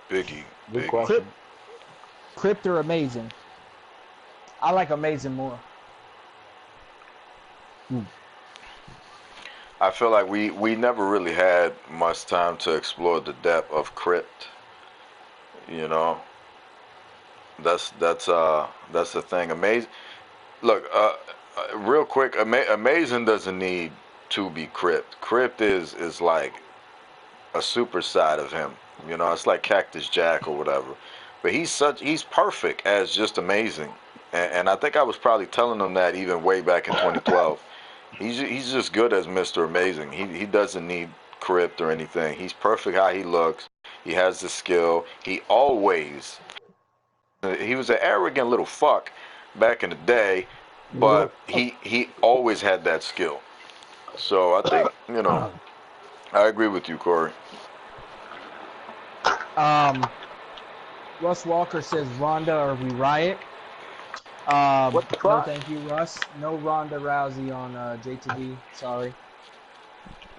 Biggie. Good question. Crypt or Amazing? I like Amazing more. I feel like we never really had much time to explore the depth of Crypt. You know, that's the thing. Look, real quick, Amazing doesn't need to be Crypt. Crypt is like a super side of him. You know, it's like Cactus Jack or whatever. But he's perfect as just Amazing. And I think I was probably telling him that even way back in 2012. He's just good as Mr. Amazing. He doesn't need Crypt or anything. He's perfect how he looks. He has the skill. He was an arrogant little fuck back in the day, but he always had that skill. So I think, I agree with you, Corey. Russ Walker says Ronda or we riot. What the fuck? No, thank you, Russ. No Ronda Rousey on JTV. Sorry.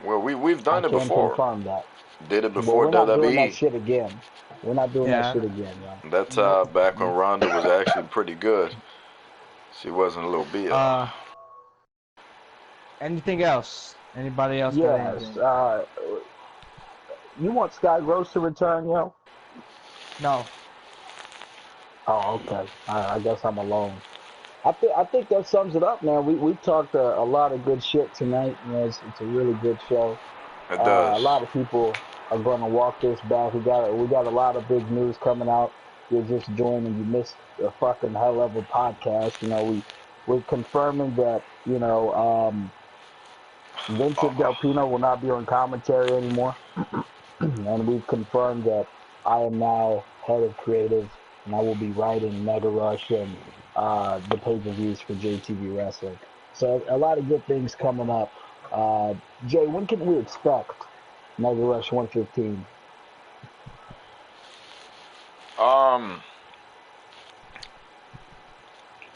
Well, we've done it I can't before. confirm that. Did it But before we're not doing that WWE. shit again. We're not doing that shit again, yo. That's back when Ronda was actually pretty good. She wasn't a little bitch. Anything else? Anybody else? Yes. You want Sky Gross to return, yo? No. Oh, okay. I guess I'm alone. I think that sums it up, man. We talked a lot of good shit tonight. You know, it's a really good show. It does. A lot of people are going to walk this back. We got a lot of big news coming out. You're just joining. You missed a fucking hell of a podcast. You know, we're confirming that Vincent Del Pino will not be on commentary anymore, and we've confirmed that I am now head of creative, and I will be writing Mega Rush and the pay-per-views for JTV Wrestling. So a lot of good things coming up. Jay, when can we expect Mega Rush 115?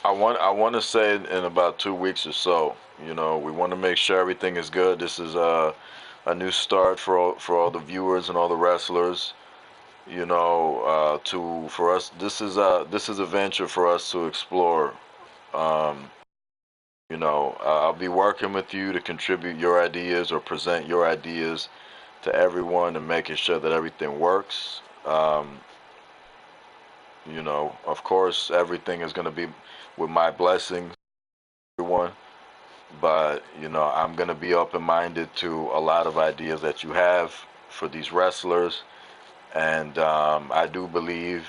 I want to say in about 2 weeks or so. You know, we want to make sure everything is good. This is a new start for all the viewers and all the wrestlers. You know, for us, this is a venture for us to explore. You know, I'll be working with you to contribute your ideas or present your ideas to everyone and making sure that everything works. You know, of course, everything is going to be with my blessing, everyone. But, you know, I'm going to be open-minded to a lot of ideas that you have for these wrestlers. And I do believe,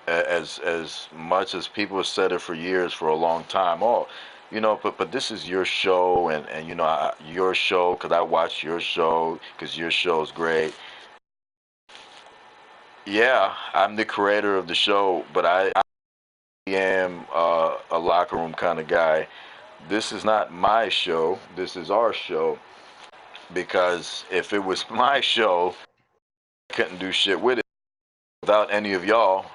as much as people have said it for years, for a long time, you know, but this is your show, and you know, your show, because I watch your show, because your show is great. Yeah, I'm the creator of the show, but I am a locker room kind of guy. This is not my show. This is our show. Because if it was my show, I couldn't do shit with it without any of y'all.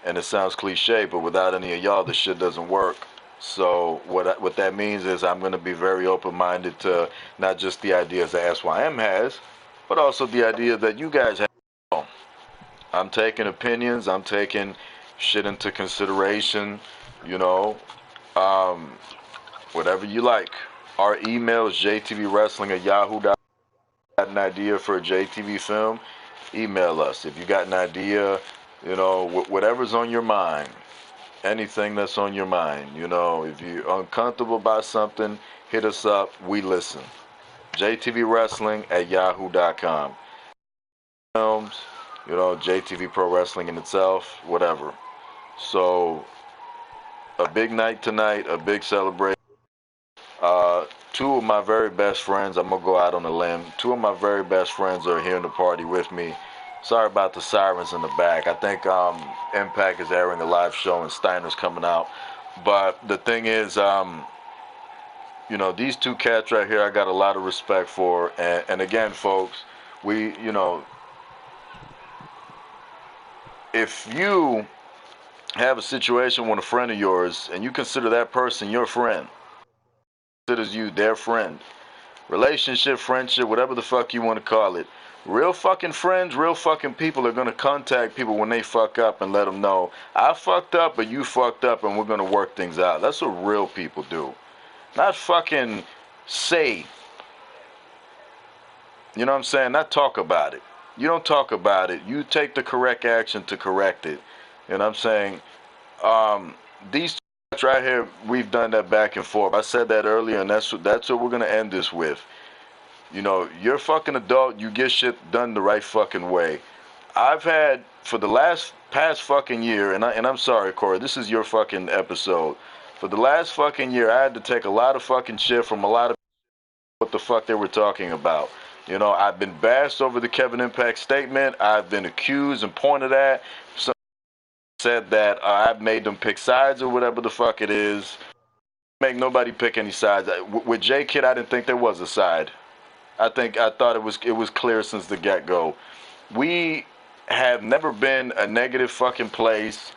And it sounds cliche, but without any of y'all, the shit doesn't work. So what that means is I'm going to be very open-minded to not just the ideas that SYM has, but also the idea that you guys have. I'm taking opinions. I'm taking shit into consideration. You know, um, whatever you like. Our email is jtvwrestling@yahoo.com. Got an idea for a JTV film? Email us. If you got an idea, you know, whatever's on your mind, anything that's on your mind, you know, if you're uncomfortable about something, hit us up. We listen. jtvwrestling@yahoo.com. Films, you know, JTV Pro Wrestling in itself, whatever. So, a big night tonight, a big celebration. Two of my very best friends, I'm going to go out on a limb. Two of my very best friends are here in the party with me. Sorry about the sirens in the back. I think Impact is airing a live show and Steiner's coming out. But the thing is, you know, these two cats right here, I got a lot of respect for. And again, folks, you know, if you have a situation with a friend of yours and you consider that person your friend, considers you their friend, relationship, friendship, whatever the fuck you want to call it, real fucking friends, real fucking people are going to contact people when they fuck up and let them know, I fucked up or you fucked up and we're going to work things out. That's what real people do. Not fucking say, you know what I'm saying? Not talk about it. You don't talk about it. You take the correct action to correct it. You know what I'm saying? These right here, we've done that back and forth. I said that earlier, and that's what we're gonna end this with. You know, you're a fucking adult. You get shit done the right fucking way. I've had for the past fucking year, and I'm sorry, Cory, this is your fucking episode. For the last fucking year, I had to take a lot of fucking shit from a lot of what the fuck they were talking about. You know, I've been bashed over the Kevin Impact statement. I've been accused and pointed at. Some said that I've made them pick sides or whatever the fuck it is. Make nobody pick any sides. With jaykidd, I didn't think there was a side. I thought it was clear since the get-go. We have never been a negative fucking place.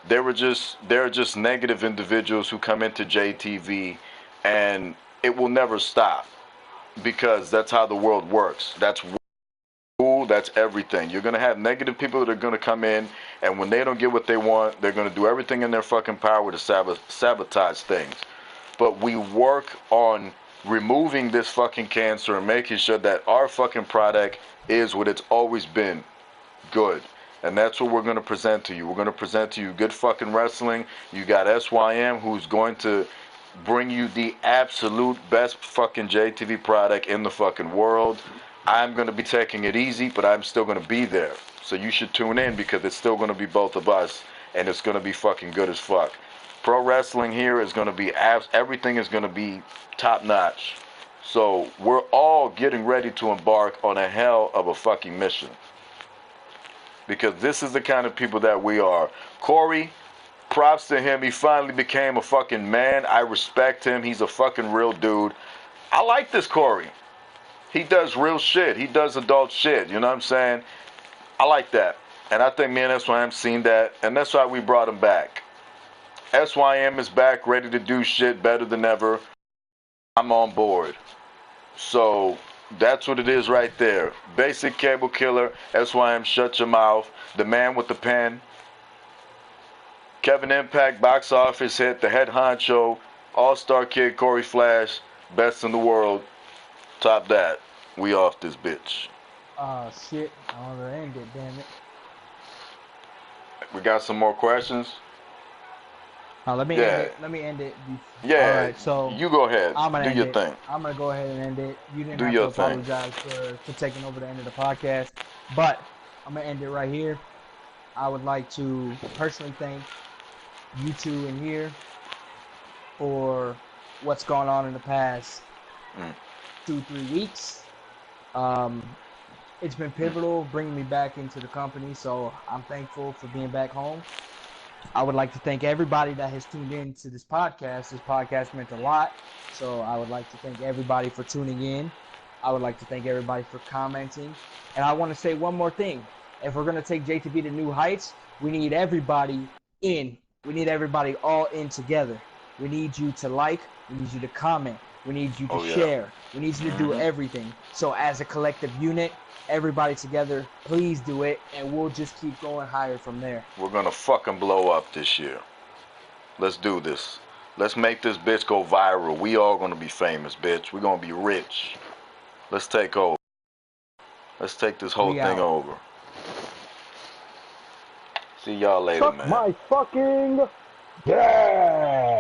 There are just negative individuals who come into JTV, and it will never stop because that's how the world works. That's cool. That's everything. You're gonna have negative people that are gonna come in, and when they don't get what they want, they're gonna do everything in their fucking power to sabotage things. But we work on removing this fucking cancer and making sure that our fucking product is what it's always been, good. And that's what we're going to present to you. We're going to present to you good fucking wrestling. You got SYM, who's going to bring you the absolute best fucking JTV product in the fucking world. I'm going to be taking it easy, but I'm still going to be there. So you should tune in because it's still going to be both of us, and it's going to be fucking good as fuck. Pro wrestling here is going to be, everything is going to be top notch. So we're all getting ready to embark on a hell of a fucking mission. Because this is the kind of people that we are. Cory, props to him. He finally became a fucking man. I respect him. He's a fucking real dude. I like this Cory. He does real shit. He does adult shit. You know what I'm saying? I like that. And I think me and SYM seen that. And that's why we brought him back. SYM is back, ready to do shit better than ever. I'm on board. So that's what it is right there. Basic cable killer, SYM, shut your mouth. The man with the pen. Kevin Impact, box office hit, the head honcho, all-star kid, Cory Flash, best in the world. Top that. We off this bitch. Shit. I want to end it, damn it. We got some more questions? Let me end it. Let me end it. Yeah. All right, so you go ahead. I'm gonna do your thing. I'm gonna go ahead and end it. You didn't do have your to apologize for taking over the end of the podcast, but I'm gonna end it right here. I would like to personally thank you two in here for what's gone on in the past 2-3 weeks. It's been pivotal bringing me back into the company, so I'm thankful for being back home. I would like to thank everybody that has tuned in to this podcast. This podcast meant a lot, so I would like to thank everybody for tuning in. I would like to thank everybody for commenting. And I want to say one more thing. If we're going to take JTV to new heights, we need everybody in. We need everybody all in together. We need you to like. We need you to comment. We need you to share. We need you to do everything. So as a collective unit, everybody together, please do it, and we'll just keep going higher from there. We're gonna fucking blow up this year. Let's do this. Let's make this bitch go viral. We all gonna be famous, bitch. We're gonna be rich. Let's take over. Let's take this whole thing over. See y'all later, man. Suck my fucking... Yeah!